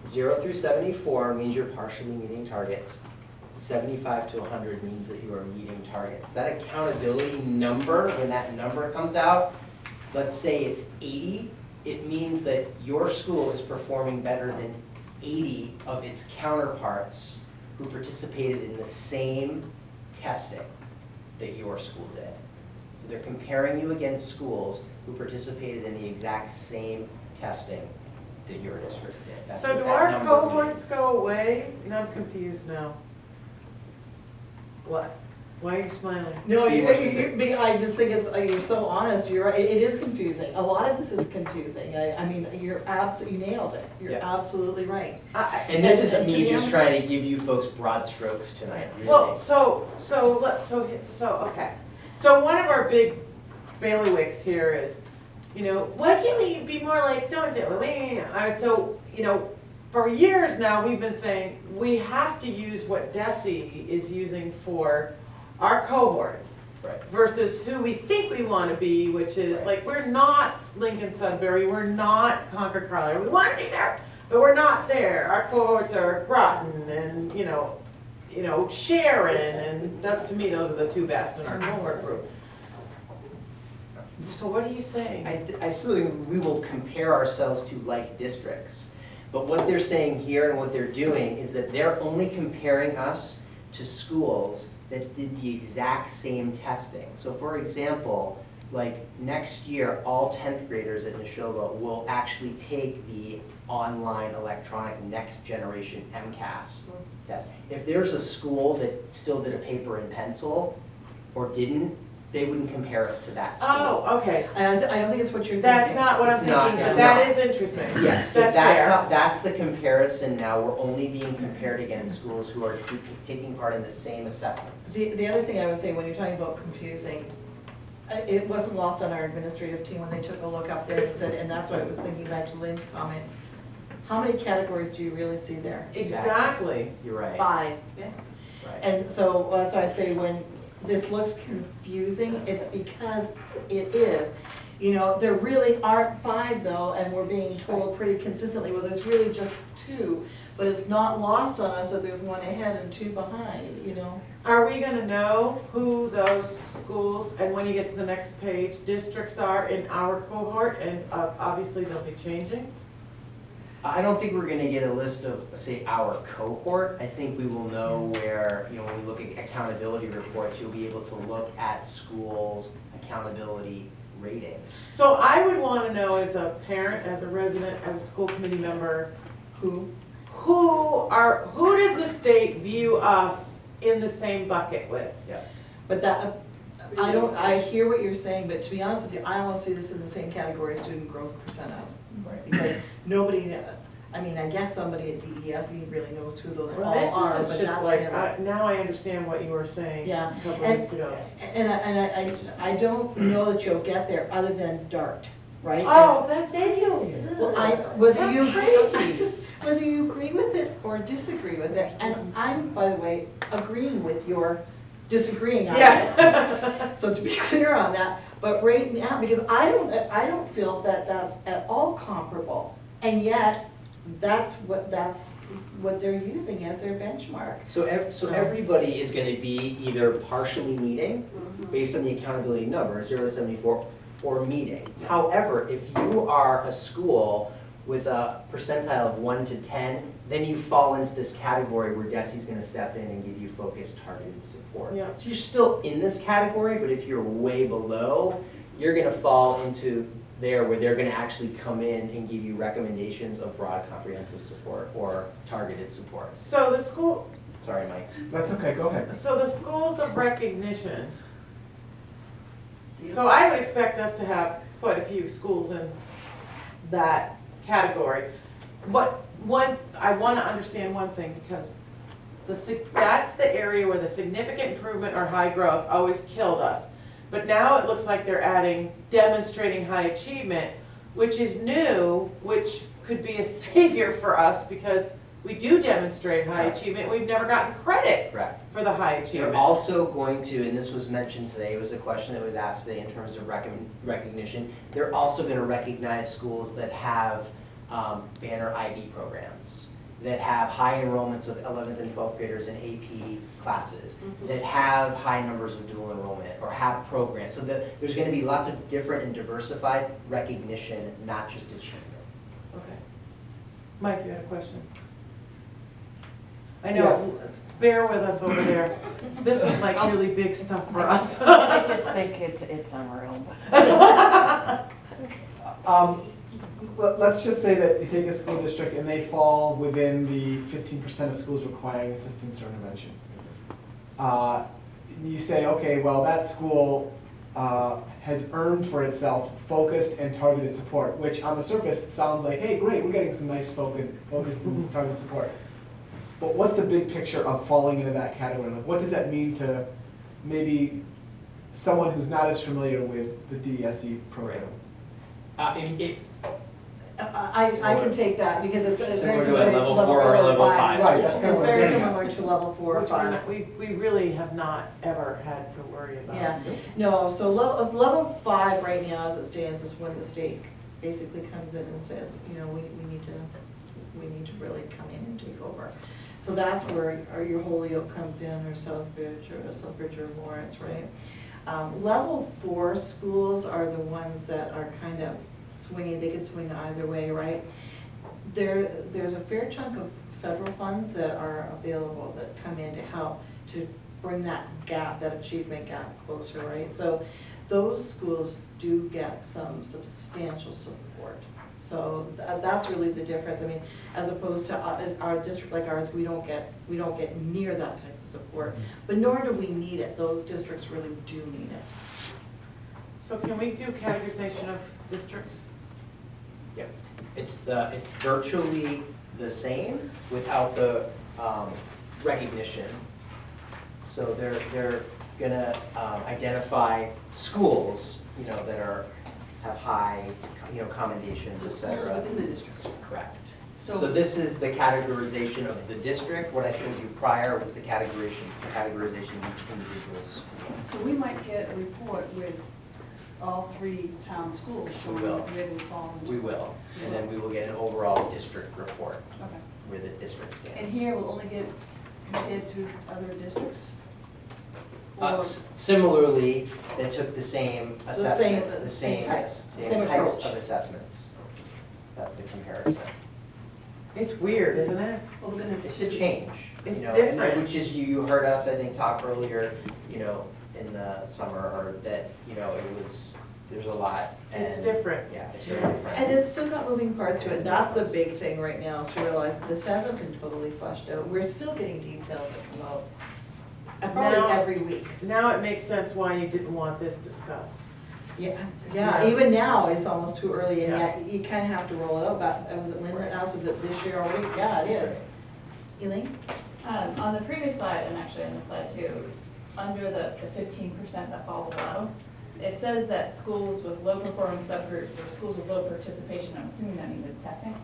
0 through 74 means you're partially meeting targets. 75 to 100 means that you are meeting targets. That accountability number, when that number comes out, let's say it's 80, it means that your school is performing better than 80 of its counterparts who participated in the same testing that your school did. So they're comparing you against schools who participated in the exact same testing that your district did. That's So what do that our number cohorts means. go away? No, I'm confused now. What? Why are you smiling? No, Be more specific. I just think you're so honest, you're right, it is confusing, a lot of this is confusing, I mean, you nailed it, you're Yeah. absolutely right. And this is and to me be just honest- trying to give you folks broad strokes tonight, really. Well, okay. So one of our big bailiwicks here is, why can't we be more like so-and-so? So, for years now, we've been saying, we have to use what DESE is using for our cohorts Right. versus who we think we want to be, which is Right. like, we're not Lincoln Sudbury, we're not Concord Carlisle, we want to be there, but we're not there. Our cohorts are Groton and, Sharon, and that, to me, those are the two best in our cohort group. So what are you saying? I still think we will compare ourselves to like districts. But what they're saying here and what they're doing is that they're only comparing us to schools that did the exact same testing. So for example, like next year, all 10th graders at Neshoba will actually take the online electronic next generation MCAS test. If there's a school that still did a paper and pencil or didn't, they wouldn't compare us to that school. Oh, okay. I don't think it's what you're thinking. That's not what I'm It's not, thinking, but it's that not. is interesting. Yes, but That's fair. that's the comparison now. We're only being compared against schools who are taking part in the same assessments. The other thing I would say, when you're talking about confusing, it wasn't lost on our administrative team when they took a look up there and said, and that's why I was thinking back to Lynn's comment, how many categories do you really see there? Exactly. You're right. 5. Yeah. Right. And so that's why I say when this looks confusing, it's because it is. You know, there really aren't 5 though, and we're being told pretty consistently, well, there's really just 2. But it's not lost on us that there's 1 ahead and 2 behind, you know? Are we gonna know who those schools, and when you get to the next page, districts are in our cohort, and obviously they'll be changing? I don't think we're gonna get a list of, say, our cohort. I think we will know where, you know, when we look at accountability reports, you'll be able to look at schools' accountability ratings. So I would wanna know as a parent, as a resident, as a school committee member, Who? who does the state view us in the same bucket with? But that, I hear what you're saying, but to be honest with you, I almost see this in the same category as student growth percentiles. Right. Because nobody, I mean, I guess somebody at DES really knows who those all Well, are, this but is just that's like, him. now I understand what you were saying Yeah, a couple and- weeks ago. And I don't know that you'll get there other than DART, right? Oh, that's crazy. Well, whether That's you, crazy. whether you agree with it or disagree with it, and I'm, by the way, agreeing with your disagreeing on it. Yeah. So to be clear on that, but right now, because I don't feel that that's at all comparable, and yet that's what they're using as their benchmark. So everybody is gonna be either partially meeting, based on the accountability number, 0 to 74, or meeting. However, if you are a school with a percentile of 1 to 10, then you fall into this category where DESI's gonna step in and give you focused, targeted support. Yeah. So you're still in this category, but if you're way below, you're gonna fall into there where they're gonna actually come in and give you recommendations of broad comprehensive support or targeted support. So the school, Sorry, Mike. That's okay, go ahead. so the schools of recognition. So I would expect us to have quite a few schools in that category. I want to understand one thing, because that's the area where the significant improvement or high growth always killed us. But now it looks like they're adding demonstrating high achievement, which is new, which could be a savior for us because we do demonstrate high achievement. We've never gotten credit Correct. for the high They're achievement. also going to, and this was mentioned today, it was a question that was asked today in terms of recognition, they're also going to recognize schools that have banner IB programs, that have high enrollments of 11th and 12th graders in AP classes, that have high numbers of dual enrollment, or have programs. So that there's going to be lots of different and diversified recognition, not just achievement. Okay. Mike, you had a question? I know, Yes. bear with us over there. This is like really big stuff for us. I just think it's unreal. Let's just say that you take a school district and they fall within the 15% of schools requiring assistance or intervention. You say, okay, well, that school has earned for itself focused and targeted support, which on the surface sounds like, hey, great, we're getting some nice focused and targeted support. But what's the big picture of falling into that category? Like, what does that mean to maybe someone who's not as familiar with the DESE program? I can take that because it's very Similar to similar a to level level 4 or 4 or level 5. 5. Right, that's kind of It's what very I'm getting at. similar to level 4 or Which 5. we really have not ever had to worry about. Yeah, no, so level 5 right now as it stands is when the state basically comes in and says, you know, we need to really come in and take over. So that's where your Holyoke comes in, or Southbridge or Lawrence, right? Level 4 schools are the ones that are kind of swinging, they could swing either way, right? There's a fair chunk of federal funds that are available that come in to help to bring that gap, that achievement gap closer, right? So those schools do get some substantial support. So that's really the difference. I mean, as opposed to our district like ours, we don't get near that type of support. But nor do we need it. Those districts really do need it. So can we do categorization of districts? Yep. It's virtually the same without the recognition. So they're gonna identify schools, you know, that have high, you know, commendations, et cetera. Within the district. Correct. So- So this is the categorization of the district. What I showed you prior was the categorization of each individual school. So we might get a report with all 3 town schools showing will. where they fall into. We will, and then we will get an overall district report Okay. where the district stands. And here we'll only get compared to other districts? Or- Similarly, they took the same assessment, the same same types, same same types approach. of assessments. That's the comparison. It's weird, isn't it? Well, we're gonna. It's a change. It's you know, different. Which is, you heard us, I think, talk earlier, you know, in the summer, or that, you know, there's a lot. It's and- different. Yeah, it's very different. And it's still got moving parts to it. That's the big thing right now, is to realize that this hasn't been totally fleshed out. We're still getting details that come out probably Now- every week. Now it makes sense why you didn't want this discussed. Yeah, even now, it's almost too early, and Yeah. yet you kind of have to roll it out. But was it Lynn that asked, is it this year already? Yeah, it is. Elaine? On the previous slide, and actually on this slide too, under the 15% that fall below, it says that schools with low performing subgroups or schools with low participation, I'm assuming that means in testing,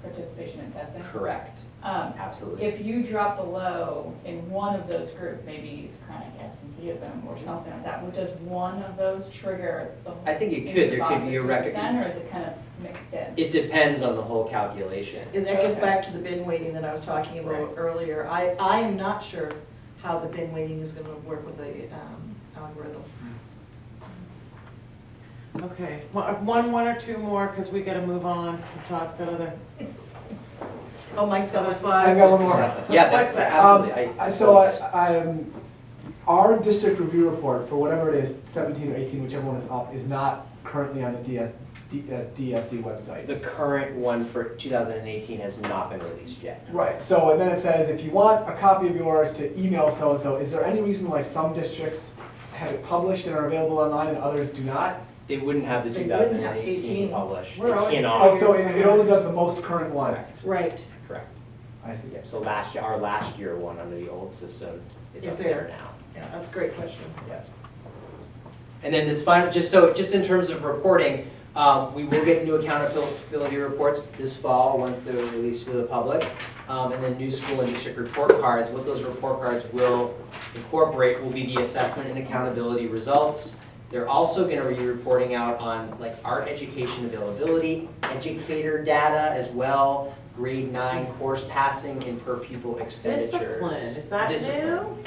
participation in testing. Correct, absolutely. If you drop below in one of those groups, maybe it's chronic absenteeism or something like that, does one of those trigger the whole? I think it could. There could be a 15%, or is it kind of mixed in? It depends on the whole calculation. And that gets Okay. back to the bin weighting that I was talking about Right. earlier. I am not sure how the bin weighting is gonna work with the algorithm. Okay, one or two more, because we gotta move on. Todd's got other Oh, Mike's got other a slides. I've got one more. Yeah, What's that's that? absolutely. So our district review report, for whatever it is, 17 or 18, whichever one is up, is not currently on the DSE website. The current one for 2018 has not been released yet. Right, so and then it says, if you want a copy of yours, to email so-and-so. Is there any reason why some districts have it published and are available online and others do not? They wouldn't have the They wouldn't have 2018 18. published. We're They always cannot. Oh, so it only does the most current one? Correct, Right. correct. I see. Yep, so our last year one under the old system is Is up there. there now. Yeah, that's a great question. Yep. And then this final, just in terms of reporting, we will get new accountability reports this fall once they're released to the public. And then new school and district report cards. What those report cards will incorporate will be the assessment and accountability results. They're also going to be reporting out on like art education availability, educator data as well, grade 9 course passing and per pupil expenditures. Discipline, is that Discipline. new?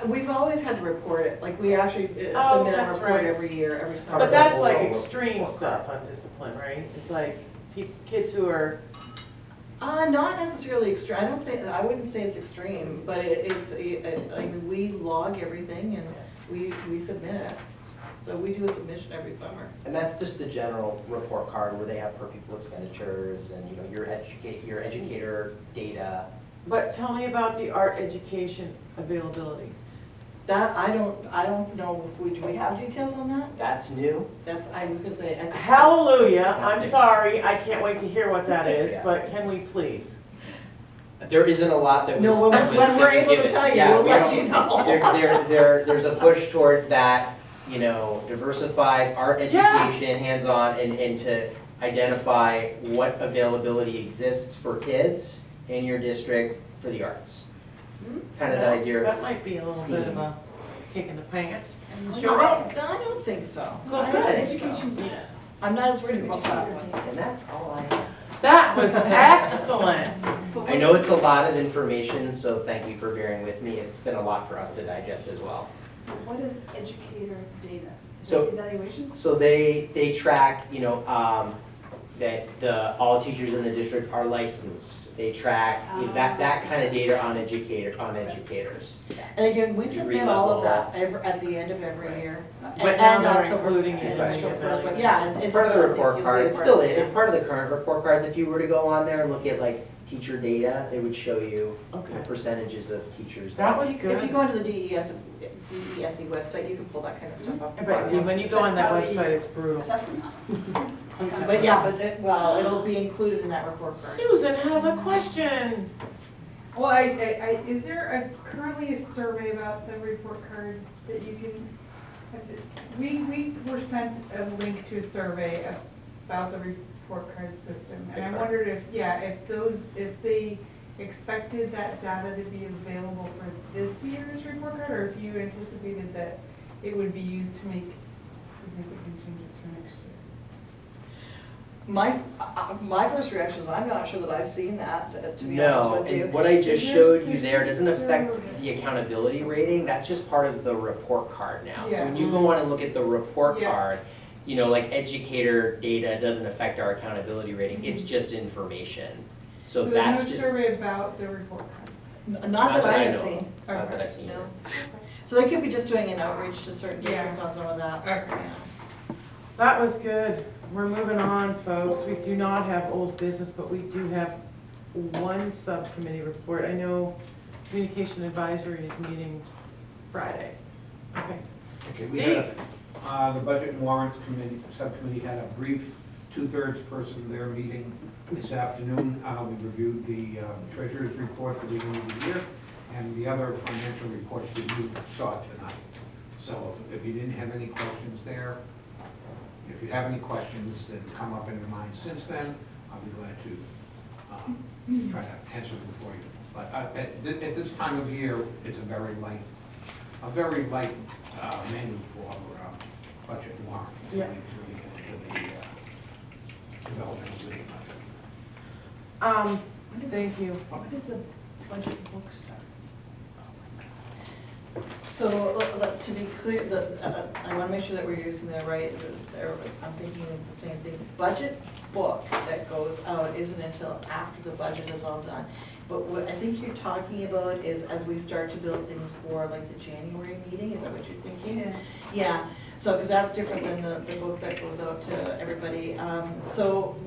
We've always had to report it. Like, we actually Oh, submit a that's report right. every year, every summer. But that's like Overall extreme report stuff card. on discipline, right? It's like kids who are, Not necessarily extreme. I wouldn't say it's extreme, but I mean, we log everything and we submit it. So we do a submission every summer. And that's just the general report card where they have per pupil expenditures and, you know, your educator data. but tell me about the art education availability. That, I don't know if do we have details on that? That's new. I was gonna say. Hallelujah, I'm That's it. sorry, I can't wait to hear what that is, Yeah. but can we please? There isn't a lot that was. No, when that was- when we're that was able to given. tell you, Yeah, we'll we let don't- you know. There's a push towards that, you know, diversified art Yeah. education, hands-on, and to identify what availability exists for kids in your district for the arts. Kind of the idea of. That might be a little bit of STEAM. a kick in the pants. I don't think so. Well, I good. don't think so. I'm not as worried about that one. And that's all I have. That was excellent. I know it's a lot of information, so thank you for bearing with me. It's been a lot for us to digest as well. What is educator data? So- Evaluations? So they track, you know, that all teachers in the district are licensed. They track, that kind of data on educators. And again, we You submit all of re-level. that at the end of every year. But now And they're October- including it in the October first, but evaluation. yeah. and It's part of the report you'll see card, it it's part still, of it. it's part of the current report cards. If you were to go on there and look at like teacher data, it would show you Okay. the percentages of teachers. That was If you good. go into the DESE website, you can pull that kind of stuff up. But when you go on that That's how website, it's brutal. Assessment. But yeah, well, it'll be included in that report card. Susan has a question. Well, is there currently a survey about the report card that you can, we were sent a link to a survey about the report card system. And I wondered if they expected that data to be available for this year's report card, or if you anticipated that it would be used to make significant changes for next year. My first reaction is, I'm not sure that I've seen that, to be honest No, with you. and what I just Is there showed you there specific doesn't affect survey? the accountability rating, that's just part of the report card now. So Yeah. when you go on and look at the report Yeah. card, you know, like educator data doesn't affect our accountability rating, it's just information. So there's that's no just, survey about the report cards? Not that I have know of. seen, Not that I've seen. no. So they could be just doing an outreach to certain districts Yeah. on some of that. Okay. Yeah. That was good. We're moving on, folks. We do not have old business, but we do have one subcommittee report. I know Communication Advisory is meeting Friday. Okay. Okay, we had Steve? the Budget and Warrants Committee, Subcommittee had a brief two-thirds person there meeting this afternoon. We reviewed the treasurer's report for the end of the year and the other financial reports that you saw tonight. So if you didn't have any questions there, if you have any questions that have come up in your mind since then, I'll be glad to try to answer them for you. But at this time of year, it's a very light menu for budget and warrant. Yeah. We get into the development of the budget. Thank you. When does the budget book start? So, to be clear, I want to make sure that we're using the right, I'm thinking of the same thing. Budget book that goes out isn't until after the budget is all done. But what I think you're talking about is as we start to build things for like the January meeting, is that what you're thinking? Yeah. Yeah, so, because that's different than the book that goes out to everybody. So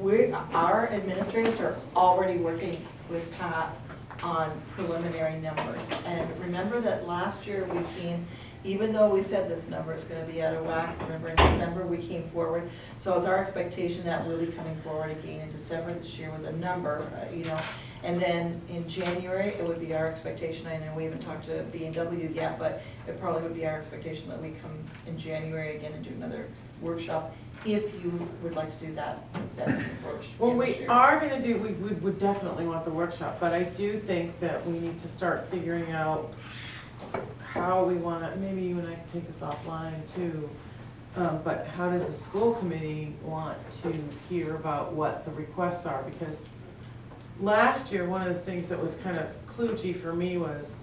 our administrators are already working with Pat on preliminary numbers. And remember that last year we came, even though we said this number is gonna be out of whack, remember in December we came forward. So it's our expectation that we'll be coming forward again in December this year with a number, And then in January, it would be our expectation, I know we haven't talked to B&W yet, but it probably would be our expectation that we come in January again and do another workshop, if you would like to do that, that's an approach. Well, in this we year. are gonna do, we would definitely want the workshop, but I do think that we need to start figuring out how we wanna, maybe you and I can take this offline too. But how does the school committee want to hear about what the requests are? Because last year, one of the things that was kind of kludgy for me was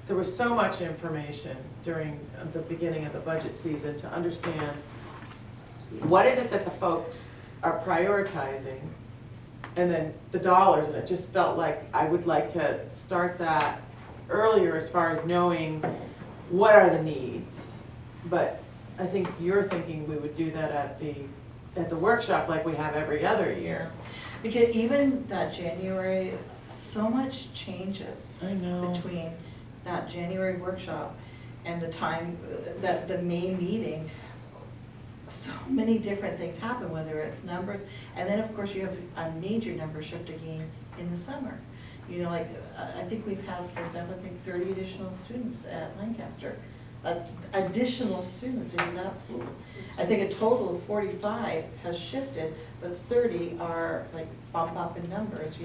there was so much information during the beginning of the budget season to understand what is it that the folks are prioritizing, and then the dollars, and it just felt like I would like to start that earlier as far as knowing what are the needs. But I think you're thinking we would do that at the workshop like we have every other year. Because even that January, so much changes I know. between that January workshop and the time, that the May meeting. So many different things happen, whether it's numbers, and then of course you have a major number shift again in the summer. Like, I think we've had, for example, 30 additional students at Lancaster. Additional students in that school. I think a total of 45 has shifted, but 30 are like bump up in numbers,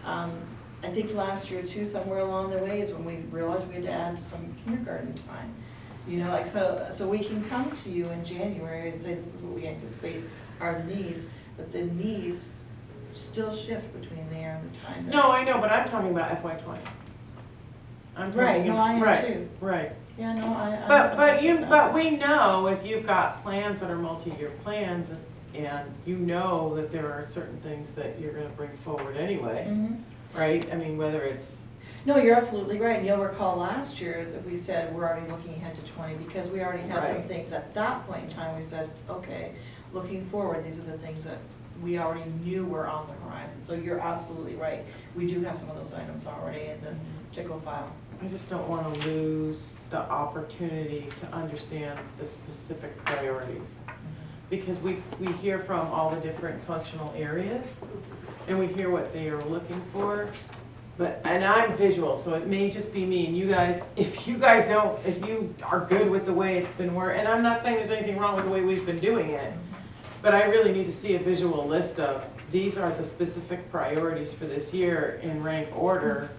I think last year too, somewhere along the way is when we realized we had to add some kindergarten time. So we can come to you in January and say this is what we anticipate are the needs, but the needs still shift between there and the time. No, I know, but I'm talking about FY20. I'm talking. Right, no, I am right, too. Right. Yeah, no, But we know if you've got plans that are multi-year plans, and you know that there are certain things that you're gonna bring forward anyway, right? I mean, whether it's, No, you're absolutely right. And you'll recall last year that we said we're already looking ahead to 20 because we already had some Right. things at that point in time. We said, okay, looking forward, these are the things that we already knew were on the horizon. So you're absolutely right. We do have some of those items already in the tickle file. I just don't wanna lose the opportunity to understand the specific priorities. Because we hear from all the different functional areas, and we hear what they are looking for. But, and I'm visual, so it may just be me, and you guys, if you are good with the way it's been worked, and I'm not saying there's anything wrong with the way we've been doing it, but I really need to see a visual list of, these are the specific priorities for this year in rank order,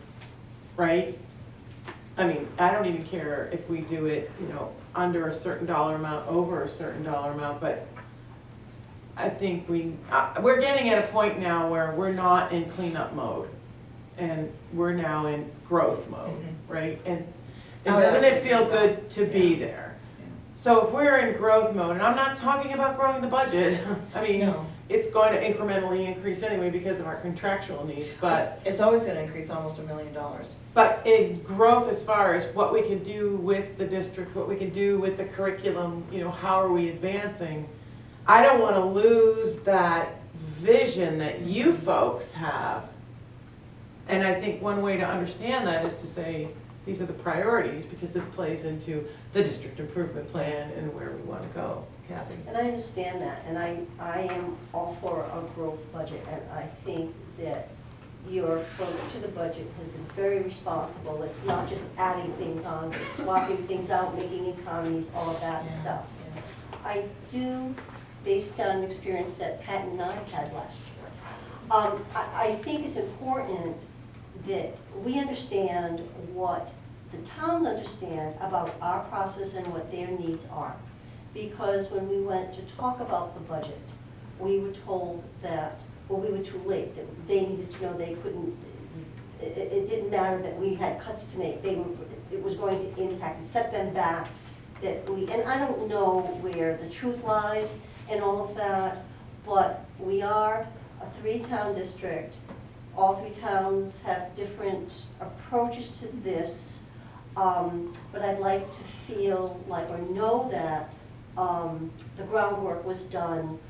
right? I mean, I don't even care if we do it, under a certain dollar amount, over a certain dollar amount, but I think we're getting at a point now where we're not in cleanup mode. And we're now in growth mode, right? And doesn't it feel good to be there? So if we're in growth mode, and I'm not talking about growing the budget, I mean, No. it's going to incrementally increase anyway because of our contractual needs, but It's always gonna increase almost $1 million. but in growth as far as what we can do with the district, what we can do with the curriculum, how are we advancing? I don't want to lose that vision that you folks have. And I think one way to understand that is to say, these are the priorities, because this plays into the district improvement plan and where we want to go. Kathy? And I understand that, and I am all for a growth budget, and I think that your approach to the budget has been very responsible. It's not just adding things on, it's swapping things out, making economies, all of that stuff. Yes. I do, based on experience that Pat and I had last year, I think it's important that we understand what the towns understand about our process and what their needs are. Because when we went to talk about the budget, we were told that, well, we were too late, that they needed to know they couldn't, it didn't matter that we had cuts to make, it was going to impact, it set them back, and I don't know where the truth lies in all of that, but we are a 3-town district. All 3 towns have different approaches to this, but I'd like to feel like, or know that the groundwork was done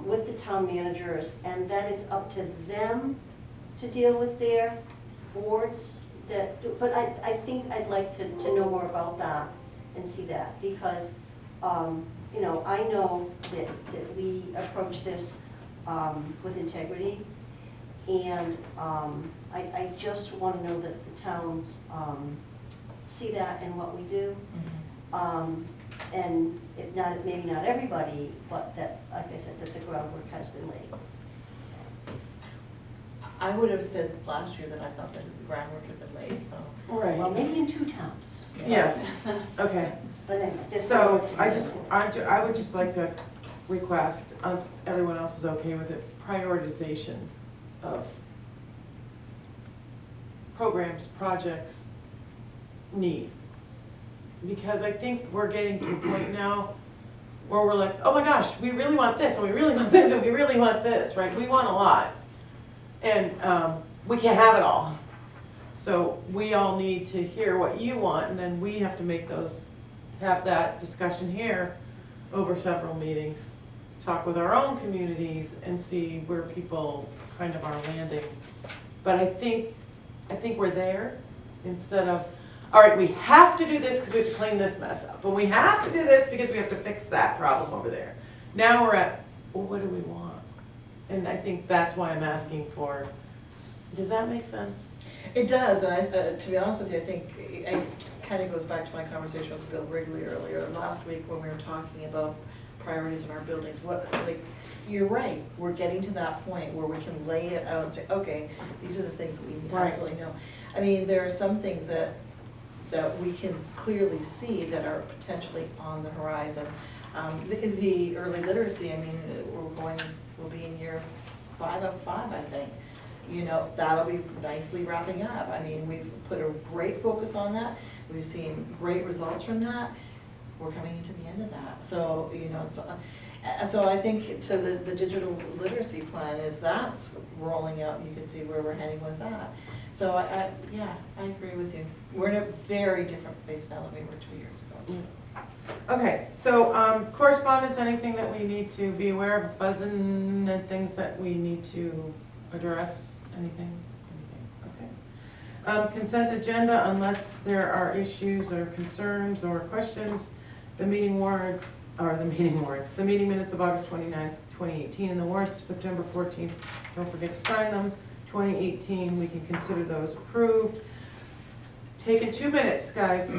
with the town managers, and that it's up to them to deal with their boards. But I think I'd like to know more about that and see that, because I know that we approach this with integrity. And I just want to know that the towns see that in what we do. And if not, maybe not everybody, but that, like I said, that the groundwork has been laid. So. I would have said last year that I thought that the groundwork had been laid, so. Right. Well, maybe in 2 towns. Yes, okay. But anyway, So I would just like to request, if everyone else is okay with it, prioritization of programs, projects, need. Because I think we're getting to a point now where we're like, oh my gosh, we really want this, and we really want this, and we really want this, right? We want a lot. And we can't have it all. So we all need to hear what you want, and then we have to have that discussion here over several meetings, talk with our own communities and see where people kind of are landing. But I think we're there, instead of, all right, we have to do this because we have to clean this mess up, and we have to do this because we have to fix that problem over there. Now we're at, well, what do we want? And I think that's why I'm asking for, does that make sense? It does, and to be honest with you, I think it kind of goes back to my conversation with Bill Wrigley earlier last week when we were talking about priorities in our buildings. You're right, we're getting to that point where we can lay it out and say, okay, these are the things that we absolutely know. I mean, there are some things that we can clearly see that are potentially on the horizon. The early literacy, I mean, we'll be in year 5 of 5, I think. That'll be nicely wrapping up. I mean, we've put a great focus on that. We've seen great results from that. we're coming into the end of that. So, you know, so I think to the digital literacy plan is that's rolling out, and you can see where we're heading with that. So yeah, I agree with you. We're in a very different place now than we were 2 years ago. Okay, so correspondence, anything that we need to be aware of, buzzing and things that we need to address, anything? Okay. Consent agenda, unless there are issues or concerns or questions, the meeting warrants, the meeting minutes of August 29th, 2018, and the warrants of September 14th, don't forget to sign them. 2018, we can consider those approved. Taking 2 minutes, guys,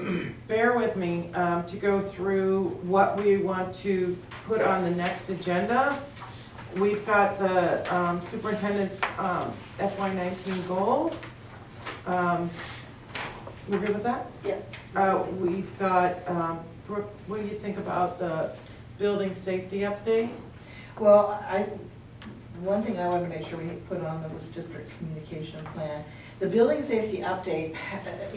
bear with me, to go through what we want to put on the next agenda. We've got the superintendent's FY19 goals. We're good with that? Yeah. We've got, Brooke, what do you think about the building safety update? Well, one thing I wanted to make sure we put on that was district communication plan. The building safety update,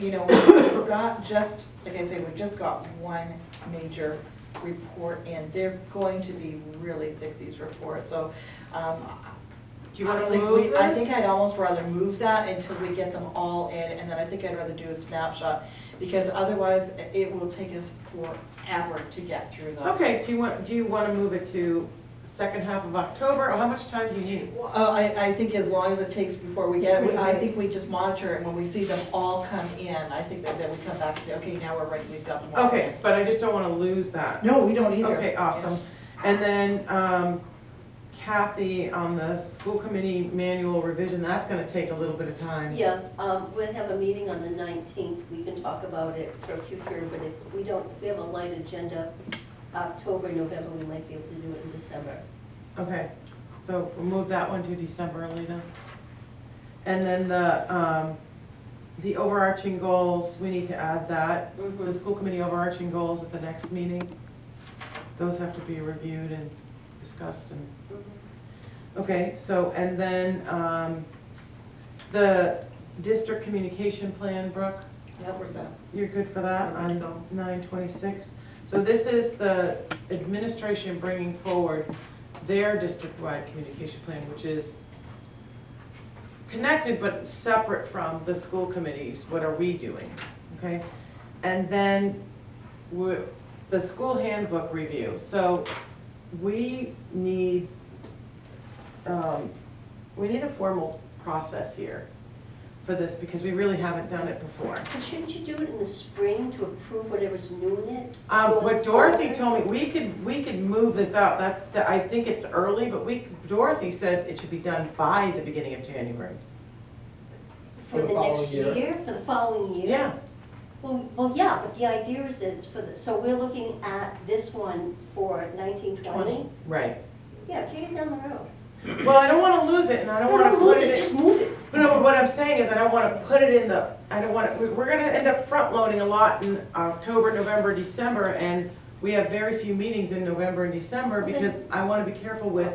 you know, we've got just, like I say, we've just got one major report in. They're going to be really thick, these reports, so. Do you want to move this? I think I'd almost rather move that until we get them all in, and then I think I'd rather do a snapshot, because otherwise it will take us forever to get through those. Okay, do you want to move it to second half of October, or how much time do you need? I think as long as it takes before we get it, I think we just monitor it, and when we see them all come in, I think that we come back and say, okay, now we're ready, we've got them all. Okay, but I just don't want to lose that. No, we don't either. Okay, awesome. And then Kathy, on the school committee manual revision, that's going to take a little bit of time. Yeah, we'll have a meeting on the 19th, we can talk about it for future, but if we have a light agenda, October, November, we might be able to do it in December. Okay, so we'll move that one to December, Alita. And then the overarching goals, we need to add that. Mhm. The school committee overarching goals at the next meeting. Those have to be reviewed and discussed and, okay, so, and then the district communication plan, Brooke? Yeah, we're set. You're good for that We're good to on go. 9/26? So this is the administration bringing forward their district-wide communication plan, which is connected but separate from the school committees. What are we doing, okay? And then the school handbook review. So we need a formal process here for this, because we really haven't done it before. But shouldn't you do it in the spring to approve whatever's new in it? What Dorothy told me, we could move this out. That I think it's early, but Dorothy said it should be done by the beginning of January. For the next year, for the following year? Yeah. Well, yeah, but the idea is that it's for the, so we're looking at this one for 1920? Right. Yeah, kick it down the road. Well, I don't want to lose it, and I don't want to lose put it. just move it. But no, what I'm saying is I don't want to put it in the. I don't want to. We're going to end up front loading a lot in October, November, December, and we have very few meetings in November and December because I want to be careful with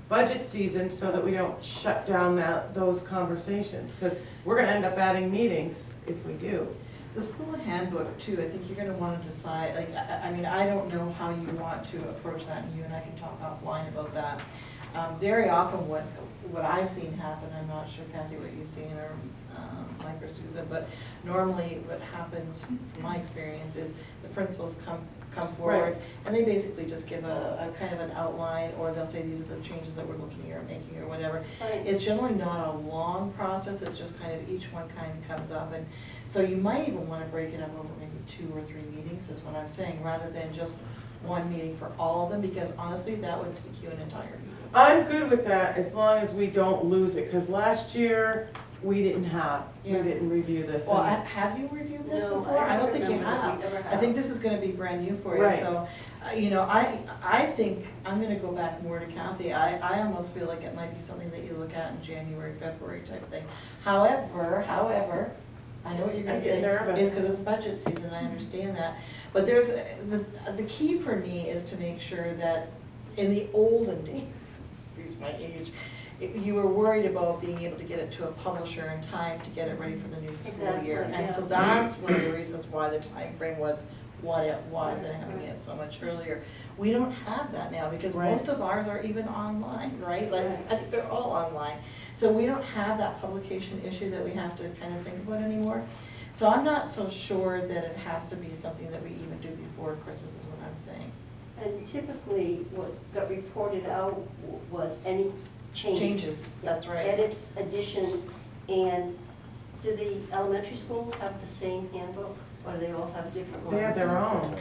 budget season so that we don't shut down those conversations, because we're going to end up adding meetings if we do. The school handbook too, I think you're gonna wanna decide, like, I mean, I don't know how you want to approach that, and you and I can talk offline about that. Very often what I've seen happen, I'm not sure Kathy what you've seen, or Mike or Susan, but normally what happens, from my experience, is the principals come forward, and they basically just give a kind of an outline, or they'll say these are the changes that we're looking at or making or whatever. Right. It's generally not a long process, it's just kind of each one kind of comes up, and so you might even want to break it up over maybe 2 or 3 meetings, is what I'm saying, rather than just one meeting for all of them, because honestly, that would take you an entire meeting. I'm good with that as long as we don't lose it, because last year we didn't review this. Well, have you reviewed this No, before? I don't think you remember. have. We never have. I think this is gonna be brand new for you, Right. so, you know, I think, I'm gonna go back more to Kathy, I almost feel like it might be something that you look at in January, February type thing. However, I know what you're gonna say. Nervous. Is because it's budget season, I understand that. But there's, the key for me is to make sure that in the olden days, excuse my age, you were worried about being able to get it to a publisher in time to get it ready for the new school year. Exactly, And so yeah. that's one of the reasons why the time frame was what it was and having it so much earlier. We don't have that now because Right. most of ours are even online, right? Like, I think they're all online. So we don't have that publication issue that we have to kind of think about anymore. So I'm not so sure that it has to be something that we even do before Christmas is what I'm saying. And typically, what got reported out was any changes. Changes, that's right. Edits, additions, and do the elementary schools have the same handbook, or do they all have different ones? They have their own.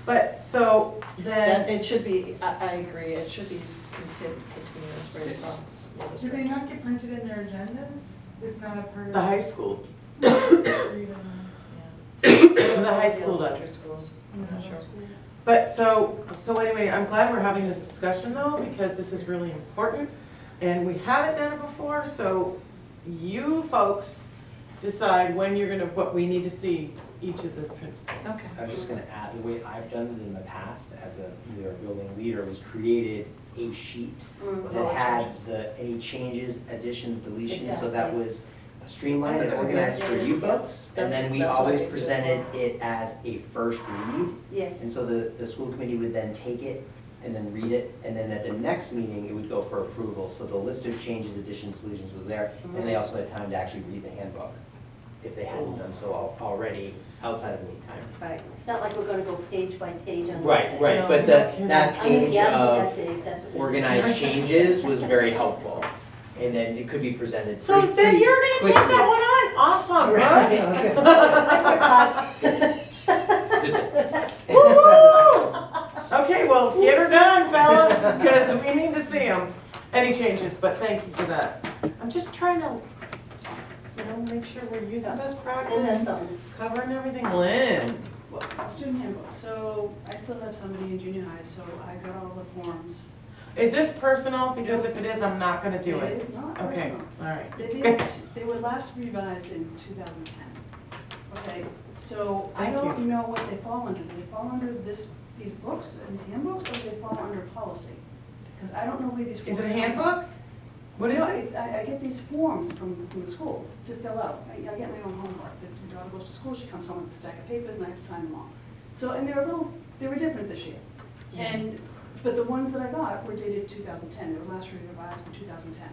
But, so That then, it should be, I agree, it should be continuous right across the school Do district. they not get printed in their agendas? It's not a part of. the high school, Or even, the high school Elementary does. schools, in the I'm not middle sure. school. But so anyway, I'm glad we're having this discussion though, because this is really important. And we haven't done it before, so you folks decide when you're gonna, what we need to see each of the principals. Okay. I'm just gonna add, the way I've done it in the past, as a either a building leader, was created a sheet Mm. all that the had changes. any changes, additions, deletions, so Exactly. that was streamlined and That's a good organized for idea. you folks. And then we That's what I always used to as presented well. it as a first read. Yes. And so the school committee would then take it and then read it, and then at the next meeting, it would go for approval. So the list of changes, additions, deletions was there, and they also had time to actually read the handbook, if they hadn't done so already outside of lead time. Right, it's not like we're gonna go page by page on this. Right, right, No, but no kidding. that I'm gonna page be absent that of day if that's what. you're organized changes was very helpful, and then it could be presented So pretty then you're gonna take quickly. that one on? Awesome, right? Woo! Okay, well, get her done, fella, because we need to see them. Any changes, but thank you for that. I'm just trying to, make sure we're using best And that's practice, something. covering everything. Lynn, Well, student handbook, so I still have somebody in junior high, so I got all the forms. is this personal? Because if it is, I'm not gonna do It it. is not Okay, personal. all right. They were last revised in 2010. Okay, so I Thank don't you. know what they fall under. Do they fall under these books, these handbooks, or do they fall under policy? Because I don't know where these Is forms it a come from. handbook? What is No, it? it's, I get these forms from the school to fill out. I get my own homework. The daughter goes to school, she comes home with a stack of papers, and I have to sign them all. So, and they were different this year. But the ones that I got were dated 2010. They were last revised in 2010.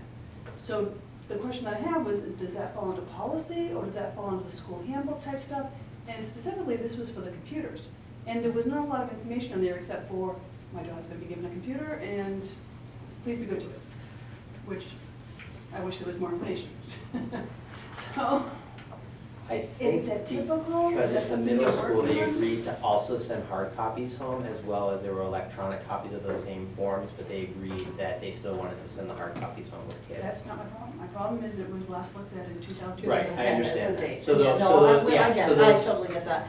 So the question I have was, does that fall under policy, or does that fall under the school handbook type stuff? And specifically, this was for the computers. And there was not a lot of information on there except for, my daughter's gonna be given a computer, and please be good to it. Which, I wish there was more information. So, I is think that typical? because Is that it's a something middle you're school, they working on? agreed to also send hard copies home, as well as there were electronic copies of those same forms, but they agreed that they still wanted to send the hard copies home with kids. That's not my problem. My problem is it was last looked at in 2010. Right, I 2010, understand that's the that. date. So the- Yeah, so no, the- I yeah, get so it. I those- totally get that.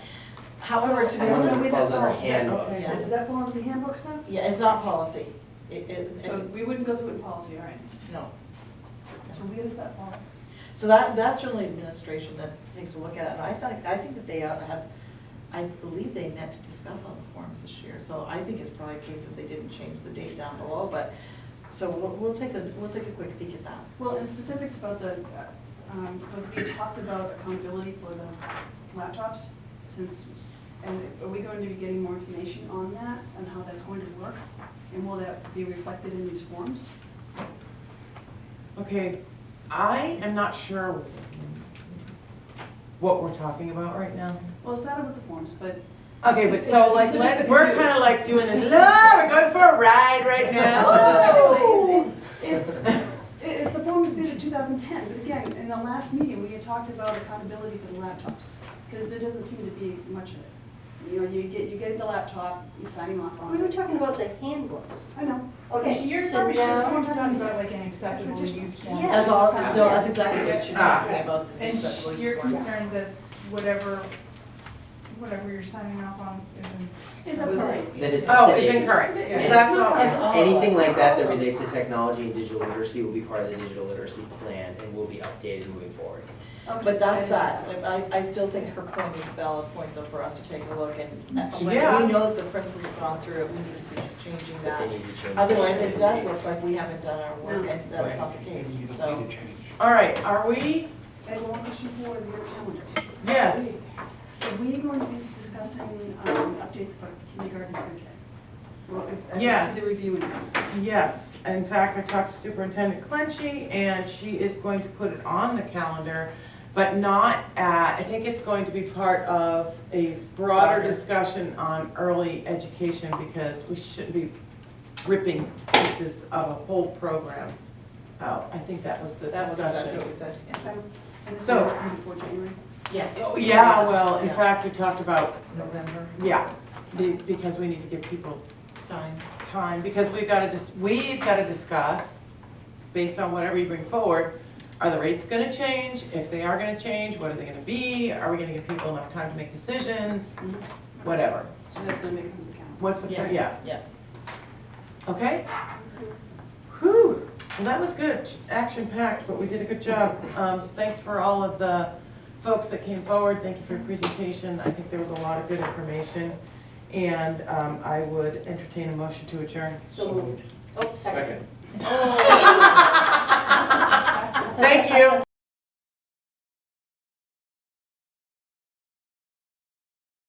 However, to be I don't know honest, where falls that under falls. handbook. Okay, Yeah. does that fall under the handbook stuff? yeah, it's not policy. So we wouldn't go through it in policy, all right? No. So where does that fall? So that's generally administration that takes a look at it, and I think that they had, I believe they meant to discuss all the forms this year, so I think it's probably a case if they didn't change the date down below, but, so we'll take a quick peek at that. Well, in specifics about the, we talked about accountability for the laptops, and are we going to be getting more information on that, and how that's going to work? And will that be reflected in these forms? Okay, I am not sure what we're talking about right now. Well, it started with the forms, but Okay, but so like, we're kind of like doing this, we're going for a ride right now. Oh, it's the form that's dated 2010, but again, in the last meeting, we had talked about accountability for the laptops, because there doesn't seem to be much of it. You know, you get the laptop, you're signing off on We were it. talking about the handbooks. I know. Okay, Your so first now. form's talking about like an acceptable use form. Yeah. That's all, Yes. no, that's exactly what you're talking about, this And acceptable use you're form. concerned that whatever you're signing off on isn't. Is that correct? That is Oh, up to it's date. incorrect. Yeah. That's all. It's all of Anything us. like that that It's relates to technology and digital literacy will be part of the digital literacy plan and will be updated moving forward. Okay. But that's that, like, I still think her point is a valid point though for us to take a look and, when Yeah. we know that the principals have gone through it, we need to be changing But they that. need to change. Otherwise, that. it does look like we haven't done our work, No. and that's not the case, so. All right, are we, And one question for your calendar. yes, Are we going to be discussing discussing updates for kindergarten and pre-K? Well, is that Yes. the review? Yes, in fact, I talked to Superintendent Clenchey, and she is going to put it on the calendar, but not at, I think it's going to be part of a broader discussion on early education, because we shouldn't be ripping pieces of a whole program out. I think that was the That was exactly what discussion. we said, yeah. And this So- will be before January? Yes. Oh, yeah, well, in Yeah. fact, we talked about, November. yeah, because we need to give people Time. time, because we've got to discuss, based on whatever you bring forward, are the rates gonna change? If they are gonna change, what are they gonna be? Are we gonna give people enough time to make decisions? Whatever. So that's gonna make it to the calendar. What's the, Yes, yeah, yeah. okay? Whew, well, that was good, action-packed, but we did a good job. Thanks for all of the folks that came forward, thank you for your presentation. I think there was a lot of good information, and I would entertain a motion to adjourn. So moved. Oh, second. Thank you.